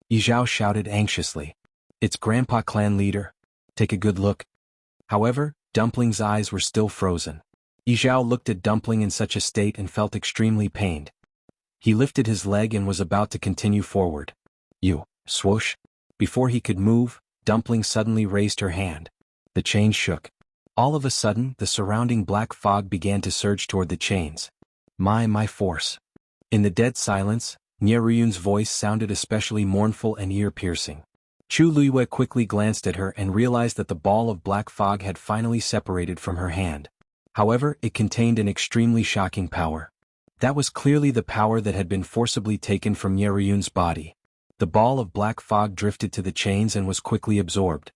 Yi Zhao shouted anxiously. It's Grandpa Clan Leader. Take a good look. However, Dumpling's eyes were still frozen. Yi Zhao looked at Dumpling in such a state and felt extremely pained. He lifted his leg and was about to continue forward. You, swoosh. Before he could move, Dumpling suddenly raised her hand. The chain shook. All of a sudden, the surrounding black fog began to surge toward the chains. My force. In the dead silence, Nie Ryun's voice sounded especially mournful and ear-piercing. Chu Luiyue quickly glanced at her and realized that the ball of black fog had finally separated from her hand. However, it contained an extremely shocking power. That was clearly the power that had been forcibly taken from Nie Ryun's body. The ball of black fog drifted to the chains and was quickly absorbed.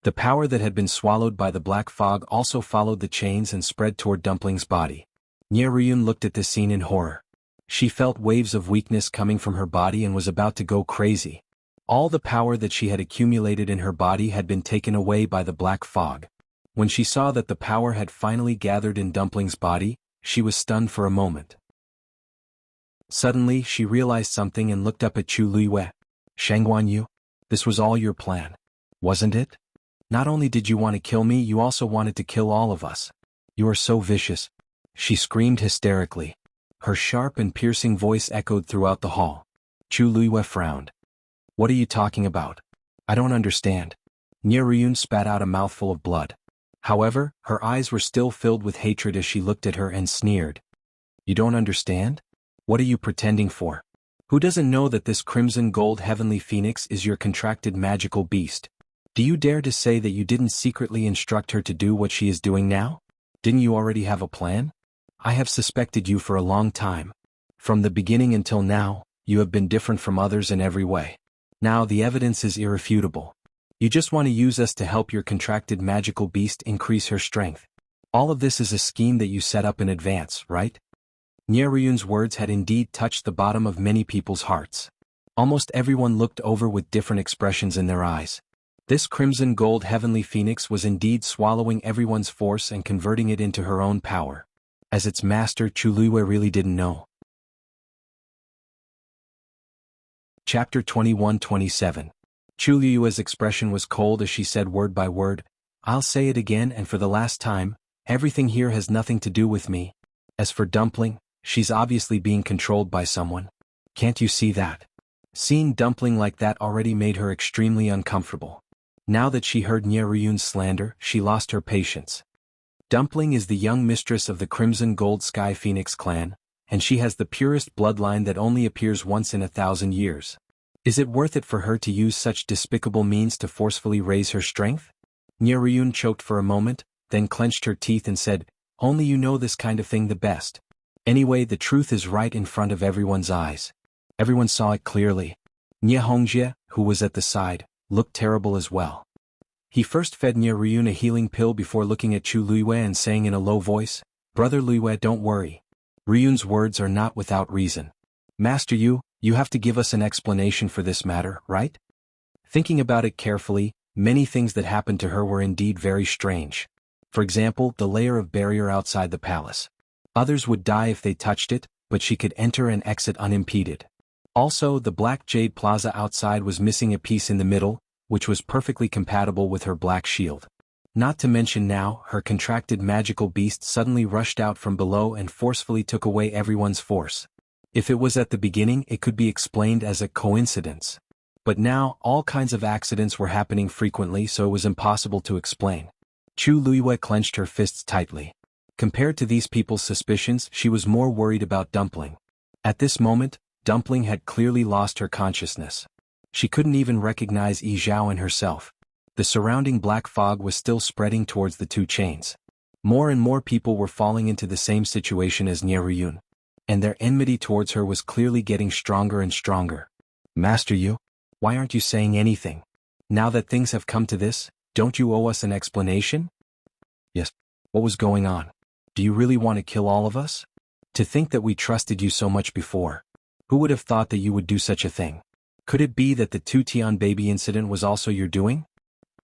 The power that had been swallowed by the black fog also followed the chains and spread toward Dumpling's body. Nie Ryun looked at this scene in horror. She felt waves of weakness coming from her body and was about to go crazy. All the power that she had accumulated in her body had been taken away by the black fog. When she saw that the power had finally gathered in Dumpling's body, she was stunned for a moment. Suddenly, she realized something and looked up at Chu Luiyue. Shangguan Yu, this was all your plan, wasn't it? Not only did you want to kill me, you also wanted to kill all of us. You are so vicious. She screamed hysterically. Her sharp and piercing voice echoed throughout the hall. Chu Luiyue frowned. What are you talking about? I don't understand. Nie Ryun spat out a mouthful of blood. However, her eyes were still filled with hatred as she looked at her and sneered. You don't understand? What are you pretending for? Who doesn't know that this crimson gold heavenly phoenix is your contracted magical beast? Do you dare to say that you didn't secretly instruct her to do what she is doing now? Didn't you already have a plan? I have suspected you for a long time. From the beginning until now, you have been different from others in every way. Now the evidence is irrefutable. You just want to use us to help your contracted magical beast increase her strength. All of this is a scheme that you set up in advance, right? Nie Ryun's words had indeed touched the bottom of many people's hearts. Almost everyone looked over with different expressions in their eyes. This crimson gold heavenly phoenix was indeed swallowing everyone's force and converting it into her own power. As its master, Chu Luiyue really didn't know. Chapter 21-27. Chu Luiyue's expression was cold as she said word by word, I'll say it again and for the last time, everything here has nothing to do with me. As for Dumpling, she's obviously being controlled by someone. Can't you see that? Seeing Dumpling like that already made her extremely uncomfortable. Now that she heard Nie Ryun's slander, she lost her patience. Dumpling is the young mistress of the Crimson Gold Sky Phoenix clan, and she has the purest bloodline that only appears once in 1,000 years. Is it worth it for her to use such despicable means to forcefully raise her strength? Nie Ryun choked for a moment, then clenched her teeth and said, Only you know this kind of thing the best. Anyway, the truth is right in front of everyone's eyes. Everyone saw it clearly. Nie Hongjie, who was at the side, looked terrible as well. He first fed Nie Ryun a healing pill before looking at Chu Luiyue and saying in a low voice, Brother Luiyue, don't worry. Ryun's words are not without reason. Master Yu, you have to give us an explanation for this matter, right? Thinking about it carefully, many things that happened to her were indeed very strange. For example, the layer of barrier outside the palace. Others would die if they touched it, but she could enter and exit unimpeded. Also, the black jade plaza outside was missing a piece in the middle, which was perfectly compatible with her black shield. Not to mention now, her contracted magical beast suddenly rushed out from below and forcefully took away everyone's force. If it was at the beginning, it could be explained as a coincidence. But now, all kinds of accidents were happening frequently, so it was impossible to explain. Chu Luiyue clenched her fists tightly. Compared to these people's suspicions, she was more worried about Dumpling. At this moment, Dumpling had clearly lost her consciousness. She couldn't even recognize Yi Zhao and herself. The surrounding black fog was still spreading towards the two chains. More and more people were falling into the same situation as Nie Ryun. And their enmity towards her was clearly getting stronger and stronger. Master Yu, why aren't you saying anything? Now that things have come to this, don't you owe us an explanation? Yes. What was going on? Do you really want to kill all of us? To think that we trusted you so much before. Who would have thought that you would do such a thing? Could it be that the two Tian baby incident was also your doing?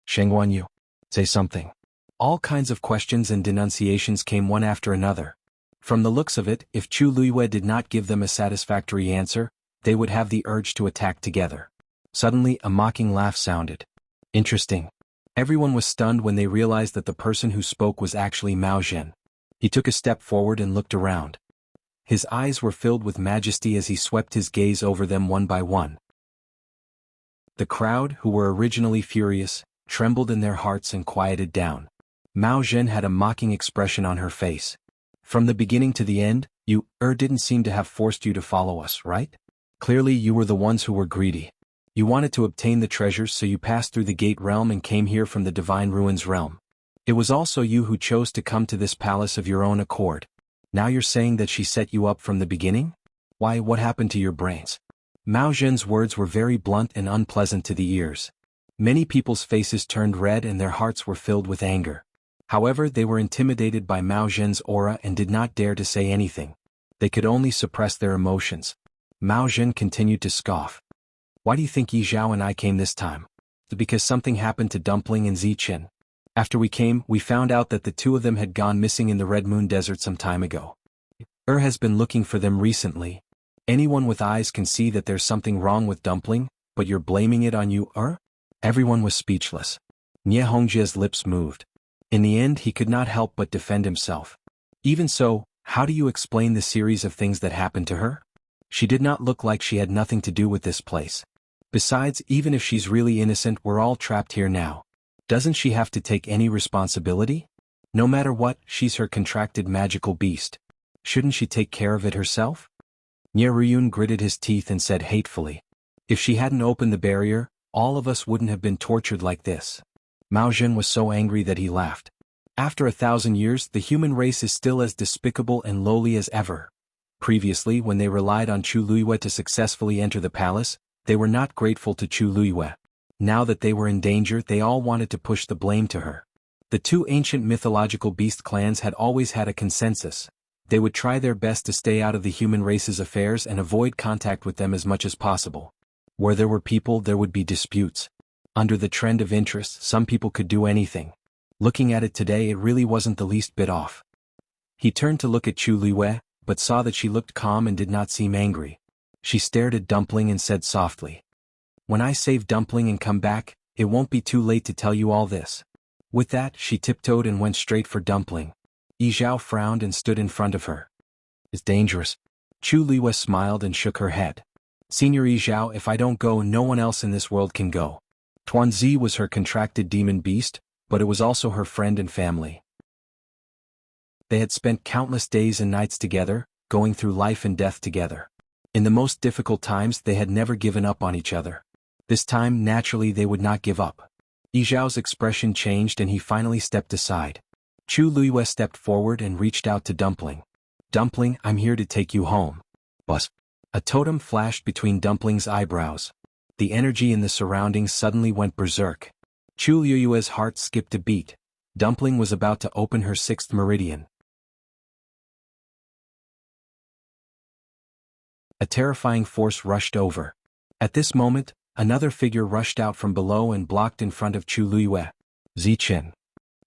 Shangguan Yu, say something. All kinds of questions and denunciations came one after another. From the looks of it, if Chu Luiyue did not give them a satisfactory answer, they would have the urge to attack together. Suddenly, a mocking laugh sounded. Interesting. Everyone was stunned when they realized that the person who spoke was actually Mao Zhen. He took a step forward and looked around. His eyes were filled with majesty as he swept his gaze over them one by one. The crowd, who were originally furious, trembled in their hearts and quieted down. Mao Zhen had a mocking expression on her face. From the beginning to the end, you didn't seem to have forced you to follow us, right? Clearly you were the ones who were greedy. You wanted to obtain the treasures, so you passed through the gate realm and came here from the divine ruins realm. It was also you who chose to come to this palace of your own accord. Now you're saying that she set you up from the beginning? Why, what happened to your brains? Mao Zhen's words were very blunt and unpleasant to the ears. Many people's faces turned red and their hearts were filled with anger. However, they were intimidated by Mao Zhen's aura and did not dare to say anything. They could only suppress their emotions. Mao Zhen continued to scoff. Why do you think Yi Zhao and I came this time? Because something happened to Dumpling and Zichen. After we came, we found out that the two of them had gone missing in the Red Moon Desert some time ago. Has been looking for them recently. Anyone with eyes can see that there's something wrong with Dumpling, but you're blaming it on you, Everyone was speechless. Nie Hongjia's lips moved. In the end, he could not help but defend himself. Even so, how do you explain the series of things that happened to her? She did not look like she had nothing to do with this place. Besides, even if she's really innocent, we're all trapped here now. Doesn't she have to take any responsibility? No matter what, she's her contracted magical beast. Shouldn't she take care of it herself? Nie Ruyun gritted his teeth and said hatefully. If she hadn't opened the barrier, all of us wouldn't have been tortured like this. Mao Zhen was so angry that he laughed. After 1,000 years, the human race is still as despicable and lowly as ever. Previously, when they relied on Chu Luiyue to successfully enter the palace, they were not grateful to Chu Luiyue. Now that they were in danger, they all wanted to push the blame to her. The two ancient mythological beast clans had always had a consensus. They would try their best to stay out of the human race's affairs and avoid contact with them as much as possible. Where there were people, there would be disputes. Under the trend of interest, some people could do anything. Looking at it today, it really wasn't the least bit off. He turned to look at Chu Luiyue, but saw that she looked calm and did not seem angry. She stared at Dumpling and said softly, "When I save Dumpling and come back, it won't be too late to tell you all this." With that, she tiptoed and went straight for Dumpling. Yi Zhao frowned and stood in front of her. "It's dangerous." Chu Luiyue smiled and shook her head. "Senior Yi Zhao, if I don't go, no one else in this world can go." Tuanzi was her contracted demon beast, but it was also her friend and family. They had spent countless days and nights together, going through life and death together. In the most difficult times, they had never given up on each other. This time, naturally, they would not give up. Yi Zhao's expression changed and he finally stepped aside. Chu Luiyue stepped forward and reached out to Dumpling. "Dumpling, I'm here to take you home." Buzz. A totem flashed between Dumpling's eyebrows. The energy in the surroundings suddenly went berserk. Chu Luiyue's heart skipped a beat. Dumpling was about to open her sixth meridian. A terrifying force rushed over. At this moment, another figure rushed out from below and blocked in front of Chu Luiyue. Zichen.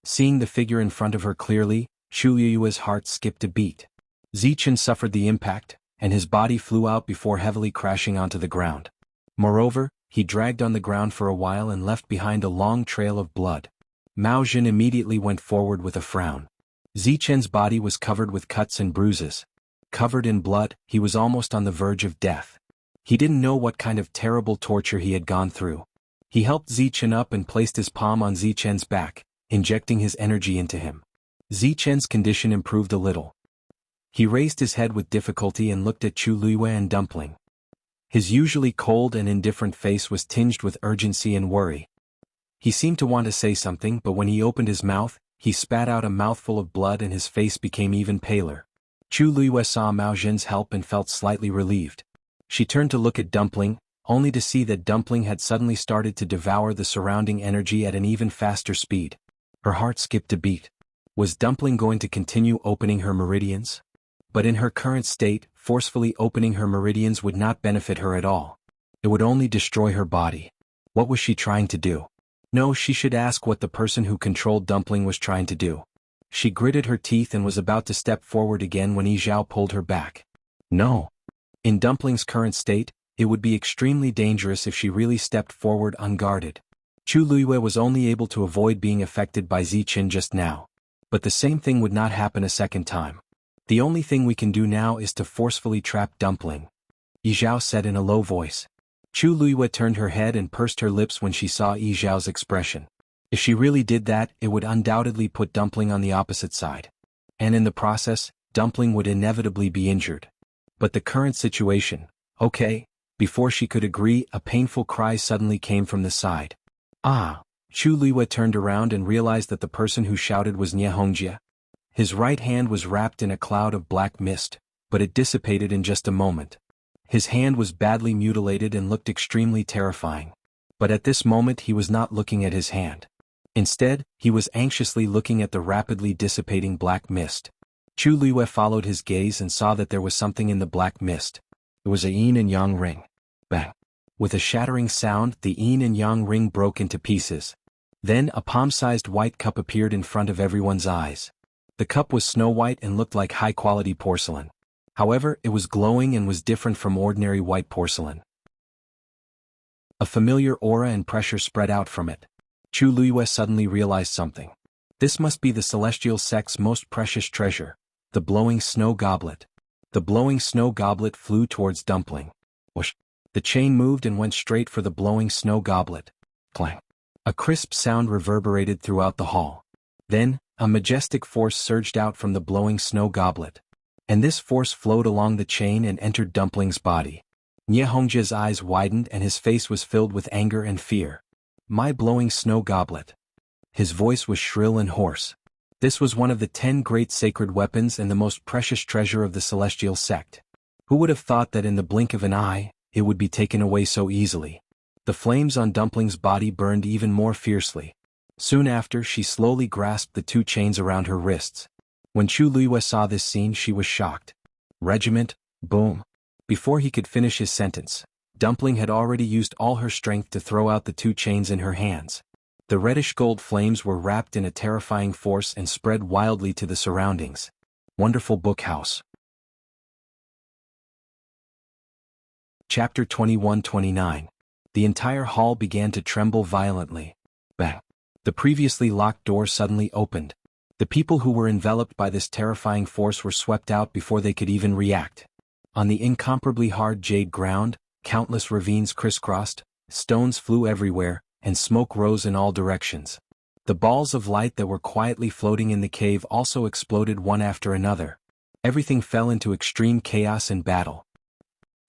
Seeing the figure in front of her clearly, Chu Luiyue's heart skipped a beat. Zichen suffered the impact, and his body flew out before heavily crashing onto the ground. Moreover, he dragged on the ground for a while and left behind a long trail of blood. Mao Zhen immediately went forward with a frown. Zichen's body was covered with cuts and bruises. Covered in blood, he was almost on the verge of death. He didn't know what kind of terrible torture he had gone through. He helped Zichen up and placed his palm on Zichen's back, injecting his energy into him. Zichen's condition improved a little. He raised his head with difficulty and looked at Chu Luiyue and Dumpling. His usually cold and indifferent face was tinged with urgency and worry. He seemed to want to say something, but when he opened his mouth, he spat out a mouthful of blood and his face became even paler. Chu Luiyue saw Mao Zhen's help and felt slightly relieved. She turned to look at Dumpling, only to see that Dumpling had suddenly started to devour the surrounding energy at an even faster speed. Her heart skipped a beat. Was Dumpling going to continue opening her meridians? But in her current state, forcefully opening her meridians would not benefit her at all. It would only destroy her body. What was she trying to do? No, she should ask what the person who controlled Dumpling was trying to do. She gritted her teeth and was about to step forward again when Yi Zhao pulled her back. No. In Dumpling's current state, it would be extremely dangerous if she really stepped forward unguarded. Chu Luiyue was only able to avoid being affected by Zichen just now. But the same thing would not happen a second time. The only thing we can do now is to forcefully trap Dumpling, Yi Zhao said in a low voice. Chu Luiyue turned her head and pursed her lips when she saw Yi Zhao's expression. If she really did that, it would undoubtedly put Dumpling on the opposite side. And in the process, Dumpling would inevitably be injured. But the current situation, okay. Before she could agree, a painful cry suddenly came from the side. Ah! Chu Liwei turned around and realized that the person who shouted was Nie Hongjie. His right hand was wrapped in a cloud of black mist, but it dissipated in just a moment. His hand was badly mutilated and looked extremely terrifying. But at this moment he was not looking at his hand. Instead, he was anxiously looking at the rapidly dissipating black mist. Chu Liwei followed his gaze and saw that there was something in the black mist. It was a yin and yang ring. Bang! With a shattering sound, the yin and yang ring broke into pieces. Then a palm-sized white cup appeared in front of everyone's eyes. The cup was snow-white and looked like high-quality porcelain. However, it was glowing and was different from ordinary white porcelain. A familiar aura and pressure spread out from it. Chu Liwei suddenly realized something. This must be the celestial sect's most precious treasure, the blowing snow goblet. The blowing snow goblet flew towards Dumpling. Whoosh! The chain moved and went straight for the blowing snow goblet. Clang! A crisp sound reverberated throughout the hall. Then, a majestic force surged out from the blowing snow goblet. And this force flowed along the chain and entered Dumpling's body. Nie Hongjie's eyes widened and his face was filled with anger and fear. My blowing snow goblet. His voice was shrill and hoarse. This was one of the 10 great sacred weapons and the most precious treasure of the celestial sect. Who would have thought that in the blink of an eye, it would be taken away so easily? The flames on Dumpling's body burned even more fiercely. Soon after, she slowly grasped the 2 chains around her wrists. When Chu Liwei saw this scene, she was shocked. Regiment, boom. Before he could finish his sentence, Dumpling had already used all her strength to throw out the 2 chains in her hands. The reddish-gold flames were wrapped in a terrifying force and spread wildly to the surroundings. Wonderful Book House. Chapter 21-29. The entire hall began to tremble violently. Bang! The previously locked door suddenly opened. The people who were enveloped by this terrifying force were swept out before they could even react. On the incomparably hard jade ground, countless ravines crisscrossed, stones flew everywhere, and smoke rose in all directions. The balls of light that were quietly floating in the cave also exploded one after another. Everything fell into extreme chaos and battle.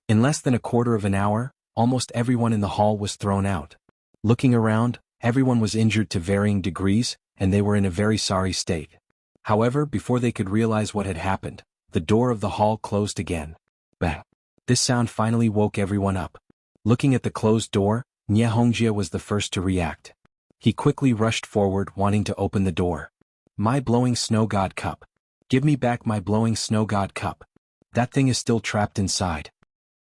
In less than a quarter of an hour, almost everyone in the hall was thrown out. Looking around, everyone was injured to varying degrees, and they were in a very sorry state. However, before they could realize what had happened, the door of the hall closed again. Bang! This sound finally woke everyone up. Looking at the closed door, Nie Hongjie was the first to react. He quickly rushed forward, wanting to open the door. My blowing snow god cup. Give me back my blowing snow god cup. That thing is still trapped inside.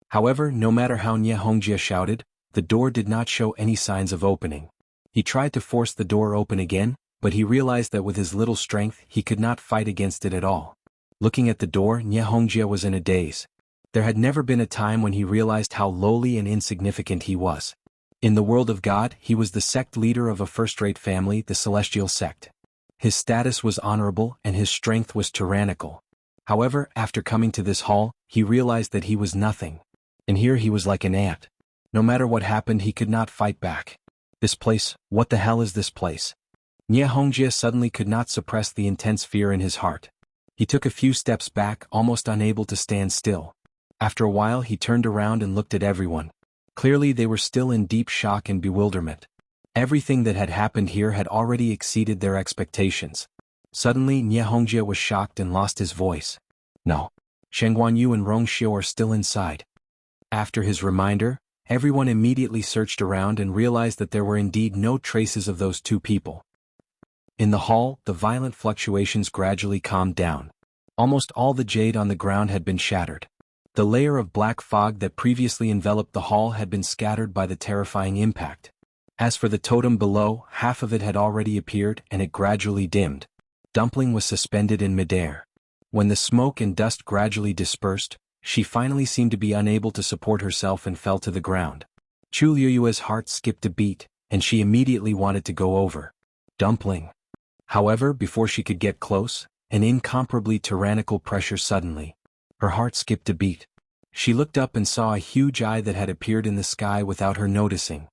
However, no matter how Nie Hongjie shouted, the door did not show any signs of opening. He tried to force the door open again, but he realized that with his little strength he could not fight against it at all. Looking at the door, Nie Hongjie was in a daze. There had never been a time when he realized how lowly and insignificant he was. In the world of God, he was the sect leader of a first-rate family, the Celestial Sect. His status was honorable and his strength was tyrannical. However, after coming to this hall, he realized that he was nothing. And here he was like an ant. No matter what happened, he could not fight back. This place, what the hell is this place? Nie Hongjie suddenly could not suppress the intense fear in his heart. He took a few steps back, almost unable to stand still. After a while he turned around and looked at everyone. Clearly they were still in deep shock and bewilderment. Everything that had happened here had already exceeded their expectations. Suddenly Nie Hongjie was shocked and lost his voice. No. Sheng Guanyu and Rong Xiu are still inside. After his reminder, everyone immediately searched around and realized that there were indeed no traces of those 2 people. In the hall, the violent fluctuations gradually calmed down. Almost all the jade on the ground had been shattered. The layer of black fog that previously enveloped the hall had been scattered by the terrifying impact. As for the totem below, half of it had already appeared and it gradually dimmed. Dumpling was suspended in midair. When the smoke and dust gradually dispersed, she finally seemed to be unable to support herself and fell to the ground. Chu Liyue's heart skipped a beat, and she immediately wanted to go over. Dumpling. However, before she could get close, an incomparably tyrannical pressure suddenly. Her heart skipped a beat. She looked up and saw a huge eye that had appeared in the sky without her noticing.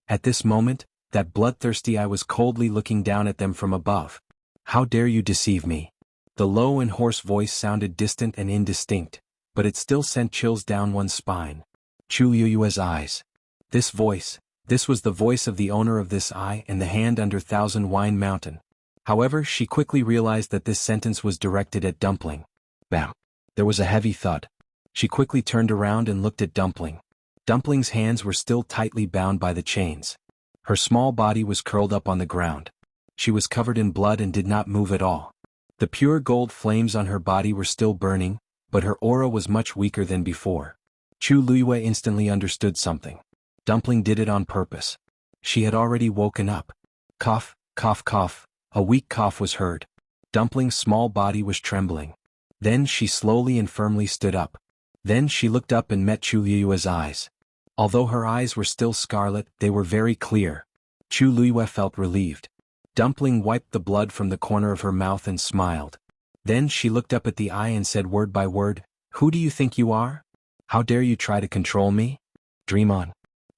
At this moment, That bloodthirsty eye was coldly looking down at them from above. "How dare you deceive me?" The low and hoarse voice sounded distant and indistinct, but it still sent chills down one's spine. Chu Liyue's eyes. This was the voice of the owner of this eye and the hand under Thousand Wine Mountain. However, she quickly realized that this sentence was directed at Dumpling. Bam! There was a heavy thud. She quickly turned around and looked at Dumpling. Dumpling's hands were still tightly bound by the chains. Her small body was curled up on the ground. She was covered in blood and did not move at all. The pure gold flames on her body were still burning, but her aura was much weaker than before. Chu Liyue instantly understood something. Dumpling did it on purpose. She had already woken up. Cough, cough, cough. A weak cough was heard. Dumpling's small body was trembling. Then she slowly and firmly stood up. Then she looked up and met Chu Liyue's eyes. Although her eyes were still scarlet, they were very clear. Chu Liyue felt relieved. Dumpling wiped the blood from the corner of her mouth and smiled. Then she looked up at the eye and said word by word, "Who do you think you are? How dare you try to control me? Dream on."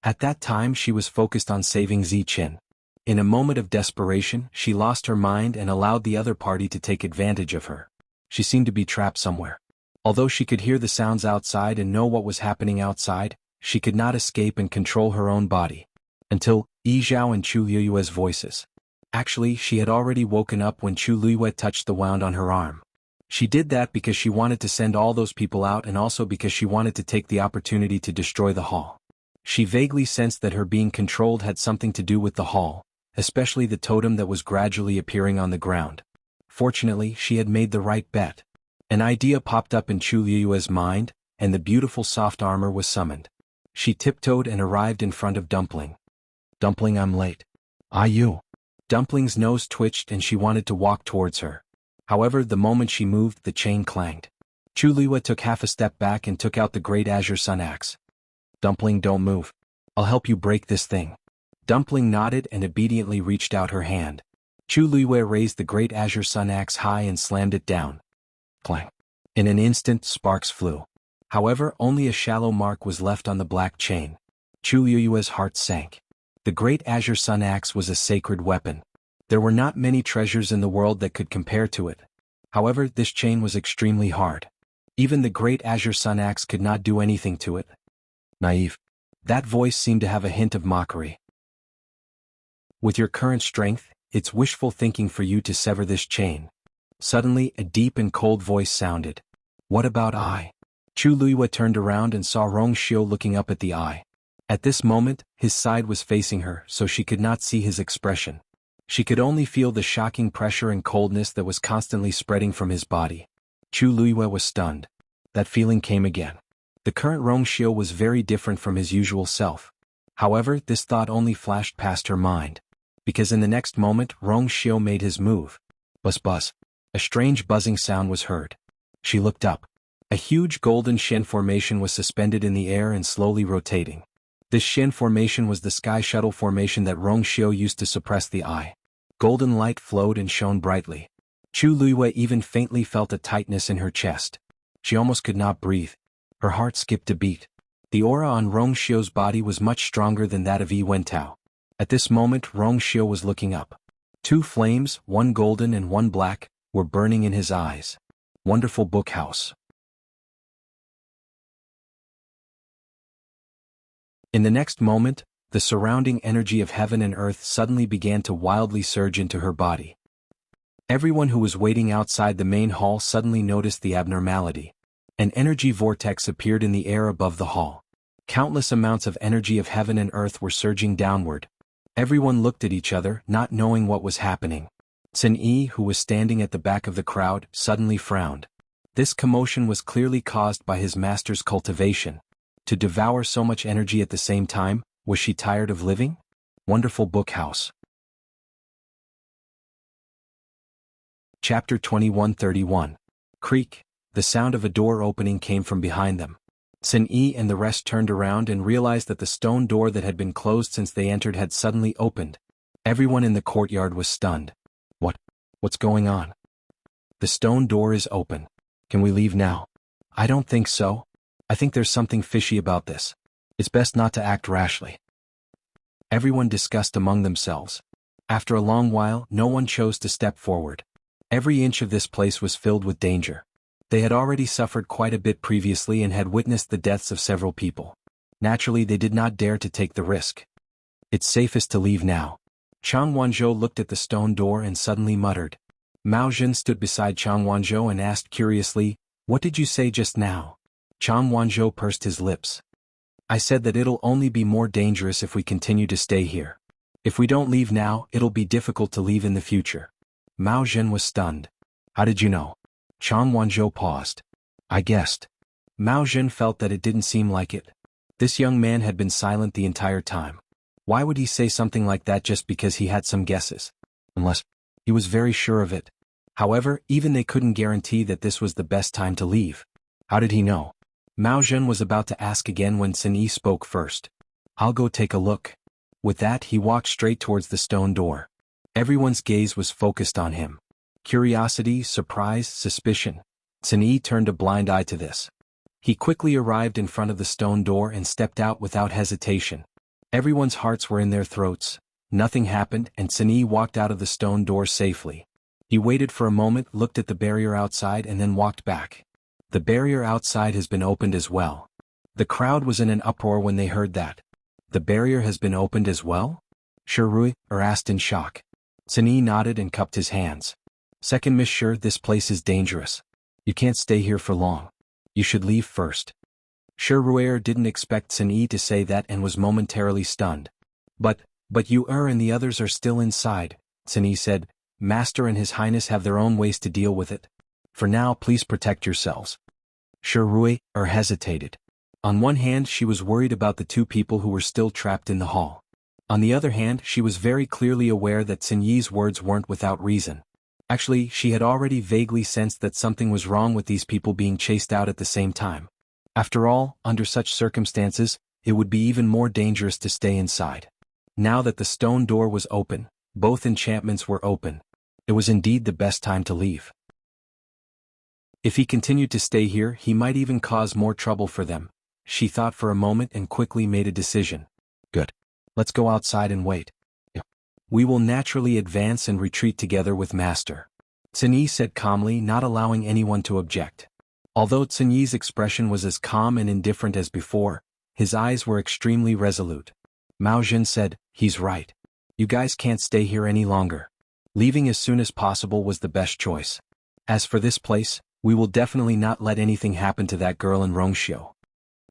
At that time she was focused on saving Ziqin. In a moment of desperation, she lost her mind and allowed the other party to take advantage of her. She seemed to be trapped somewhere. Although she could hear the sounds outside and know what was happening outside, she could not escape and control her own body. Until Yi Zhao and Chu Liyue's voices. Actually, she had already woken up when Chu Liyue touched the wound on her arm. She did that because she wanted to send all those people out and also because she wanted to take the opportunity to destroy the hall. She vaguely sensed that her being controlled had something to do with the hall, especially the totem that was gradually appearing on the ground. Fortunately, she had made the right bet. An idea popped up in Chu Liyue's mind, and the beautiful soft armor was summoned. She tiptoed and arrived in front of Dumpling. "Dumpling, I'm late." "Ah, you." Dumpling's nose twitched and she wanted to walk towards her. However, the moment she moved, the chain clanged. Chu Liyue took half a step back and took out the great azure sun axe. "Dumpling, don't move. I'll help you break this thing." Dumpling nodded and obediently reached out her hand. Chu Liyue raised the great azure sun axe high and slammed it down. Clang. In an instant, sparks flew. However, only a shallow mark was left on the black chain. Chu Liyue's heart sank. The great azure sun axe was a sacred weapon. There were not many treasures in the world that could compare to it. However, this chain was extremely hard. Even the great azure sun axe could not do anything to it. Naive. That voice seemed to have a hint of mockery. With your current strength, it's wishful thinking for you to sever this chain. Suddenly, a deep and cold voice sounded. What about I? Chu Liyue turned around and saw Rong Xiu looking up at the eye. At this moment, his side was facing her, so she could not see his expression. She could only feel the shocking pressure and coldness that was constantly spreading from his body. Chu Liyue was stunned. That feeling came again. The current Rong Xiu was very different from his usual self. However, this thought only flashed past her mind. Because in the next moment, Rong Xiu made his move. Buzz buzz. A strange buzzing sound was heard. She looked up. A huge golden Shen formation was suspended in the air and slowly rotating. This Shen formation was the sky shuttle formation that Rong Xiu used to suppress the eye. Golden light flowed and shone brightly. Chu Liyue even faintly felt a tightness in her chest. She almost could not breathe. Her heart skipped a beat. The aura on Rong Xiu's body was much stronger than that of Yi Wentao. At this moment, Rong Xiu was looking up. Two flames, one golden and one black, were burning in his eyes. Wonderful book house. In the next moment, the surrounding energy of heaven and earth suddenly began to wildly surge into her body. Everyone who was waiting outside the main hall suddenly noticed the abnormality. An energy vortex appeared in the air above the hall. Countless amounts of energy of heaven and earth were surging downward. Everyone looked at each other, not knowing what was happening. Sun Yi, who was standing at the back of the crowd, suddenly frowned. This commotion was clearly caused by his master's cultivation. To devour so much energy at the same time, was she tired of living? Wonderful book house. Chapter 2131. Creak. The sound of a door opening came from behind them. Sun Yi and the rest turned around and realized that the stone door that had been closed since they entered had suddenly opened. Everyone in the courtyard was stunned. What's going on? The stone door is open. Can we leave now? I don't think so. I think there's something fishy about this. It's best not to act rashly. Everyone discussed among themselves. After a long while, no one chose to step forward. Every inch of this place was filled with danger. They had already suffered quite a bit previously and had witnessed the deaths of several people. Naturally, they did not dare to take the risk. It's safest to leave now. Chang Wanzhou looked at the stone door and suddenly muttered. Mao Jin stood beside Chang Wanzhou and asked curiously, "What did you say just now?" Chang Wanzhou pursed his lips. "I said that it'll only be more dangerous if we continue to stay here. If we don't leave now, it'll be difficult to leave in the future." Mao Jin was stunned. "How did you know?" Chang Wanzhou paused. "I guessed." Mao Jin felt that it didn't seem like it. This young man had been silent the entire time. Why would he say something like that just because he had some guesses? Unless he was very sure of it. However, even they couldn't guarantee that this was the best time to leave. How did he know? Mao Jin was about to ask again when Sun Yi spoke first. "I'll go take a look." With that, he walked straight towards the stone door. Everyone's gaze was focused on him. Curiosity, surprise, suspicion. Sun Yi turned a blind eye to this. He quickly arrived in front of the stone door and stepped out without hesitation. Everyone's hearts were in their throats. Nothing happened, and Sun Yi walked out of the stone door safely. He waited for a moment, looked at the barrier outside and then walked back. The barrier outside has been opened as well. The crowd was in an uproar when they heard that. The barrier has been opened as well? Shirui asked in shock. Sun Yi nodded and cupped his hands. "Second Monsieur, this place is dangerous. You can't stay here for long. You should leave first." Shirui didn't expect Sun Yi to say that and was momentarily stunned. But you and the others are still inside," Sun Yi said. "Master and His Highness have their own ways to deal with it. For now, please protect yourselves." Shirui hesitated. On one hand, she was worried about the two people who were still trapped in the hall. On the other hand, she was very clearly aware that Sun Yi's words weren't without reason. Actually, she had already vaguely sensed that something was wrong with these people being chased out at the same time. After all, under such circumstances, it would be even more dangerous to stay inside. Now that the stone door was open, both enchantments were open. It was indeed the best time to leave. If he continued to stay here, he might even cause more trouble for them. She thought for a moment and quickly made a decision. "Good. Let's go outside and wait. We will naturally advance and retreat together with Master," Sun Yi said calmly, not allowing anyone to object. Although Sun Yi's expression was as calm and indifferent as before, his eyes were extremely resolute. Mao Jin said, "He's right. You guys can't stay here any longer. Leaving as soon as possible was the best choice. As for this place, we will definitely not let anything happen to that girl in Rongxiu."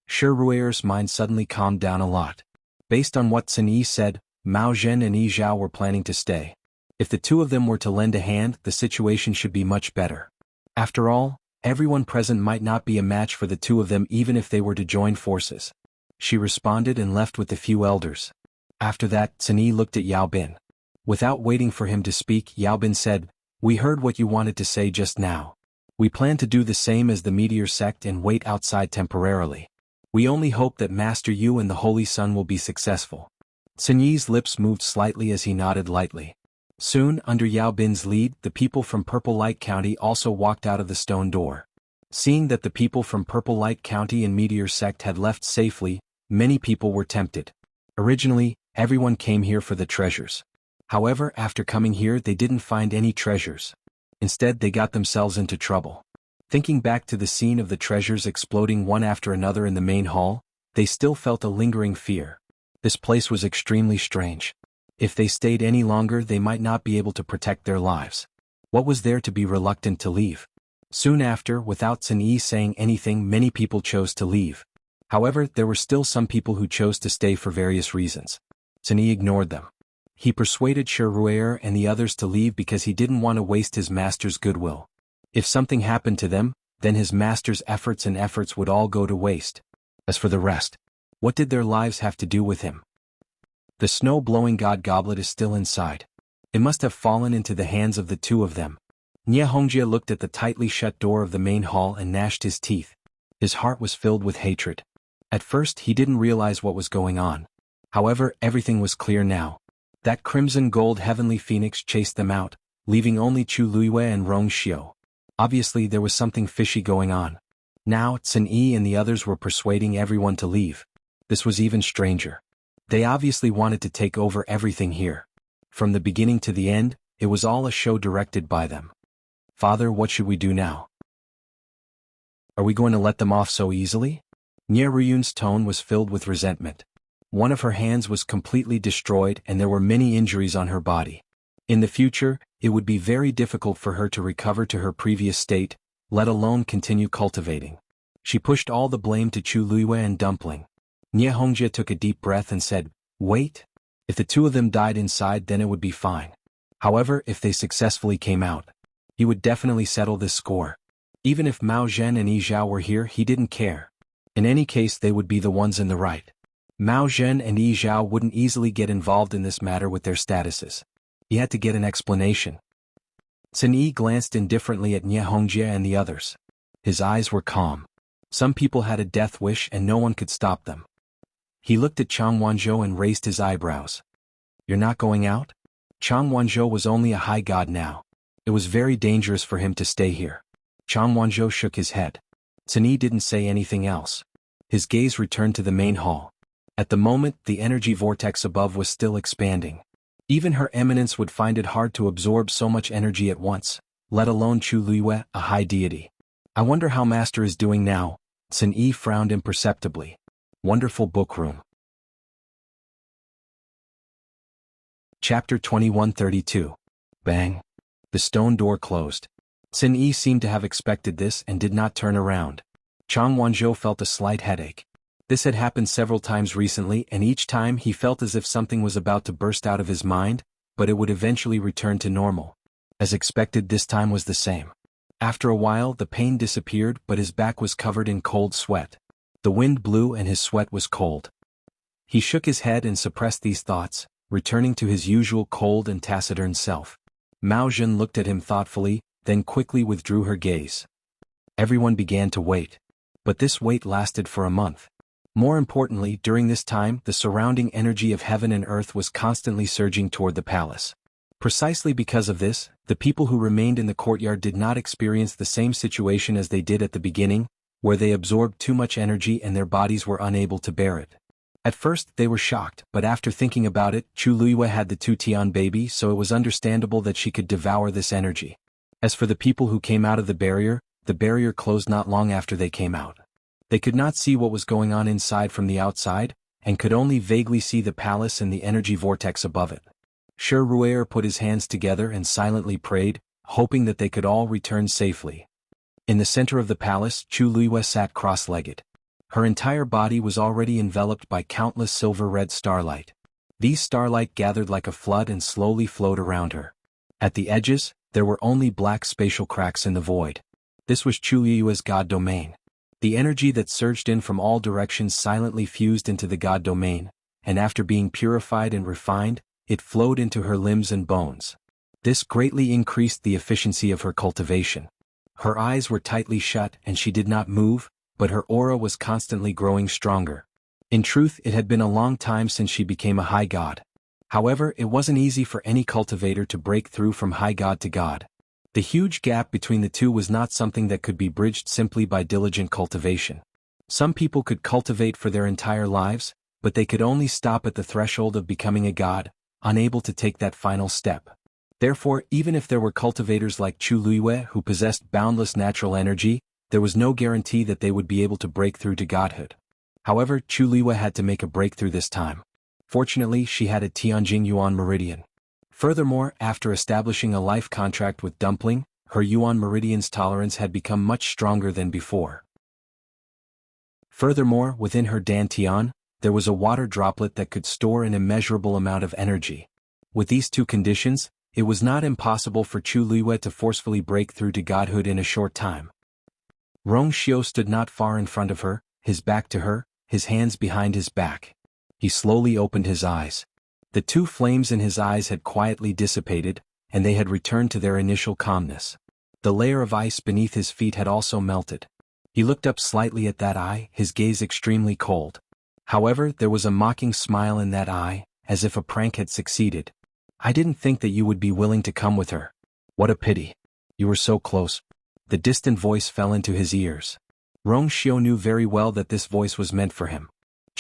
Shirui's mind suddenly calmed down a lot. Based on what Sun Yi said, Mao Zhen and Yi Zhao were planning to stay. If the two of them were to lend a hand, the situation should be much better. After all, everyone present might not be a match for the two of them even if they were to join forces. She responded and left with the few elders. After that, Sun Yi looked at Yao Bin. Without waiting for him to speak, Yao Bin said, "We heard what you wanted to say just now. We plan to do the same as the Meteor sect and wait outside temporarily. We only hope that Master Yu and the Holy Sun will be successful." Sun Yi's lips moved slightly as he nodded lightly. Soon, under Yao Bin's lead, the people from Purple Light County also walked out of the stone door. Seeing that the people from Purple Light County and Meteor sect had left safely, many people were tempted. Originally, everyone came here for the treasures. However, after coming here they didn't find any treasures. Instead, they got themselves into trouble. Thinking back to the scene of the treasures exploding one after another in the main hall, they still felt a lingering fear. This place was extremely strange. If they stayed any longer, they might not be able to protect their lives. What was there to be reluctant to leave? Soon after, without Sun Yi saying anything, many people chose to leave. However, there were still some people who chose to stay for various reasons. Sun Yi ignored them. He persuaded Shiruer and the others to leave because he didn't want to waste his master's goodwill. If something happened to them, then his master's efforts would all go to waste. As for the rest, what did their lives have to do with him? The snow-blowing god goblet is still inside. It must have fallen into the hands of the two of them. Nie Hongjie looked at the tightly shut door of the main hall and gnashed his teeth. His heart was filled with hatred. At first he didn't realize what was going on. However, everything was clear now. That crimson gold heavenly phoenix chased them out, leaving only Chu Luiyue and Rong Xiu. Obviously there was something fishy going on. Now, Sun Yi and the others were persuading everyone to leave. This was even stranger. They obviously wanted to take over everything here. From the beginning to the end, it was all a show directed by them. Father, what should we do now? Are we going to let them off so easily? Nie Ryun's tone was filled with resentment. One of her hands was completely destroyed and there were many injuries on her body. In the future, it would be very difficult for her to recover to her previous state, let alone continue cultivating. She pushed all the blame to Chu Luiyue and Dumpling. Nie Hongjie took a deep breath and said, "Wait. If the two of them died inside, then it would be fine. However, if they successfully came out, he would definitely settle this score. Even if Mao Zhen and Yi Zhao were here, he didn't care. In any case, they would be the ones in the right. Mao Zhen and Yi Zhao wouldn't easily get involved in this matter with their statuses. He had to get an explanation." Sun Yi glanced indifferently at Nie Hongjie and the others. His eyes were calm. Some people had a death wish and no one could stop them. He looked at Chang Wanzhou and raised his eyebrows. "You're not going out?" Chang Wanzhou was only a high god now. It was very dangerous for him to stay here. Chang Wanzhou shook his head. Sun Yi didn't say anything else. His gaze returned to the main hall. At the moment, the energy vortex above was still expanding. Even Her Eminence would find it hard to absorb so much energy at once, let alone Chu Luiyue, a high deity. "I wonder how Master is doing now." Sun Yi frowned imperceptibly. Wonderful book room. Chapter 2132. Bang. The stone door closed. Sun Yi seemed to have expected this and did not turn around. Chang Wanzhou felt a slight headache. This had happened several times recently and each time he felt as if something was about to burst out of his mind, but it would eventually return to normal. As expected, this time was the same. After a while the pain disappeared but his back was covered in cold sweat. The wind blew and his sweat was cold. He shook his head and suppressed these thoughts, returning to his usual cold and taciturn self. Mao Zhen looked at him thoughtfully, then quickly withdrew her gaze. Everyone began to wait. But this wait lasted for a month. More importantly, during this time, the surrounding energy of heaven and earth was constantly surging toward the palace. Precisely because of this, the people who remained in the courtyard did not experience the same situation as they did at the beginning, where they absorbed too much energy and their bodies were unable to bear it. At first, they were shocked, but after thinking about it, Chu Luiyue had the 2 Tian baby, so it was understandable that she could devour this energy. As for the people who came out of the barrier closed not long after they came out. They could not see what was going on inside from the outside, and could only vaguely see the palace and the energy vortex above it. Shi Ru'er put his hands together and silently prayed, hoping that they could all return safely. In the center of the palace, Chu Luiyue sat cross-legged. Her entire body was already enveloped by countless silver-red starlight. These starlight gathered like a flood and slowly flowed around her. At the edges, there were only black spatial cracks in the void. This was Chu Luiyue's god domain. The energy that surged in from all directions silently fused into the god domain, and after being purified and refined, it flowed into her limbs and bones. This greatly increased the efficiency of her cultivation. Her eyes were tightly shut and she did not move, but her aura was constantly growing stronger. In truth, it had been a long time since she became a high god. However, it wasn't easy for any cultivator to break through from high god to god. The huge gap between the two was not something that could be bridged simply by diligent cultivation. Some people could cultivate for their entire lives, but they could only stop at the threshold of becoming a god, unable to take that final step. Therefore, even if there were cultivators like Chu Luiyue who possessed boundless natural energy, there was no guarantee that they would be able to break through to godhood. However, Chu Luiyue had to make a breakthrough this time. Fortunately, she had a Tianjing Yuan meridian. Furthermore, after establishing a life contract with Dumpling, her Yuan meridian's tolerance had become much stronger than before. Furthermore, within her Dantian, there was a water droplet that could store an immeasurable amount of energy. With these two conditions, it was not impossible for Chu Luiyue to forcefully break through to godhood in a short time. Rong Xiu stood not far in front of her, his back to her, his hands behind his back. He slowly opened his eyes. The 2 flames in his eyes had quietly dissipated, and they had returned to their initial calmness. The layer of ice beneath his feet had also melted. He looked up slightly at that eye, his gaze extremely cold. However, there was a mocking smile in that eye, as if a prank had succeeded. "I didn't think that you would be willing to come with her. What a pity. You were so close." The distant voice fell into his ears. Rong Xiu knew very well that this voice was meant for him.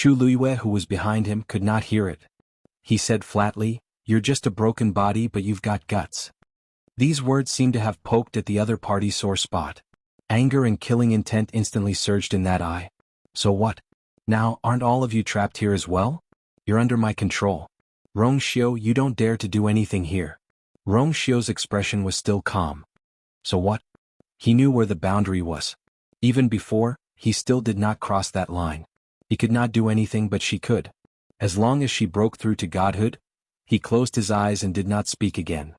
Chu Luiyue, who was behind him, could not hear it. He said flatly, "You're just a broken body, but you've got guts." These words seemed to have poked at the other party's sore spot. Anger and killing intent instantly surged in that eye. "So what? Now, aren't all of you trapped here as well? You're under my control. Rong Xiu, you don't dare to do anything here." Rong Xiu's expression was still calm. "So what?" He knew where the boundary was. Even before, he still did not cross that line. He could not do anything, but she could. As long as she broke through to godhood, he closed his eyes and did not speak again.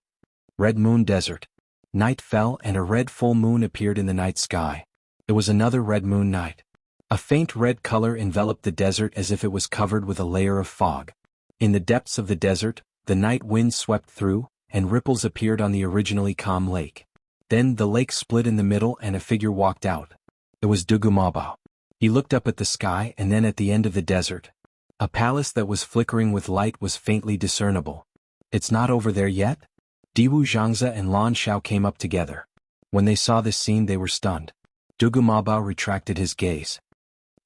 Red Moon Desert. Night fell and a red full moon appeared in the night sky. It was another red moon night. A faint red color enveloped the desert as if it was covered with a layer of fog. In the depths of the desert, the night wind swept through, and ripples appeared on the originally calm lake. Then the lake split in the middle and a figure walked out. It was Dugumabao. He looked up at the sky and then at the end of the desert. A palace that was flickering with light was faintly discernible. "It's not over there yet?" Diwu Zhangze and Lan Xiao came up together. When they saw this scene, they were stunned. Dugumabao retracted his gaze.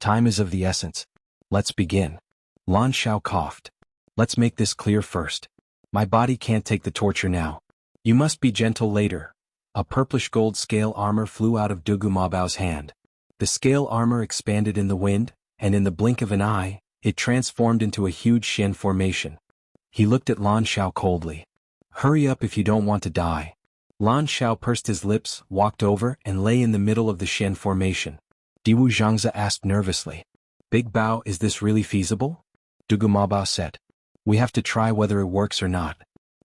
"Time is of the essence. Let's begin." Lan Xiao coughed. "Let's make this clear first. My body can't take the torture now. You must be gentle later." A purplish gold scale armor flew out of Dugumabao's hand. The scale armor expanded in the wind, and in the blink of an eye, it transformed into a huge Shen formation. He looked at Lan Xiao coldly. "Hurry up if you don't want to die." Lan Xiao pursed his lips, walked over, and lay in the middle of the Shen formation. Diwu Zhangze asked nervously, "Big Bao, is this really feasible?" Dugumabao said, "We have to try whether it works or not.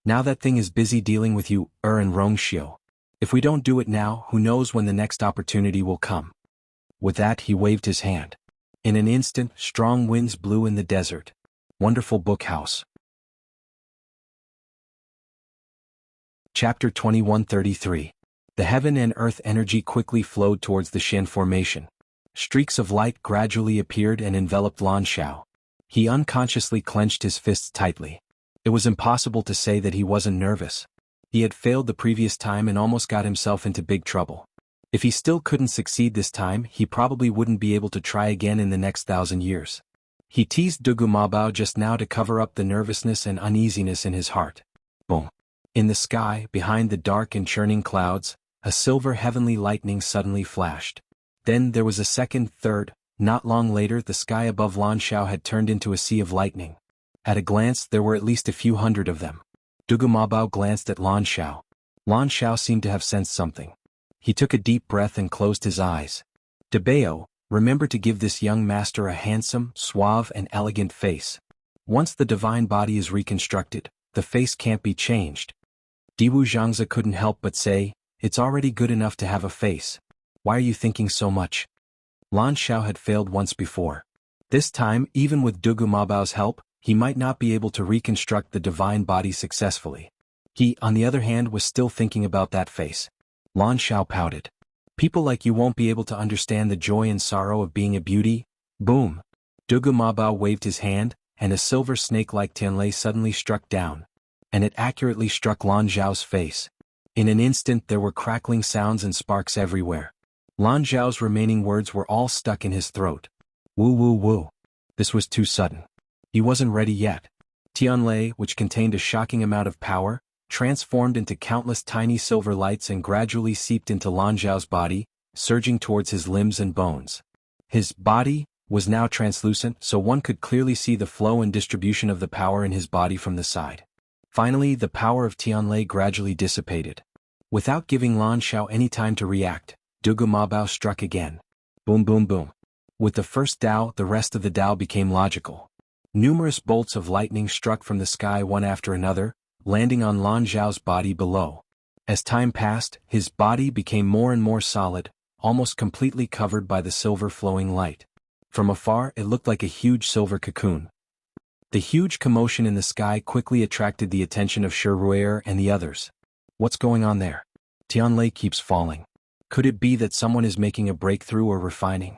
Now that thing is busy dealing with you, and Rong Xiu. If we don't do it now, who knows when the next opportunity will come." With that, he waved his hand. In an instant, strong winds blew in the desert. Wonderful Book House. Chapter 2133. The heaven and earth energy quickly flowed towards the Shen formation. Streaks of light gradually appeared and enveloped Lan Xiao. He unconsciously clenched his fists tightly. It was impossible to say that he wasn't nervous. He had failed the previous time and almost got himself into big trouble. If he still couldn't succeed this time, he probably wouldn't be able to try again in the next 1,000 years. He teased Dugumabao just now to cover up the nervousness and uneasiness in his heart. Boom. In the sky, behind the dark and churning clouds, a silver heavenly lightning suddenly flashed. Then there was a second, third. Not long later, the sky above Lan Xiao had turned into a sea of lightning. At a glance, there were at least a few hundred of them. Dugumabao glanced at Lan Xiao. Lan Xiao seemed to have sensed something. He took a deep breath and closed his eyes. "Debao, remember to give this young master a handsome, suave and elegant face. Once the divine body is reconstructed, the face can't be changed." Diwu Zhangze couldn't help but say, "It's already good enough to have a face. Why are you thinking so much?" Lan Xiao had failed once before. This time, even with Dugumabao's help, he might not be able to reconstruct the divine body successfully. He, on the other hand, was still thinking about that face. Lan Xiao pouted. "People like you won't be able to understand the joy and sorrow of being a beauty." Boom! Dugumabao waved his hand, and a silver snake-like Tianlei suddenly struck down. And it accurately struck Lan Zhao's face. In an instant there were crackling sounds and sparks everywhere. Lan Zhao's remaining words were all stuck in his throat. Woo woo woo. This was too sudden. He wasn't ready yet. Tianlei, which contained a shocking amount of power, transformed into countless tiny silver lights and gradually seeped into Lan Zhao's body, surging towards his limbs and bones. His body was now translucent, so one could clearly see the flow and distribution of the power in his body from the side. Finally, the power of Tianlei gradually dissipated. Without giving Lan Xiao any time to react, Dugumabao struck again. Boom boom boom. With the first Dao, the rest of the Dao became logical. Numerous bolts of lightning struck from the sky one after another, landing on Lan Zhao's body below. As time passed, his body became more and more solid, almost completely covered by the silver flowing light. From afar, it looked like a huge silver cocoon. The huge commotion in the sky quickly attracted the attention of Shiruer and the others. What's going on there? Tianlei keeps falling. Could it be that someone is making a breakthrough or refining?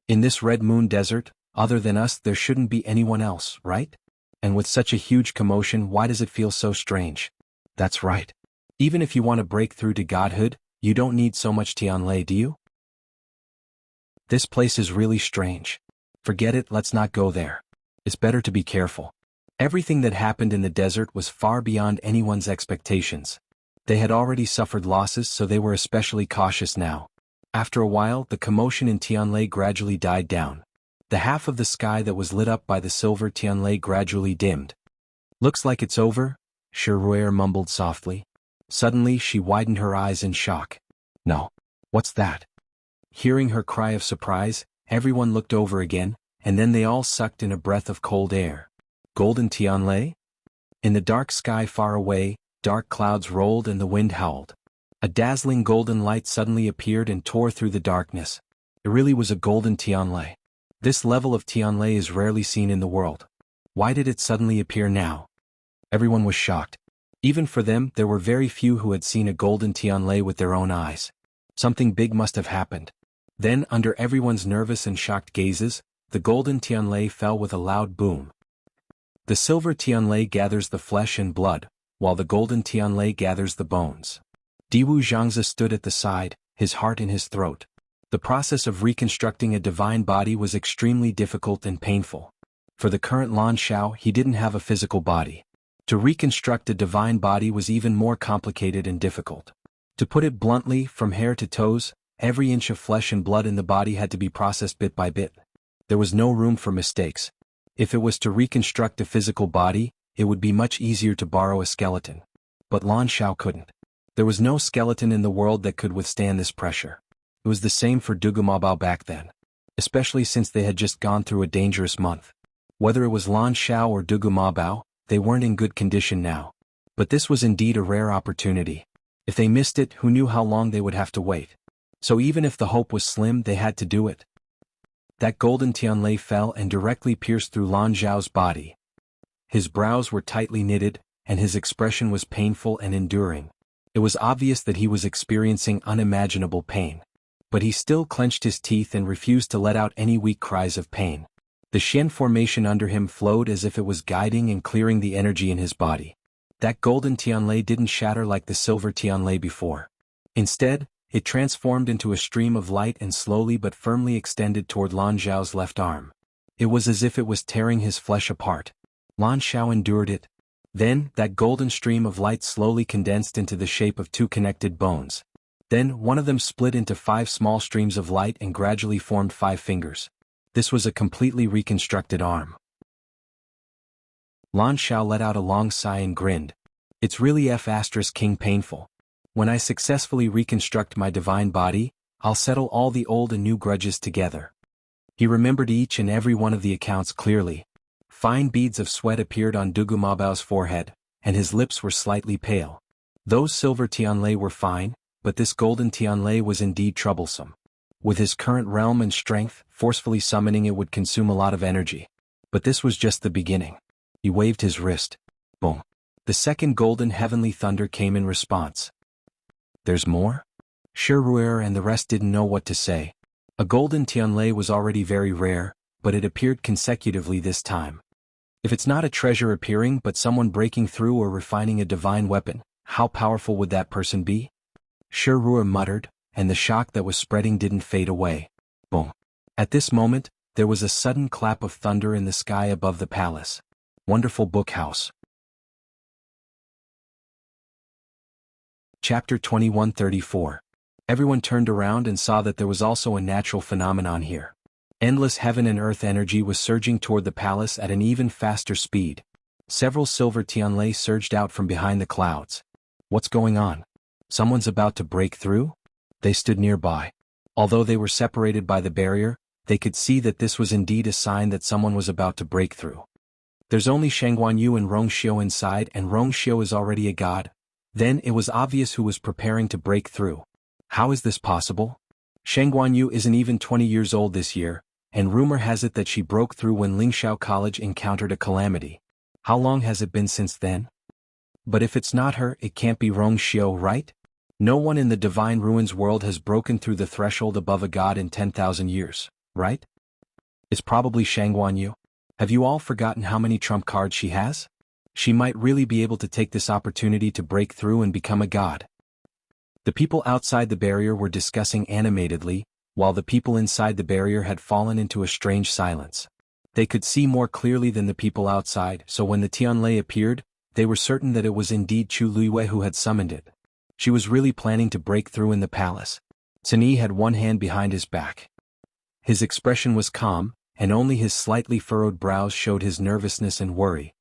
In this Red Moon Desert, other than us, there shouldn't be anyone else, right? And with such a huge commotion, why does it feel so strange? That's right. Even if you want to break through to godhood, you don't need so much Tianlei, do you? This place is really strange. Forget it, let's not go there. It's better to be careful. Everything that happened in the desert was far beyond anyone's expectations. They had already suffered losses, so they were especially cautious now. After a while, the commotion in Tianlai gradually died down. The half of the sky that was lit up by the silver Tianlai gradually dimmed. Looks like it's over, Shiruer mumbled softly. Suddenly she widened her eyes in shock. No. What's that? Hearing her cry of surprise, everyone looked over again, and then they all sucked in a breath of cold air. Golden Tianlai? In the dark sky far away, dark clouds rolled and the wind howled. A dazzling golden light suddenly appeared and tore through the darkness. It really was a golden Tianlai. This level of Tianlai is rarely seen in the world. Why did it suddenly appear now? Everyone was shocked. Even for them, there were very few who had seen a golden Tianlai with their own eyes. Something big must have happened. Then, under everyone's nervous and shocked gazes, the golden Tianlai fell with a loud boom. The silver Tianlai gathers the flesh and blood, while the golden Tianlai gathers the bones. Diwu Zhangzi stood at the side, his heart in his throat. The process of reconstructing a divine body was extremely difficult and painful. For the current Lan Xiao, he didn't have a physical body. To reconstruct a divine body was even more complicated and difficult. To put it bluntly, from hair to toes, every inch of flesh and blood in the body had to be processed bit by bit. There was no room for mistakes. If it was to reconstruct a physical body, it would be much easier to borrow a skeleton. But Lan Xiao couldn't. There was no skeleton in the world that could withstand this pressure. It was the same for Dugumabao back then. Especially since they had just gone through a dangerous month. Whether it was Lan Xiao or Dugumabao, they weren't in good condition now. But this was indeed a rare opportunity. If they missed it, who knew how long they would have to wait? So even if the hope was slim, they had to do it. That golden Tianlai fell and directly pierced through Lan Xiao's body. His brows were tightly knitted, and his expression was painful and enduring. It was obvious that he was experiencing unimaginable pain. But he still clenched his teeth and refused to let out any weak cries of pain. The Xian formation under him flowed as if it was guiding and clearing the energy in his body. That golden Tianlai didn't shatter like the silver Tianlai before. Instead, it transformed into a stream of light and slowly but firmly extended toward Lan Xiao's left arm. It was as if it was tearing his flesh apart. Lan Xiao endured it. Then, that golden stream of light slowly condensed into the shape of two connected bones. Then, one of them split into 5 small streams of light and gradually formed 5 fingers. This was a completely reconstructed arm. Lan Xiao let out a long sigh and grinned. It's really F***ing painful. When I successfully reconstruct my divine body, I'll settle all the old and new grudges together. He remembered each and every one of the accounts clearly. Fine beads of sweat appeared on Dugumabao's forehead, and his lips were slightly pale. Those silver Tianlai were fine, but this golden Tianlai was indeed troublesome. With his current realm and strength, forcefully summoning it would consume a lot of energy. But this was just the beginning. He waved his wrist. Boom. The second golden heavenly thunder came in response. There's more? Shiruer and the rest didn't know what to say. A golden Tianlai was already very rare, but it appeared consecutively this time. If it's not a treasure appearing but someone breaking through or refining a divine weapon, how powerful would that person be? Shiruer muttered, and the shock that was spreading didn't fade away. Boom. At this moment, there was a sudden clap of thunder in the sky above the palace. Wonderful Bookhouse. Chapter 2134. Everyone turned around and saw that there was also a natural phenomenon here. Endless heaven and earth energy was surging toward the palace at an even faster speed. Several silver Tianlai surged out from behind the clouds. What's going on? Someone's about to break through? They stood nearby. Although they were separated by the barrier, they could see that this was indeed a sign that someone was about to break through. There's only Shangguanyu and Rongxiu inside, and Rongxiu is already a god. Then it was obvious who was preparing to break through. How is this possible? Shangguanyu isn't even 20 years old this year, and rumor has it that she broke through when Lingxiao College encountered a calamity. How long has it been since then? But if it's not her, it can't be Rongxiu, right? No one in the Divine Ruins world has broken through the threshold above a god in 10,000 years, right? It's probably Shangguanyu. Have you all forgotten how many trump cards she has? She might really be able to take this opportunity to break through and become a god. The people outside the barrier were discussing animatedly, while the people inside the barrier had fallen into a strange silence. They could see more clearly than the people outside, so when the Tianlei appeared, they were certain that it was indeed Chu Luiyue who had summoned it. She was really planning to break through in the palace. Cini had one hand behind his back. His expression was calm, and only his slightly furrowed brows showed his nervousness and worry.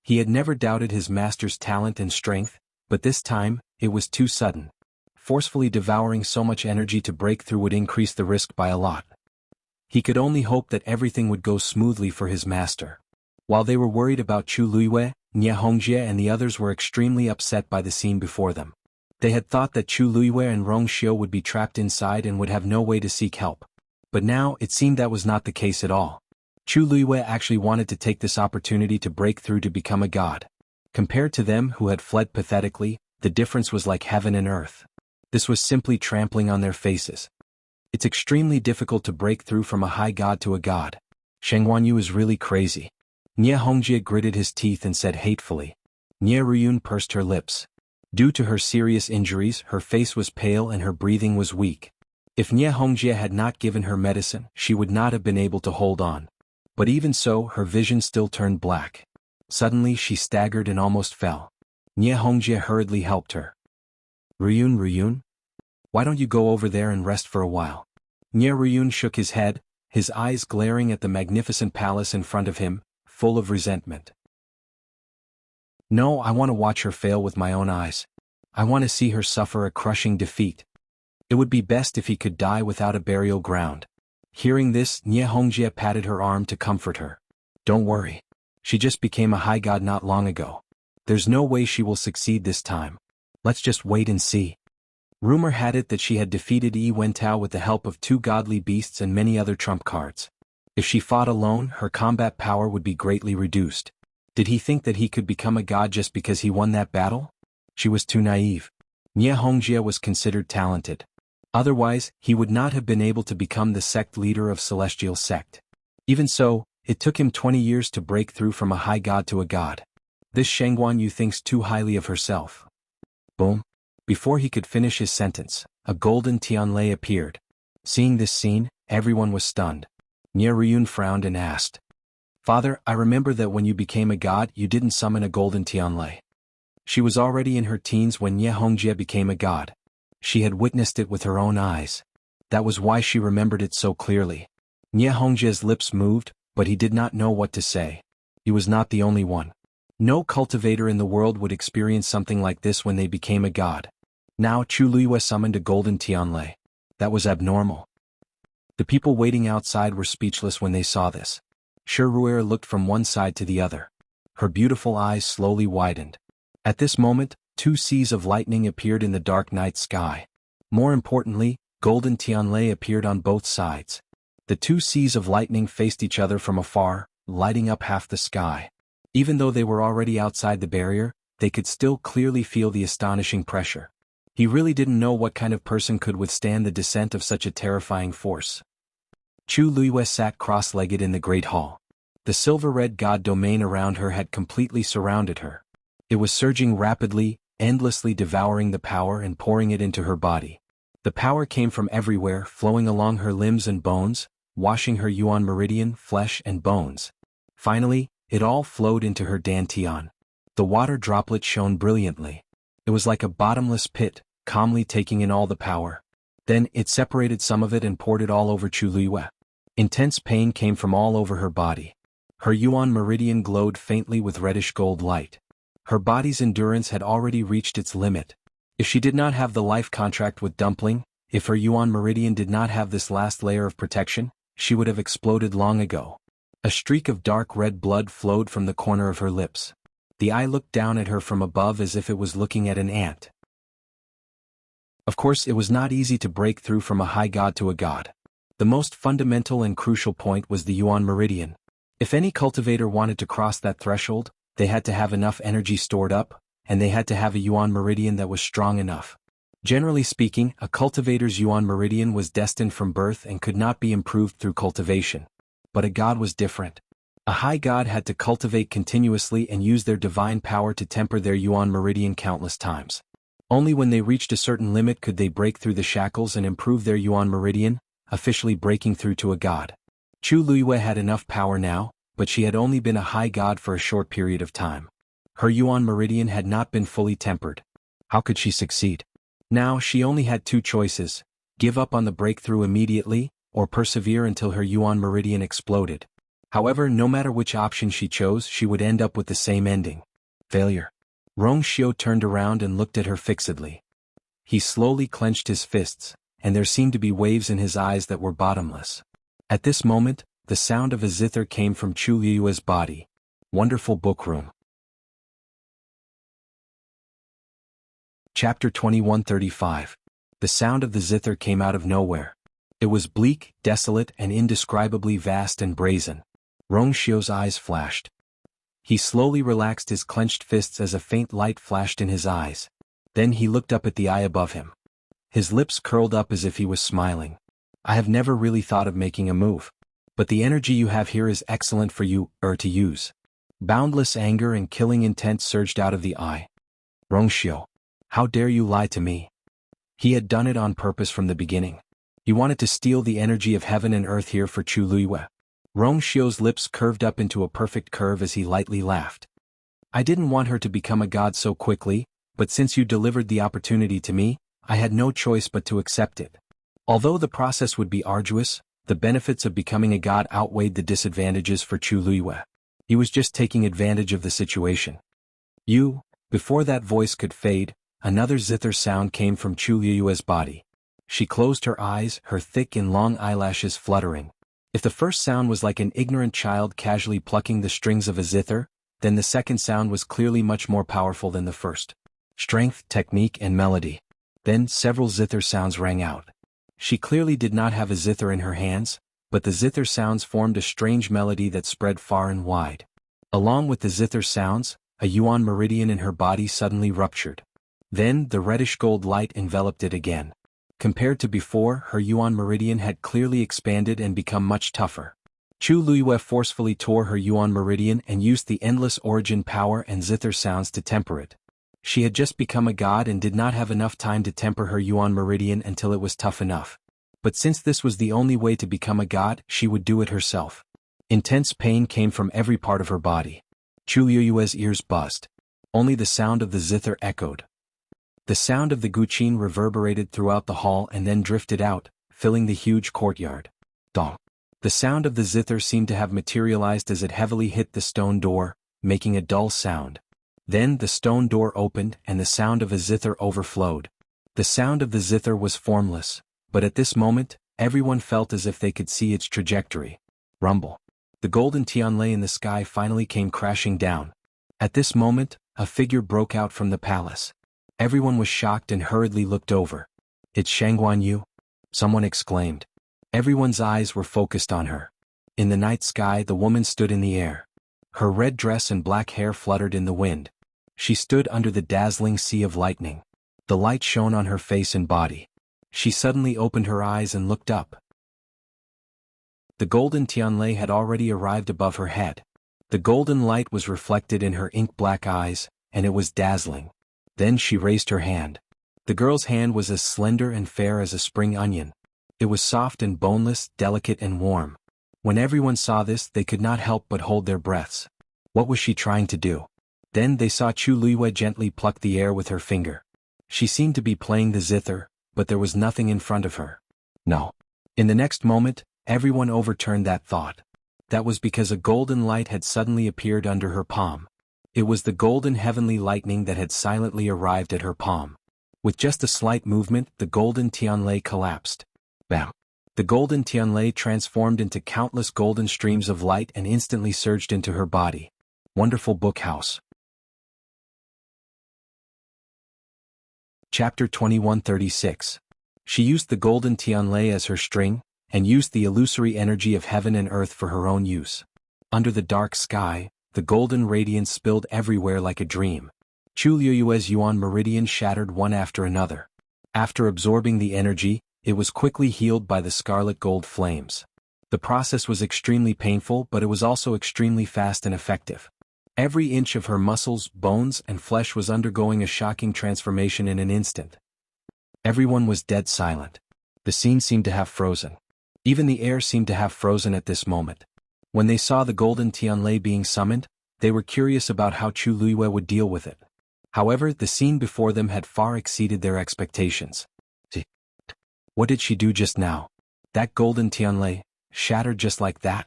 He had never doubted his master's talent and strength, but this time, it was too sudden. Forcefully devouring so much energy to break through would increase the risk by a lot. He could only hope that everything would go smoothly for his master. While they were worried about Chu Luiyue, Nie Hongjie and the others were extremely upset by the scene before them. They had thought that Chu Luiyue and Rong Xiu would be trapped inside and would have no way to seek help. But now it seemed that was not the case at all. Chu Luiyue actually wanted to take this opportunity to break through to become a god. Compared to them who had fled pathetically, the difference was like heaven and earth. This was simply trampling on their faces. It's extremely difficult to break through from a high god to a god. Sheng Wanyu is really crazy. Nie Hongjie gritted his teeth and said hatefully. Nie Ruyun pursed her lips. Due to her serious injuries, her face was pale and her breathing was weak. If Nie Hongjie had not given her medicine, she would not have been able to hold on. But even so, her vision still turned black. Suddenly she staggered and almost fell. Nie Hongjie hurriedly helped her. Ruyun? Why don't you go over there and rest for a while? Nie Ruyun shook his head, his eyes glaring at the magnificent palace in front of him, full of resentment. No, I want to watch her fail with my own eyes. I want to see her suffer a crushing defeat. It would be best if he could die without a burial ground. Hearing this, Nie Hongjie patted her arm to comfort her. Don't worry. She just became a high god not long ago. There's no way she will succeed this time. Let's just wait and see. Rumor had it that she had defeated Yi Wentao with the help of 2 godly beasts and many other trump cards. If she fought alone, her combat power would be greatly reduced. Did he think that he could become a god just because he won that battle? She was too naive. Nie Hongjie was considered talented. Otherwise, he would not have been able to become the sect leader of Celestial Sect. Even so, it took him 20 years to break through from a high god to a god. This Sheng Wanyu thinks too highly of herself. Boom. Before he could finish his sentence, a golden Tianlei appeared. Seeing this scene, everyone was stunned. Nie Ruyun frowned and asked. Father, I remember that when you became a god you didn't summon a golden Tianlei. She was already in her teens when Nie Hongjie became a god. She had witnessed it with her own eyes. That was why she remembered it so clearly. Nie Hongjie's lips moved, but he did not know what to say. He was not the only one. No cultivator in the world would experience something like this when they became a god. Now Chu Luiyue summoned a golden Tianlei. That was abnormal. The people waiting outside were speechless when they saw this. Shi Ru'er looked from one side to the other. Her beautiful eyes slowly widened. At this moment, 2 seas of lightning appeared in the dark night sky. More importantly, golden Tianlei appeared on both sides. The 2 seas of lightning faced each other from afar, lighting up half the sky. Even though they were already outside the barrier, they could still clearly feel the astonishing pressure. He really didn't know what kind of person could withstand the descent of such a terrifying force. Chu Luiyue sat cross-legged in the great hall. The silver-red god domain around her had completely surrounded her. It was surging rapidly, endlessly devouring the power and pouring it into her body. The power came from everywhere, flowing along her limbs and bones, washing her Yuan meridian, flesh and bones. Finally, it all flowed into her dantian. The water droplet shone brilliantly. It was like a bottomless pit, calmly taking in all the power. Then it separated some of it and poured it all over Chu Luiyue. Intense pain came from all over her body. Her Yuan meridian glowed faintly with reddish gold light. Her body's endurance had already reached its limit. If she did not have the life contract with Dumpling, if her Yuan meridian did not have this last layer of protection, she would have exploded long ago. A streak of dark red blood flowed from the corner of her lips. The eye looked down at her from above as if it was looking at an ant. Of course, it was not easy to break through from a high god to a god. The most fundamental and crucial point was the Yuan meridian. If any cultivator wanted to cross that threshold, they had to have enough energy stored up, and they had to have a Yuan meridian that was strong enough. Generally speaking, a cultivator's Yuan meridian was destined from birth and could not be improved through cultivation. But a god was different. A high god had to cultivate continuously and use their divine power to temper their Yuan meridian countless times. Only when they reached a certain limit could they break through the shackles and improve their Yuan meridian, officially breaking through to a god. Chu Luiyue had enough power now, but she had only been a high god for a short period of time. Her Yuan meridian had not been fully tempered. How could she succeed? Now she only had two choices: give up on the breakthrough immediately, or persevere until her Yuan meridian exploded. However, no matter which option she chose, she would end up with the same ending: failure. Rong Xiu turned around and looked at her fixedly. He slowly clenched his fists, and there seemed to be waves in his eyes that were bottomless. At this moment, the sound of a zither came from Chu Liyue's body. Wonderful book room. Chapter 2135. The sound of the zither came out of nowhere. It was bleak, desolate, and indescribably vast and brazen. Rong Xiu's eyes flashed. He slowly relaxed his clenched fists as a faint light flashed in his eyes. Then he looked up at the eye above him. His lips curled up as if he was smiling. I have never really thought of making a move. But the energy you have here is excellent for you, to use. Boundless anger and killing intent surged out of the eye. Rong Xiu, how dare you lie to me? He had done it on purpose from the beginning. He wanted to steal the energy of heaven and earth here for Chu Luiyue. Rong Xiu's lips curved up into a perfect curve as he lightly laughed. I didn't want her to become a god so quickly, but since you delivered the opportunity to me, I had no choice but to accept it. Although the process would be arduous, the benefits of becoming a god outweighed the disadvantages for Chu Luiyue. He was just taking advantage of the situation. Before that voice could fade, another zither sound came from Chu Luiyue's body. She closed her eyes, her thick and long eyelashes fluttering. If the first sound was like an ignorant child casually plucking the strings of a zither, then the second sound was clearly much more powerful than the first. Strength, technique, and melody. Then several zither sounds rang out. She clearly did not have a zither in her hands, but the zither sounds formed a strange melody that spread far and wide. Along with the zither sounds, a Yuan meridian in her body suddenly ruptured. Then the reddish gold light enveloped it again. Compared to before, her Yuan meridian had clearly expanded and become much tougher. Chu Luiyue forcefully tore her Yuan meridian and used the endless origin power and zither sounds to temper it. She had just become a god and did not have enough time to temper her Yuan meridian until it was tough enough. But since this was the only way to become a god, she would do it herself. Intense pain came from every part of her body. Chu Luiyue's ears buzzed. Only the sound of the zither echoed. The sound of the guqin reverberated throughout the hall and then drifted out, filling the huge courtyard. Dong. The sound of the zither seemed to have materialized as it heavily hit the stone door, making a dull sound. Then the stone door opened and the sound of a zither overflowed. The sound of the zither was formless, but at this moment, everyone felt as if they could see its trajectory. Rumble. The golden Tianlei in the sky finally came crashing down. At this moment, a figure broke out from the palace. Everyone was shocked and hurriedly looked over. It's Shangguan Yu? Someone exclaimed. Everyone's eyes were focused on her. In the night sky, the woman stood in the air. Her red dress and black hair fluttered in the wind. She stood under the dazzling sea of lightning. The light shone on her face and body. She suddenly opened her eyes and looked up. The golden Tianlei had already arrived above her head. The golden light was reflected in her ink-black eyes, and it was dazzling. Then she raised her hand. The girl's hand was as slender and fair as a spring onion. It was soft and boneless, delicate and warm. When everyone saw this, they could not help but hold their breaths. What was she trying to do? Then they saw Chu Luiyue gently pluck the air with her finger. She seemed to be playing the zither, but there was nothing in front of her. No. In the next moment, everyone overturned that thought. That was because a golden light had suddenly appeared under her palm. It was the golden heavenly lightning that had silently arrived at her palm. With just a slight movement, the golden Tianlei collapsed. Bam! The golden Tianlei transformed into countless golden streams of light and instantly surged into her body. Wonderful book house. Chapter 2136. She used the golden Tianlei as her string, and used the illusory energy of heaven and earth for her own use. Under the dark sky, the golden radiance spilled everywhere like a dream. Chu Luiyue's Yuan meridian shattered one after another. After absorbing the energy, it was quickly healed by the scarlet gold flames. The process was extremely painful, but it was also extremely fast and effective. Every inch of her muscles, bones, and flesh was undergoing a shocking transformation in an instant. Everyone was dead silent. The scene seemed to have frozen. Even the air seemed to have frozen at this moment. When they saw the golden Tianlei being summoned, they were curious about how Chu Luiyue would deal with it. However, the scene before them had far exceeded their expectations. What did she do just now? That golden Tianlei, shattered just like that?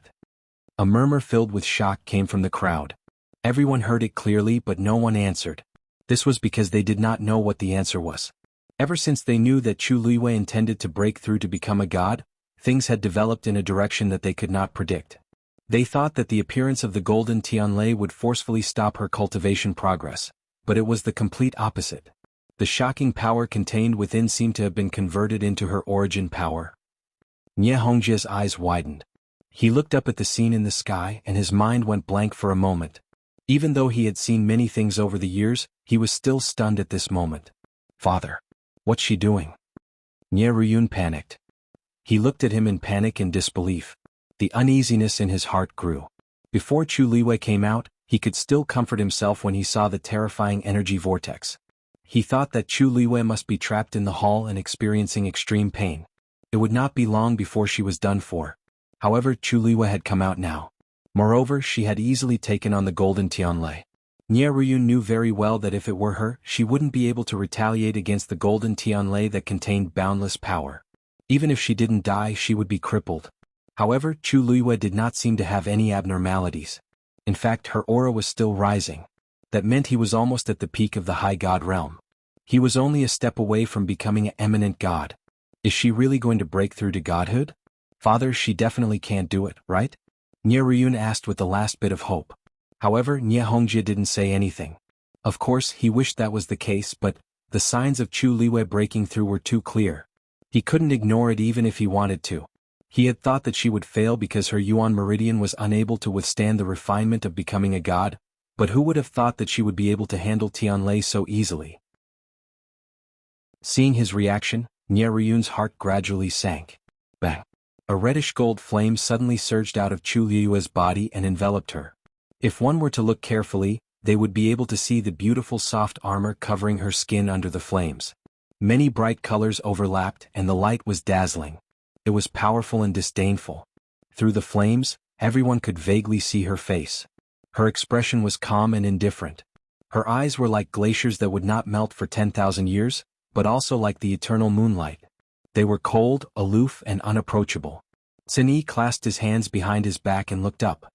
A murmur filled with shock came from the crowd. Everyone heard it clearly, but no one answered. This was because they did not know what the answer was. Ever since they knew that Chu Luiyue intended to break through to become a god, things had developed in a direction that they could not predict. They thought that the appearance of the golden Tianlei would forcefully stop her cultivation progress, but it was the complete opposite. The shocking power contained within seemed to have been converted into her origin power. Nie Hongjia's eyes widened. He looked up at the scene in the sky and his mind went blank for a moment. Even though he had seen many things over the years, he was still stunned at this moment. Father, what's she doing? Nie Ruyun panicked. He looked at him in panic and disbelief. The uneasiness in his heart grew. Before Chu Luiyue came out, he could still comfort himself when he saw the terrifying energy vortex. He thought that Chu Luiyue must be trapped in the hall and experiencing extreme pain. It would not be long before she was done for. However, Chu Luiyue had come out now. Moreover, she had easily taken on the golden Tianlei. Nie Ruyun knew very well that if it were her, she wouldn't be able to retaliate against the golden Tianlei that contained boundless power. Even if she didn't die, she would be crippled. However, Chu Luiyue did not seem to have any abnormalities. In fact, her aura was still rising. That meant he was almost at the peak of the high god realm. He was only a step away from becoming an eminent god. Is she really going to break through to godhood? Father, she definitely can't do it, right? Nie Ruyun asked with the last bit of hope. However, Nie Hongjie didn't say anything. Of course, he wished that was the case, but the signs of Chu Luiyue breaking through were too clear. He couldn't ignore it even if he wanted to. He had thought that she would fail because her Yuan meridian was unable to withstand the refinement of becoming a god, but who would have thought that she would be able to handle Tianlei so easily? Seeing his reaction, Nie Ruyun's heart gradually sank. Bang! A reddish-gold flame suddenly surged out of Chu Luiyue's body and enveloped her. If one were to look carefully, they would be able to see the beautiful soft armor covering her skin under the flames. Many bright colors overlapped and the light was dazzling. It was powerful and disdainful. Through the flames, everyone could vaguely see her face. Her expression was calm and indifferent. Her eyes were like glaciers that would not melt for 10,000 years, but also like the eternal moonlight. They were cold, aloof, and unapproachable. Xin Yi clasped his hands behind his back and looked up.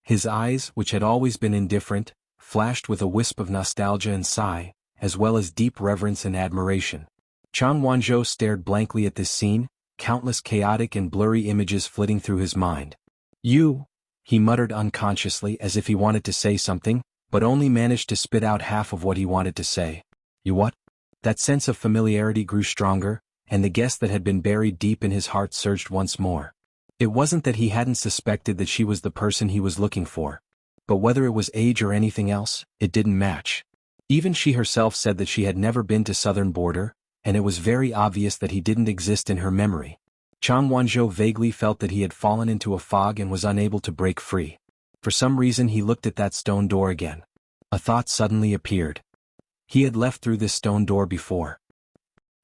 His eyes, which had always been indifferent, flashed with a wisp of nostalgia and sigh, as well as deep reverence and admiration. Chang Wanzhou stared blankly at this scene, countless chaotic and blurry images flitting through his mind. You, he muttered unconsciously as if he wanted to say something, but only managed to spit out half of what he wanted to say. You what? That sense of familiarity grew stronger, and the guess that had been buried deep in his heart surged once more. It wasn't that he hadn't suspected that she was the person he was looking for. But whether it was age or anything else, it didn't match. Even she herself said that she had never been to southern border, and it was very obvious that he didn't exist in her memory. Chang Wanzhou vaguely felt that he had fallen into a fog and was unable to break free. For some reason he looked at that stone door again. A thought suddenly appeared. He had left through this stone door before.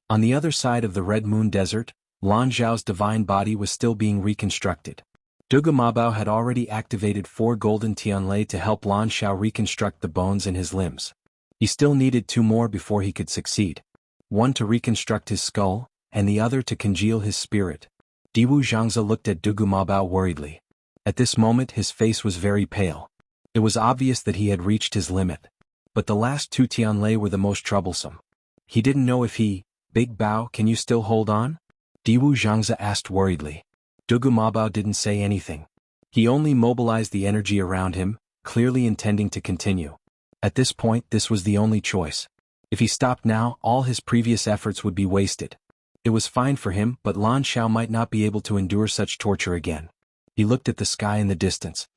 On the other side of the Red Moon Desert, Lan Zhao's divine body was still being reconstructed. Dugu Mabao had already activated 4 golden Tianlei to help Lan Zhao reconstruct the bones in his limbs. He still needed 2 more before he could succeed. One to reconstruct his skull, and the other to congeal his spirit. Diwu Zhangze looked at Dugu Mabao worriedly. At this moment his face was very pale. It was obvious that he had reached his limit. But the last 2 Tianlei were the most troublesome. He didn't know if he, Big Bao, can you still hold on? Diwu Zhangze asked worriedly. Dugu Mabao didn't say anything. He only mobilized the energy around him, clearly intending to continue. At this point this was the only choice. If he stopped now, all his previous efforts would be wasted. It was fine for him, but Lan Zhao might not be able to endure such torture again. He looked at the sky in the distance.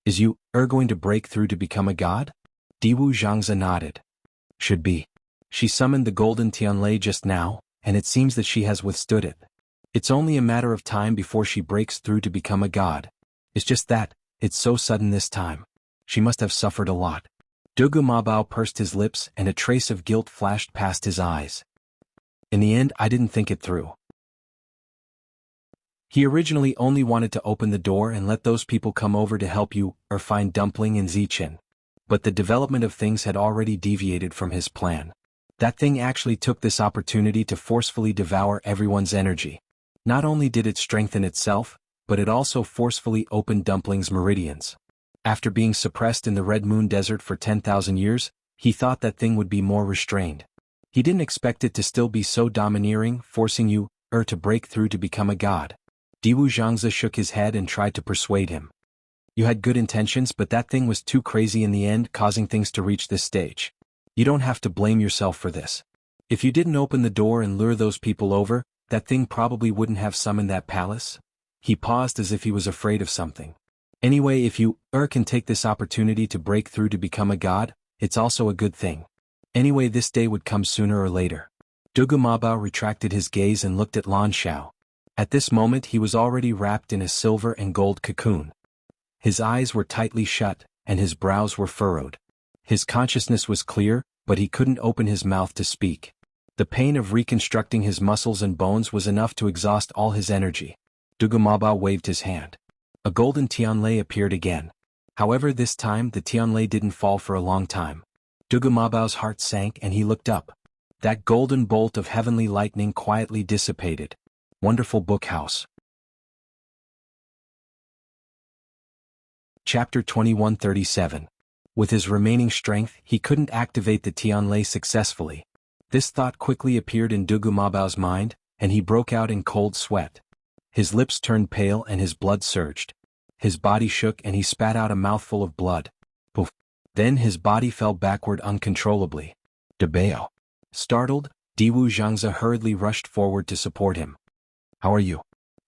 Is you, going to break through to become a god? Diwu Zhangze nodded. Should be. She summoned the golden Tianlei just now, and it seems that she has withstood it. It's only a matter of time before she breaks through to become a god. It's just that, it's so sudden this time. She must have suffered a lot. Dugu Mabao pursed his lips and a trace of guilt flashed past his eyes. In the end, I didn't think it through. He originally only wanted to open the door and let those people come over to help you, or find Dumpling and Zichen. But the development of things had already deviated from his plan. That thing actually took this opportunity to forcefully devour everyone's energy. Not only did it strengthen itself, but it also forcefully opened Dumpling's meridians. After being suppressed in the Red Moon Desert for 10,000 years, he thought that thing would be more restrained. He didn't expect it to still be so domineering, forcing you, to break through to become a god. Diwu Zhangzi shook his head and tried to persuade him. You had good intentions, but that thing was too crazy in the end, causing things to reach this stage. You don't have to blame yourself for this. If you didn't open the door and lure those people over, that thing probably wouldn't have summoned that palace. He paused as if he was afraid of something. Anyway, if you, can take this opportunity to break through to become a god, it's also a good thing. Anyway, this day would come sooner or later. Dugu Mabao retracted his gaze and looked at Lan Xiao. At this moment he was already wrapped in a silver and gold cocoon. His eyes were tightly shut, and his brows were furrowed. His consciousness was clear, but he couldn't open his mouth to speak. The pain of reconstructing his muscles and bones was enough to exhaust all his energy. Dugu Mabao waved his hand. A golden Tianlei appeared again. However, this time the Tianlei didn't fall for a long time. Dugu Mabao's heart sank and he looked up. That golden bolt of heavenly lightning quietly dissipated. Wonderful book house. Chapter 2137. With his remaining strength, he couldn't activate the Tianlei successfully. This thought quickly appeared in Dugu Mabao's mind, and he broke out in cold sweat. His lips turned pale and his blood surged. His body shook and he spat out a mouthful of blood. Poof. Then his body fell backward uncontrollably. Debao. Startled, Diwu Zhangzi hurriedly rushed forward to support him. How are you?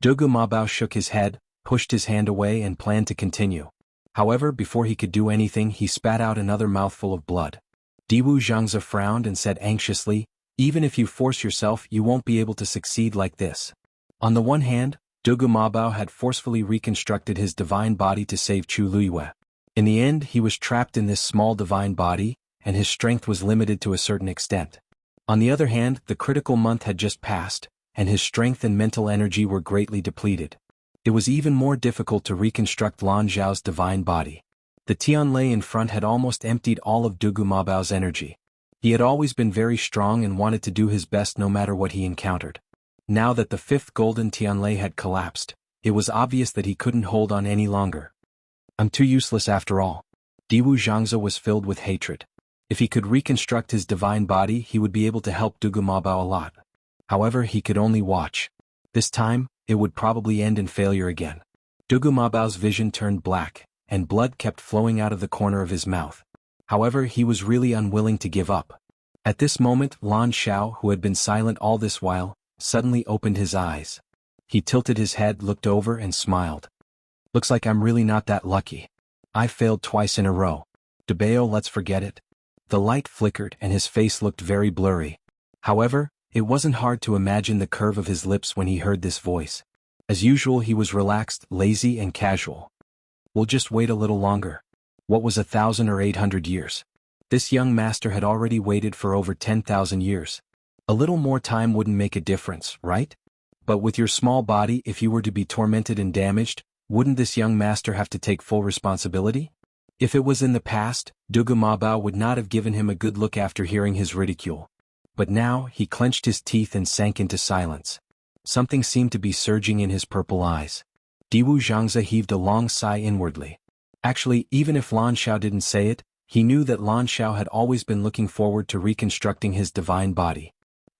Dugu Mabao shook his head, pushed his hand away and planned to continue. However, before he could do anything he spat out another mouthful of blood. Diwu Zhangzi frowned and said anxiously, even if you force yourself you won't be able to succeed like this. On the one hand, Dugu Mabao had forcefully reconstructed his divine body to save Chu Luiyue. In the end he was trapped in this small divine body, and his strength was limited to a certain extent. On the other hand, the critical month had just passed, and his strength and mental energy were greatly depleted. It was even more difficult to reconstruct Lan Zhao's divine body. The Tianlei in front had almost emptied all of Dugu Mabao's energy. He had always been very strong and wanted to do his best no matter what he encountered. Now that the fifth golden Tianlei had collapsed, it was obvious that he couldn't hold on any longer. I'm too useless after all. Diwu Zhangzi was filled with hatred. If he could reconstruct his divine body he would be able to help Dugu Mabao a lot. However, he could only watch. This time, it would probably end in failure again. Dugu Mabao's vision turned black, and blood kept flowing out of the corner of his mouth. However, he was really unwilling to give up. At this moment, Lan Xiao, who had been silent all this while, suddenly opened his eyes. He tilted his head, looked over and smiled. Looks like I'm really not that lucky. I failed twice in a row. Debao, let's forget it. The light flickered and his face looked very blurry. However, it wasn't hard to imagine the curve of his lips when he heard this voice. As usual he was relaxed, lazy and casual. We'll just wait a little longer. What was 1,000 or 800 years? This young master had already waited for over 10,000 years. A little more time wouldn't make a difference, right? But with your small body, if you were to be tormented and damaged, wouldn't this young master have to take full responsibility? If it was in the past, Dugu Mabao would not have given him a good look after hearing his ridicule. But now, he clenched his teeth and sank into silence. Something seemed to be surging in his purple eyes. Diwu Zhangzi heaved a long sigh inwardly. Actually, even if Lan Xiao didn't say it, he knew that Lan Xiao had always been looking forward to reconstructing his divine body.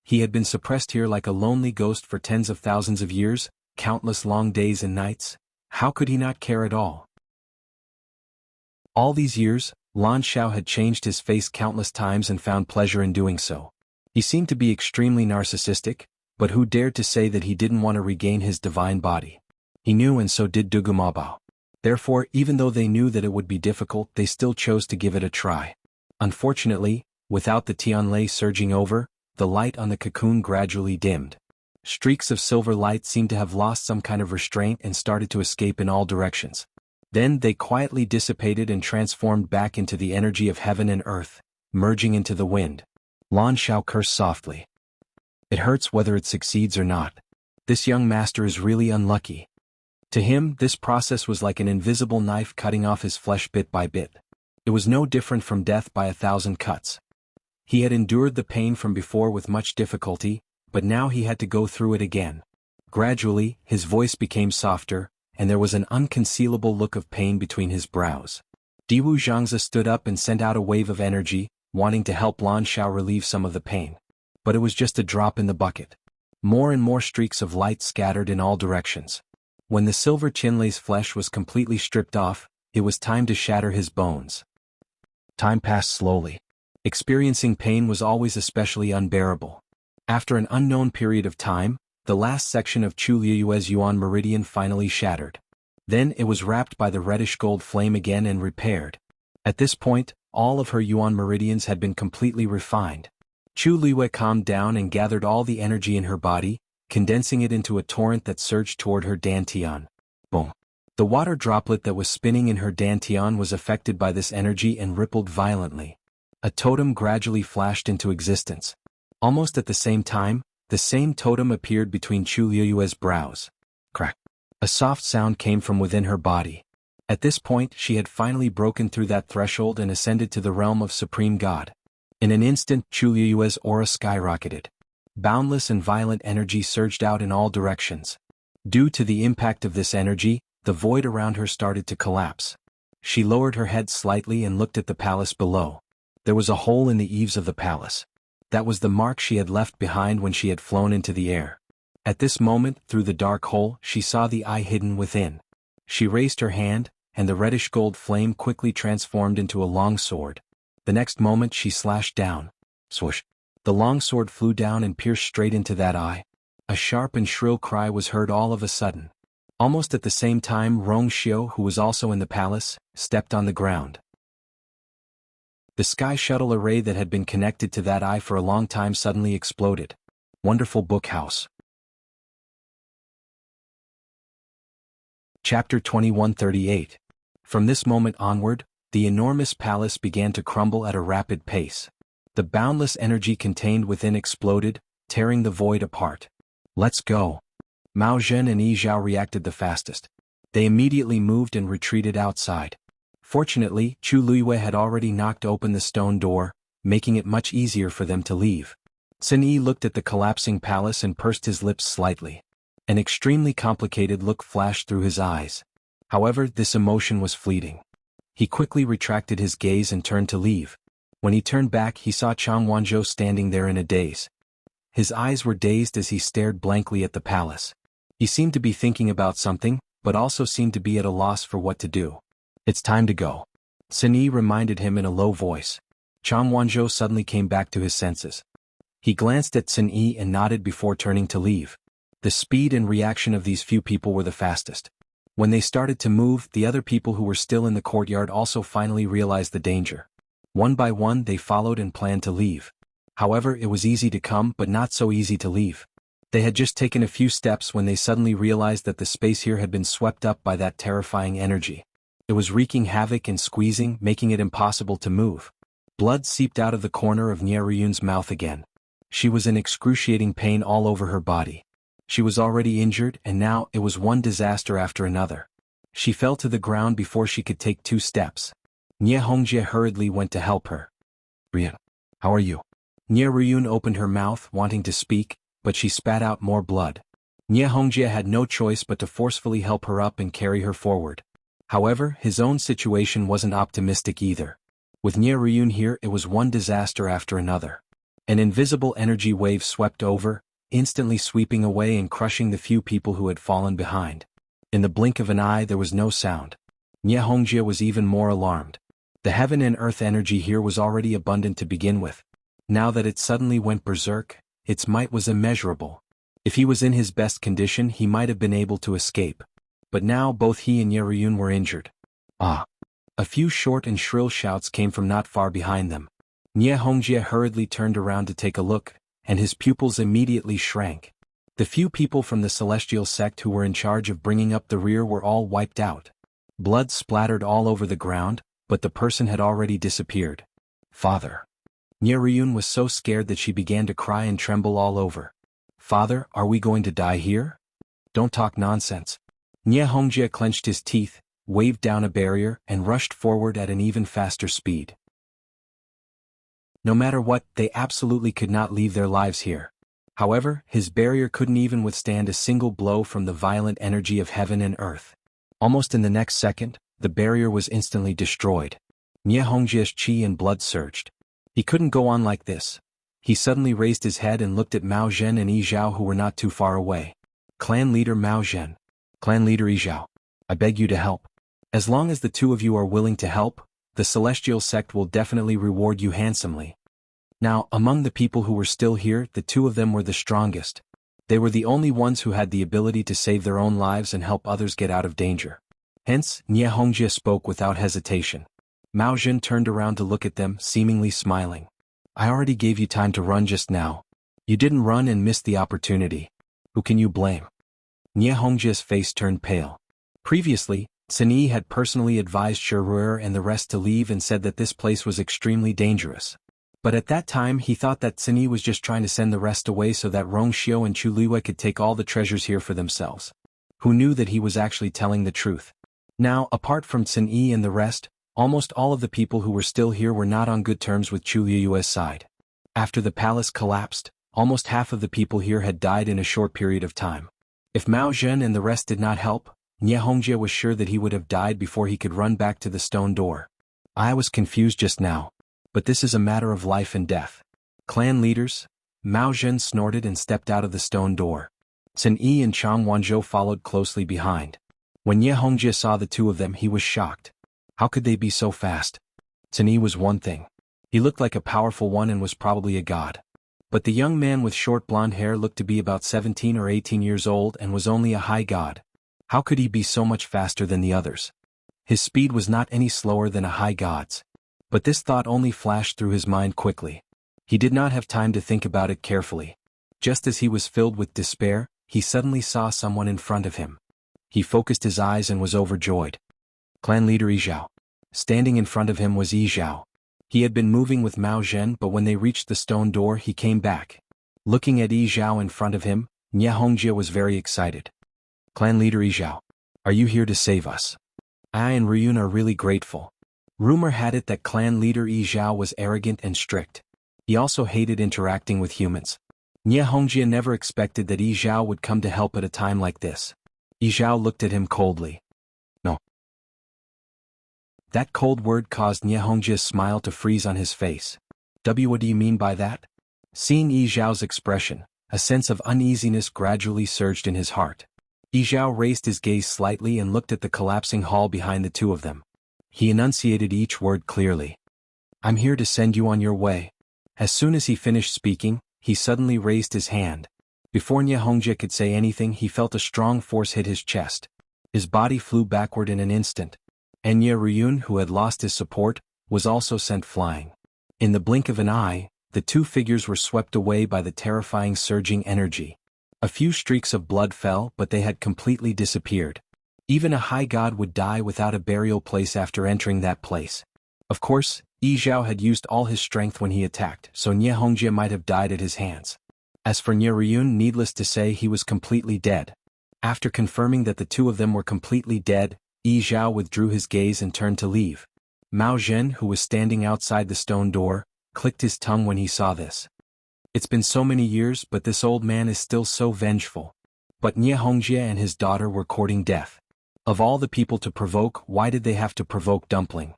He had been suppressed here like a lonely ghost for tens of thousands of years, countless long days and nights. How could he not care at all? All these years, Lan Xiao had changed his face countless times and found pleasure in doing so. He seemed to be extremely narcissistic, but who dared to say that he didn't want to regain his divine body? He knew, and so did Dugu Mabao. Therefore, even though they knew that it would be difficult, they still chose to give it a try. Unfortunately, without the Tianlei surging over, the light on the cocoon gradually dimmed. Streaks of silver light seemed to have lost some kind of restraint and started to escape in all directions. Then they quietly dissipated and transformed back into the energy of heaven and earth, merging into the wind. Lan Xiao cursed softly. It hurts whether it succeeds or not. This young master is really unlucky. To him, this process was like an invisible knife cutting off his flesh bit by bit. It was no different from death by 1,000 cuts. He had endured the pain from before with much difficulty, but now he had to go through it again. Gradually, his voice became softer, and there was an unconcealable look of pain between his brows. Diwu Zhangzi stood up and sent out a wave of energy, wanting to help Lan Xiao relieve some of the pain. But it was just a drop in the bucket. More and more streaks of light scattered in all directions. When the silver Qinlei's flesh was completely stripped off, it was time to shatter his bones. Time passed slowly. Experiencing pain was always especially unbearable. After an unknown period of time, the last section of Chu Liyue's Yuan meridian finally shattered. Then it was wrapped by the reddish-gold flame again and repaired. At this point, all of her Yuan meridians had been completely refined. Chu Liyue calmed down and gathered all the energy in her body, condensing it into a torrent that surged toward her dantian. Boom! The water droplet that was spinning in her dantian was affected by this energy and rippled violently. A totem gradually flashed into existence. Almost at the same time, the same totem appeared between Chu Liyue's brows. Crack! A soft sound came from within her body. At this point, she had finally broken through that threshold and ascended to the realm of Supreme God. In an instant, Chu Liyue's aura skyrocketed. Boundless and violent energy surged out in all directions. Due to the impact of this energy, the void around her started to collapse. She lowered her head slightly and looked at the palace below. There was a hole in the eaves of the palace. That was the mark she had left behind when she had flown into the air. At this moment, through the dark hole, she saw the eye hidden within. She raised her hand, and the reddish gold flame quickly transformed into a long sword. The next moment she slashed down. Swoosh! The long sword flew down and pierced straight into that eye. A sharp and shrill cry was heard all of a sudden. Almost at the same time, Rong Xiu, who was also in the palace, stepped on the ground. The sky shuttle array that had been connected to that eye for a long time suddenly exploded. Wonderful book house. Chapter 2138. From this moment onward, the enormous palace began to crumble at a rapid pace. The boundless energy contained within exploded, tearing the void apart. Let's go. Mao Zhen and Yi Zhao reacted the fastest. They immediately moved and retreated outside. Fortunately, Chu Liyue had already knocked open the stone door, making it much easier for them to leave. Sun Yi looked at the collapsing palace and pursed his lips slightly. An extremely complicated look flashed through his eyes. However, this emotion was fleeting. He quickly retracted his gaze and turned to leave. When he turned back, he saw Chang Wanzhou standing there in a daze. His eyes were dazed as he stared blankly at the palace. He seemed to be thinking about something, but also seemed to be at a loss for what to do. It's time to go. Sun Yi reminded him in a low voice. Chang Wanzhou suddenly came back to his senses. He glanced at Sun Yi and nodded before turning to leave. The speed and reaction of these few people were the fastest. When they started to move, the other people who were still in the courtyard also finally realized the danger. One by one they followed and planned to leave. However, it was easy to come but not so easy to leave. They had just taken a few steps when they suddenly realized that the space here had been swept up by that terrifying energy. It was wreaking havoc and squeezing, making it impossible to move. Blood seeped out of the corner of Nie Riyun's mouth again. She was in excruciating pain all over her body. She was already injured, and now it was one disaster after another. She fell to the ground before she could take 2 steps. Nie Hongjie hurriedly went to help her. Riyun, how are you? Nie Riyun opened her mouth, wanting to speak, but she spat out more blood. Nie Hongjie had no choice but to forcefully help her up and carry her forward. However, his own situation wasn't optimistic either. With Nie Riyun here, it was one disaster after another. An invisible energy wave swept over, instantly sweeping away and crushing the few people who had fallen behind. In the blink of an eye there was no sound. Nie Hongjie was even more alarmed. The heaven and earth energy here was already abundant to begin with. Now that it suddenly went berserk, its might was immeasurable. If he was in his best condition he might have been able to escape. But now both he and Nie Riyun were injured. Ah! A few short and shrill shouts came from not far behind them. Nie Hongjie hurriedly turned around to take a look, and his pupils immediately shrank. The few people from the celestial sect who were in charge of bringing up the rear were all wiped out. Blood splattered all over the ground, but the person had already disappeared. Father! Nie Riyun was so scared that she began to cry and tremble all over. Father, are we going to die here? Don't talk nonsense. Nie Hongjie clenched his teeth, waved down a barrier, and rushed forward at an even faster speed. No matter what, they absolutely could not leave their lives here. However, his barrier couldn't even withstand a single blow from the violent energy of heaven and earth. Almost in the next second, the barrier was instantly destroyed. Nie Hongjie's chi and blood surged. He couldn't go on like this. He suddenly raised his head and looked at Mao Zhen and Yi Zhao, who were not too far away. Clan leader Mao Zhen. Clan leader Yi Zhao. I beg you to help. As long as the two of you are willing to help, the celestial sect will definitely reward you handsomely. Now, among the people who were still here, the two of them were the strongest. They were the only ones who had the ability to save their own lives and help others get out of danger. Hence, Nie Hongjie spoke without hesitation. Mao Zhen turned around to look at them, seemingly smiling. I already gave you time to run just now. You didn't run and missed the opportunity. Who can you blame? Nie Hongjie's face turned pale. Previously, Sun Yi had personally advised Shiruer and the rest to leave and said that this place was extremely dangerous. But at that time he thought that Sun Yi was just trying to send the rest away so that Rong Xiu and Chu Liwei could take all the treasures here for themselves. Who knew that he was actually telling the truth? Now, apart from Sun Yi and the rest, almost all of the people who were still here were not on good terms with Chu Liue's side. After the palace collapsed, almost half of the people here had died in a short period of time. If Mao Zhen and the rest did not help, Nie Hongjie was sure that he would have died before he could run back to the stone door. I was confused just now. But this is a matter of life and death. Clan leaders? Mao Zhen snorted and stepped out of the stone door. Sun Yi and Chang Wanzhou followed closely behind. When Nie Hongjie saw the two of them, he was shocked. How could they be so fast? Sun Yi was one thing. He looked like a powerful one and was probably a god. But the young man with short blonde hair looked to be about 17 or 18 years old and was only a high god. How could he be so much faster than the others? His speed was not any slower than a high god's. But this thought only flashed through his mind quickly. He did not have time to think about it carefully. Just as he was filled with despair, he suddenly saw someone in front of him. He focused his eyes and was overjoyed. Clan leader Yi Zhao. Standing in front of him was Yi Zhao. He had been moving with Mao Zhen, but when they reached the stone door he came back. Looking at Yi Zhao in front of him, Nie Hongjie was very excited. Clan leader Yi Zhao. Are you here to save us? I and Ryun are really grateful. Rumor had it that clan leader Yi Zhao was arrogant and strict. He also hated interacting with humans. Nie Hongjie never expected that Yi Zhao would come to help at a time like this. Yi Zhao looked at him coldly. No. That cold word caused Nie Hongjie's smile to freeze on his face. What do you mean by that? Seeing Yi Zhao's expression, a sense of uneasiness gradually surged in his heart. Yi Zhao raised his gaze slightly and looked at the collapsing hall behind the two of them. He enunciated each word clearly. I'm here to send you on your way. As soon as he finished speaking, he suddenly raised his hand. Before Nie Hongjie could say anything, he felt a strong force hit his chest. His body flew backward in an instant. And Ye Ryun, who had lost his support, was also sent flying. In the blink of an eye, the two figures were swept away by the terrifying surging energy. A few streaks of blood fell, but they had completely disappeared. Even a high god would die without a burial place after entering that place. Of course, Yi Zhao had used all his strength when he attacked, so Nie Hongjie might have died at his hands. As for Nie Ryun, needless to say, he was completely dead. After confirming that the two of them were completely dead, Yi Zhao withdrew his gaze and turned to leave. Mao Zhen, who was standing outside the stone door, clicked his tongue when he saw this. It's been so many years, but this old man is still so vengeful. But Nie Hongjie and his daughter were courting death. Of all the people to provoke, why did they have to provoke Dumpling?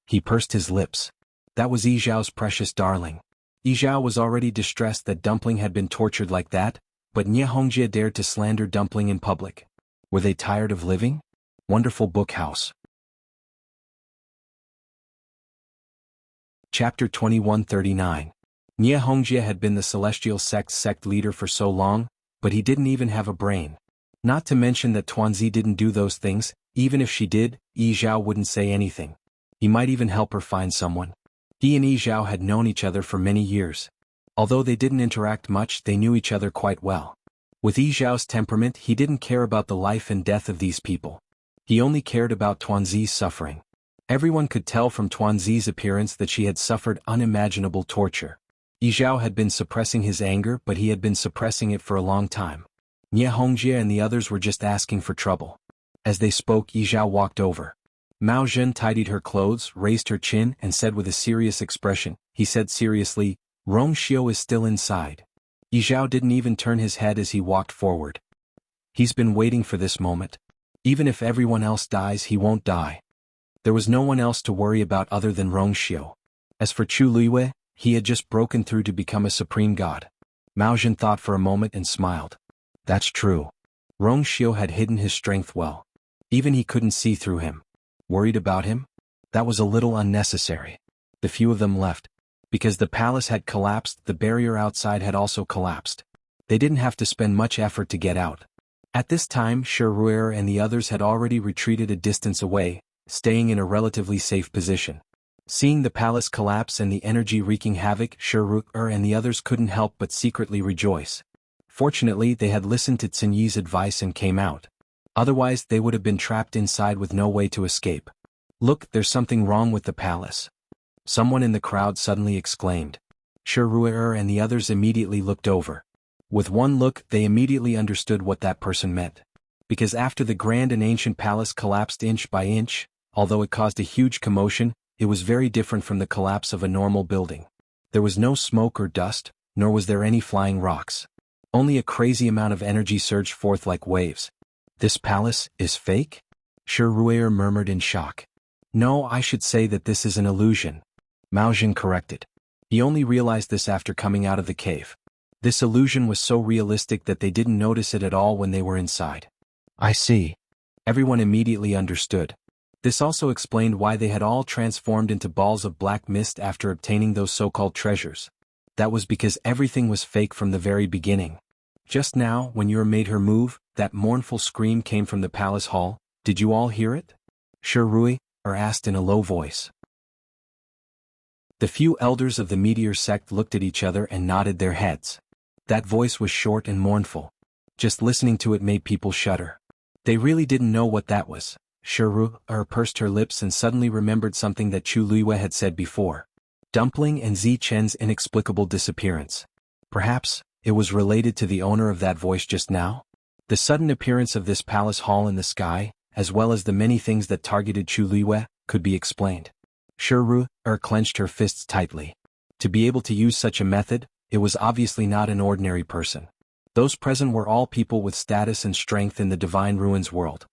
He pursed his lips. That was Yi Zhao's precious darling. Yi Zhao was already distressed that Dumpling had been tortured like that, but Nie Hongjie dared to slander Dumpling in public. Were they tired of living? Wonderful Book House. Chapter 2139. Nie Hongjie had been the Celestial Sect's sect leader for so long, but he didn't even have a brain. Not to mention that Tuanzi didn't do those things. Even if she did, Yi Zhao wouldn't say anything. He might even help her find someone. He and Yi Zhao had known each other for many years. Although they didn't interact much, they knew each other quite well. With Yi Zhao's temperament, he didn't care about the life and death of these people. He only cared about Tuanzi's suffering. Everyone could tell from Tuanzi's appearance that she had suffered unimaginable torture. Yi Zhao had been suppressing his anger, but he had been suppressing it for a long time. Nie Hongjie and the others were just asking for trouble. As they spoke, Yi Zhao walked over. Mao Zhen tidied her clothes, raised her chin, and said with a serious expression, he said seriously, Rong Xiu is still inside. Yi Zhao didn't even turn his head as he walked forward. He's been waiting for this moment. Even if everyone else dies, he won't die. There was no one else to worry about other than Rong Xiu. As for Chu Luiyue, he had just broken through to become a supreme god. Mao Zhen thought for a moment and smiled. That's true. Rong Xiu had hidden his strength well. Even he couldn't see through him. Worried about him? That was a little unnecessary. The few of them left. Because the palace had collapsed, the barrier outside had also collapsed. They didn't have to spend much effort to get out. At this time, Shi Ruier and the others had already retreated a distance away, staying in a relatively safe position. Seeing the palace collapse and the energy wreaking havoc, Shi Ruier and the others couldn't help but secretly rejoice. Fortunately, they had listened to Cin Yi's advice and came out. Otherwise, they would have been trapped inside with no way to escape. Look, there's something wrong with the palace. Someone in the crowd suddenly exclaimed. Shi Ruier and the others immediately looked over. With one look, they immediately understood what that person meant. Because after the grand and ancient palace collapsed inch by inch, although it caused a huge commotion, it was very different from the collapse of a normal building. There was no smoke or dust, nor was there any flying rocks. Only a crazy amount of energy surged forth like waves. This palace is fake? Shi Ruier murmured in shock. No, I should say that this is an illusion. Mao Zhen corrected. He only realized this after coming out of the cave. This illusion was so realistic that they didn't notice it at all when they were inside. I see. Everyone immediately understood. This also explained why they had all transformed into balls of black mist after obtaining those so-called treasures. That was because everything was fake from the very beginning. Just now, when Yu made her move, that mournful scream came from the palace hall. Did you all hear it? Shi Ruier asked in a low voice. The few elders of the meteor sect looked at each other and nodded their heads. That voice was short and mournful. Just listening to it made people shudder. They really didn't know what that was. Shi Ruier pursed her lips and suddenly remembered something that Chu Luiyue had said before. Dumpling and Zi Chen's inexplicable disappearance. Perhaps it was related to the owner of that voice just now? The sudden appearance of this palace hall in the sky, as well as the many things that targeted Chu Luiyue, could be explained. Shi Ruier clenched her fists tightly. To be able to use such a method, it was obviously not an ordinary person. Those present were all people with status and strength in the Divine Ruins world.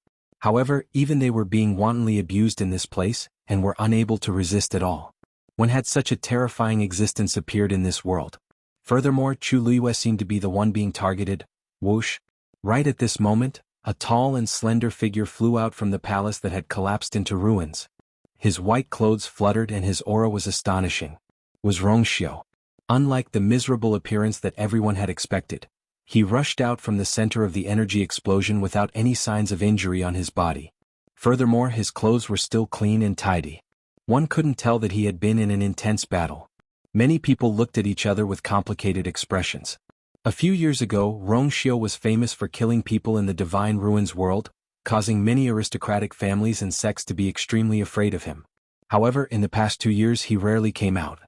However, even they were being wantonly abused in this place, and were unable to resist at all. When had such a terrifying existence appeared in this world? Furthermore, Chu Luiyue seemed to be the one being targeted. Whoosh! Right at this moment, a tall and slender figure flew out from the palace that had collapsed into ruins. His white clothes fluttered and his aura was astonishing. Was Rong Xiu. Unlike the miserable appearance that everyone had expected, he rushed out from the center of the energy explosion without any signs of injury on his body. Furthermore, his clothes were still clean and tidy. One couldn't tell that he had been in an intense battle. Many people looked at each other with complicated expressions. A few years ago, Rong Xiu was famous for killing people in the Divine Ruins world, causing many aristocratic families and sects to be extremely afraid of him. However, in the past 2 years he rarely came out.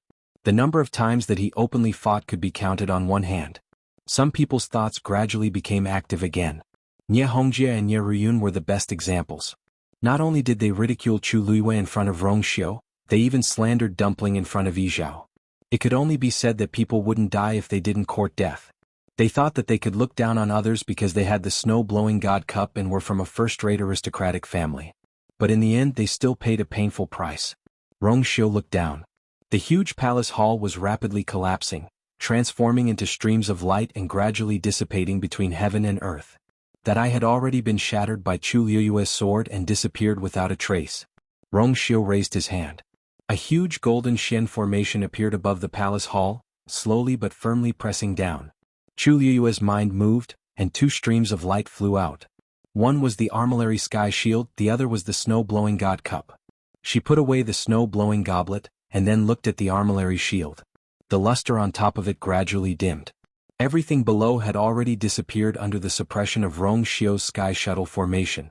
The number of times that he openly fought could be counted on one hand. Some people's thoughts gradually became active again. Nie Hongjie and Nie Ruyun were the best examples. Not only did they ridicule Chu Luiyue in front of Rong Xiu, they even slandered Dumpling in front of Yi Zhao. It could only be said that people wouldn't die if they didn't court death. They thought that they could look down on others because they had the snow-blowing god cup and were from a first-rate aristocratic family. But in the end they still paid a painful price. Rong Xiu looked down. The huge palace hall was rapidly collapsing, transforming into streams of light and gradually dissipating between heaven and earth. That eye had already been shattered by Chu Luiyue's sword and disappeared without a trace. Rong Xiu raised his hand. A huge golden Shen formation appeared above the palace hall, slowly but firmly pressing down. Chu Luiyue's mind moved, and 2 streams of light flew out. One was the armillary sky shield, the other was the snow-blowing god cup. She put away the snow-blowing goblet, and then looked at the armillary shield. The luster on top of it gradually dimmed. Everything below had already disappeared under the suppression of Rong Xiu's sky shuttle formation.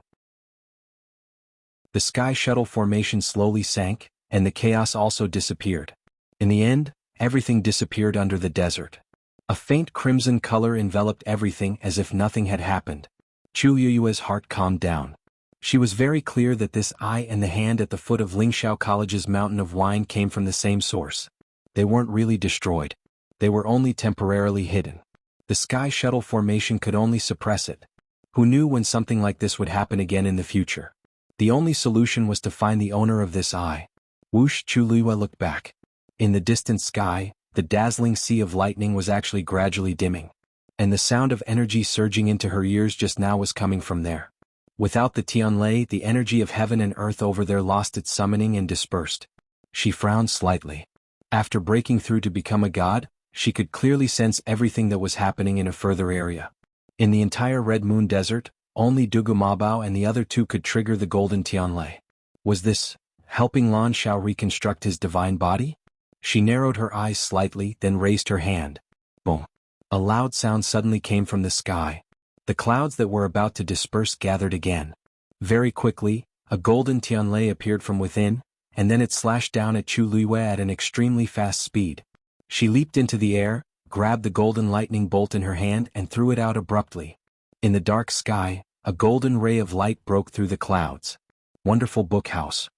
The sky shuttle formation slowly sank, and the chaos also disappeared. In the end, everything disappeared under the desert. A faint crimson color enveloped everything as if nothing had happened. Chu Liyue's heart calmed down. She was very clear that this eye and the hand at the foot of Lingxiao College's mountain of wine came from the same source. They weren't really destroyed. They were only temporarily hidden. The sky shuttle formation could only suppress it. Who knew when something like this would happen again in the future? The only solution was to find the owner of this eye. Whoosh! Chu Liyue looked back. In the distant sky, the dazzling sea of lightning was actually gradually dimming. And the sound of energy surging into her ears just now was coming from there. Without the Tianlei, the energy of heaven and earth over there lost its summoning and dispersed. She frowned slightly. After breaking through to become a god, she could clearly sense everything that was happening in a further area. In the entire Red Moon Desert, only Dugu Mabao and the other two could trigger the golden Tianlei. Was this helping Lan Shao reconstruct his divine body? She narrowed her eyes slightly, then raised her hand. Boom! A loud sound suddenly came from the sky. The clouds that were about to disperse gathered again. Very quickly, a golden Tianlei appeared from within, and then it slashed down at Chu Liyue at an extremely fast speed. She leaped into the air, grabbed the golden lightning bolt in her hand and threw it out abruptly. In the dark sky, a golden ray of light broke through the clouds. Wonderful Book House.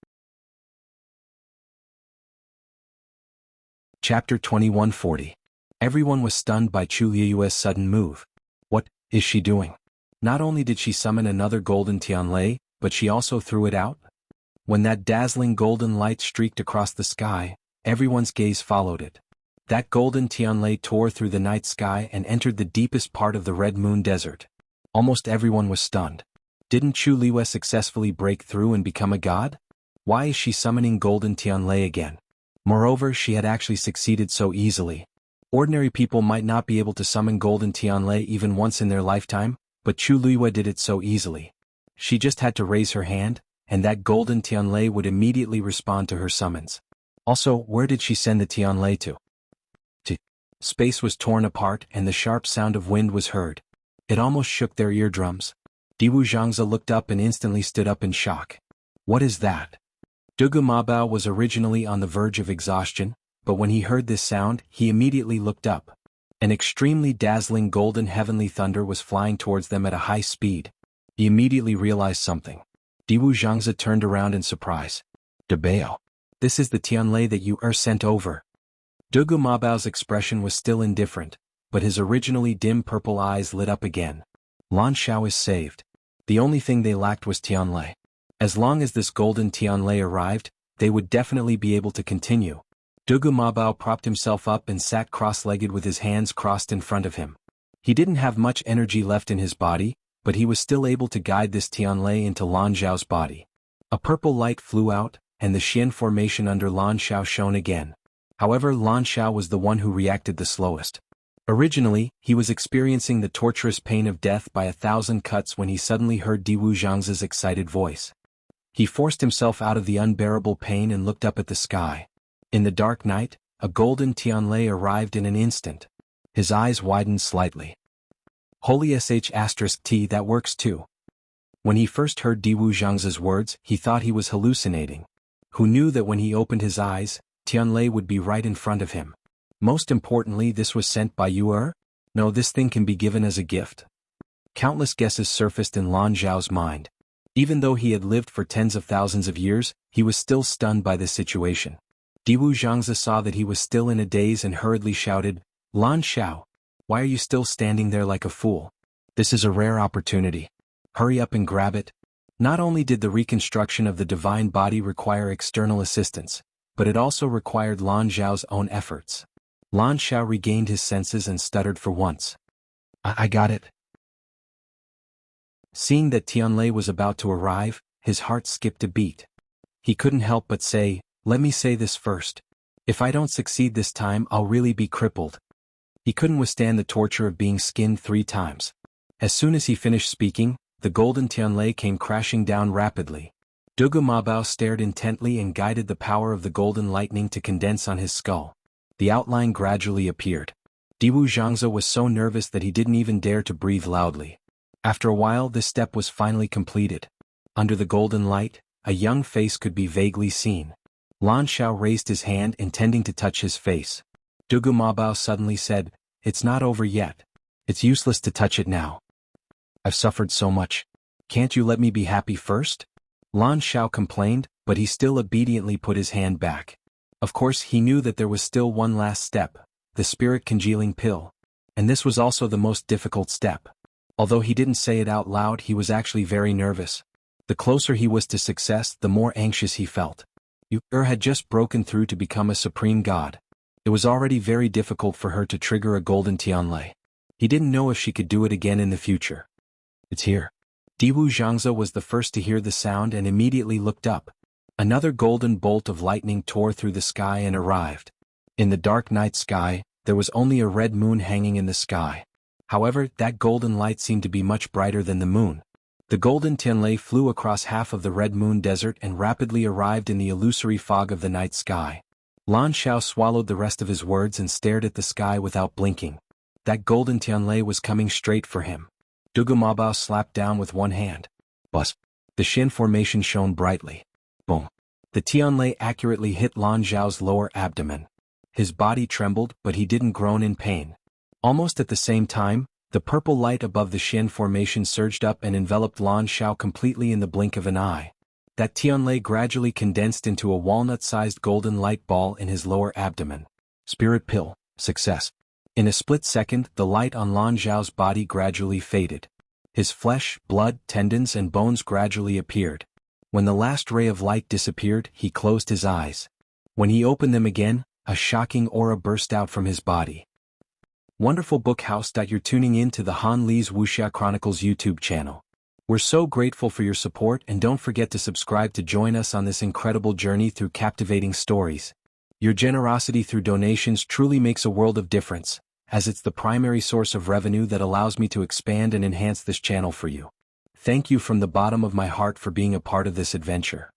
Chapter 2140. Everyone was stunned by Chu Liyue's sudden move. What is she doing? Not only did she summon another golden Tianlei, but she also threw it out? When that dazzling golden light streaked across the sky, everyone's gaze followed it. That golden Tianlei tore through the night sky and entered the deepest part of the Red Moon Desert. Almost everyone was stunned. Didn't Chu Liyue successfully break through and become a god? Why is she summoning golden Tianlei again? Moreover, she had actually succeeded so easily. Ordinary people might not be able to summon golden Tianlei even once in their lifetime, but Chu Liyue did it so easily. She just had to raise her hand, and that golden Tianlei would immediately respond to her summons. Also, where did she send the Tianlei to? Space was torn apart and the sharp sound of wind was heard. It almost shook their eardrums. Diwu Zhangzi looked up and instantly stood up in shock. What is that? Dugu Mabao was originally on the verge of exhaustion, but when he heard this sound, he immediately looked up. An extremely dazzling golden heavenly thunder was flying towards them at a high speed. He immediately realized something. Diwu Zhangzi turned around in surprise. Debao. This is the Tianlei that you sent over. Dugu Mabao's expression was still indifferent, but his originally dim purple eyes lit up again. Lan Shao is saved. The only thing they lacked was Tianlei. As long as this golden Tianlei arrived, they would definitely be able to continue. Dugu Mabao propped himself up and sat cross-legged with his hands crossed in front of him. He didn't have much energy left in his body, but he was still able to guide this Tianlei into Lan Zhao's body. A purple light flew out, and the Xian formation under Lan Shao shone again. However, Lan Shao was the one who reacted the slowest. Originally, he was experiencing the torturous pain of death by 1,000 cuts when he suddenly heard Diwu Zhangzi's excited voice. He forced himself out of the unbearable pain and looked up at the sky. In the dark night, a golden Tianlei arrived in an instant. His eyes widened slightly. Holy sh*t, that works too. When he first heard Diwu Zhangzi's words, he thought he was hallucinating. Who knew that when he opened his eyes, Tianlei would be right in front of him. Most importantly, this was sent by you? No, this thing can be given as a gift. Countless guesses surfaced in Lan Zhao's mind. Even though he had lived for tens of thousands of years, he was still stunned by this situation. Diwu Zhangzi saw that he was still in a daze and hurriedly shouted, Lan Shao, why are you still standing there like a fool? This is a rare opportunity. Hurry up and grab it. Not only did the reconstruction of the divine body require external assistance, but it also required Lan Zhao's own efforts. Lan Shao regained his senses and stuttered for once. I got it. Seeing that Tianlei was about to arrive, his heart skipped a beat. He couldn't help but say, let me say this first. If I don't succeed this time, I'll really be crippled. He couldn't withstand the torture of being skinned 3 times. As soon as he finished speaking, the golden Tianlei came crashing down rapidly. Dugu Mabao stared intently and guided the power of the golden lightning to condense on his skull. The outline gradually appeared. Diwu Zhangzi was so nervous that he didn't even dare to breathe loudly. After a while, this step was finally completed. Under the golden light, a young face could be vaguely seen. Lan Shao raised his hand intending to touch his face. Dugu Mabao suddenly said, "It's not over yet. It's useless to touch it now. I've suffered so much. Can't you let me be happy first?" Lan Xiao complained, but he still obediently put his hand back. Of course he knew that there was still one last step, the spirit congealing pill. And this was also the most difficult step. Although he didn't say it out loud, he was actually very nervous. The closer he was to success, the more anxious he felt. Had just broken through to become a supreme god. It was already very difficult for her to trigger a golden Tianlei. He didn't know if she could do it again in the future. "It's here." Diwu Zhangze was the first to hear the sound and immediately looked up. Another golden bolt of lightning tore through the sky and arrived. In the dark night sky, there was only a red moon hanging in the sky. However, that golden light seemed to be much brighter than the moon. The golden Tianlei flew across half of the red moon desert and rapidly arrived in the illusory fog of the night sky. Lan Xiao swallowed the rest of his words and stared at the sky without blinking. That golden Tianlei was coming straight for him. Dugu Mabao slapped down with one hand. Buzz. The Shin formation shone brightly. Boom. The Tianlei accurately hit Lan Xiao's lower abdomen. His body trembled, but he didn't groan in pain. Almost at the same time, the purple light above the Shin formation surged up and enveloped Lan Xiao completely in the blink of an eye. That Tianlei gradually condensed into a walnut-sized golden light ball in his lower abdomen. Spirit pill, success. In a split second, the light on Lan Xiao's body gradually faded. His flesh, blood, tendons and bones gradually appeared. When the last ray of light disappeared, he closed his eyes. When he opened them again, a shocking aura burst out from his body. Wonderful Book House. You're tuning in to the Han Li's Wuxia Chronicles YouTube channel. We're so grateful for your support, and don't forget to subscribe to join us on this incredible journey through captivating stories. Your generosity through donations truly makes a world of difference, as it's the primary source of revenue that allows me to expand and enhance this channel for you. Thank you from the bottom of my heart for being a part of this adventure.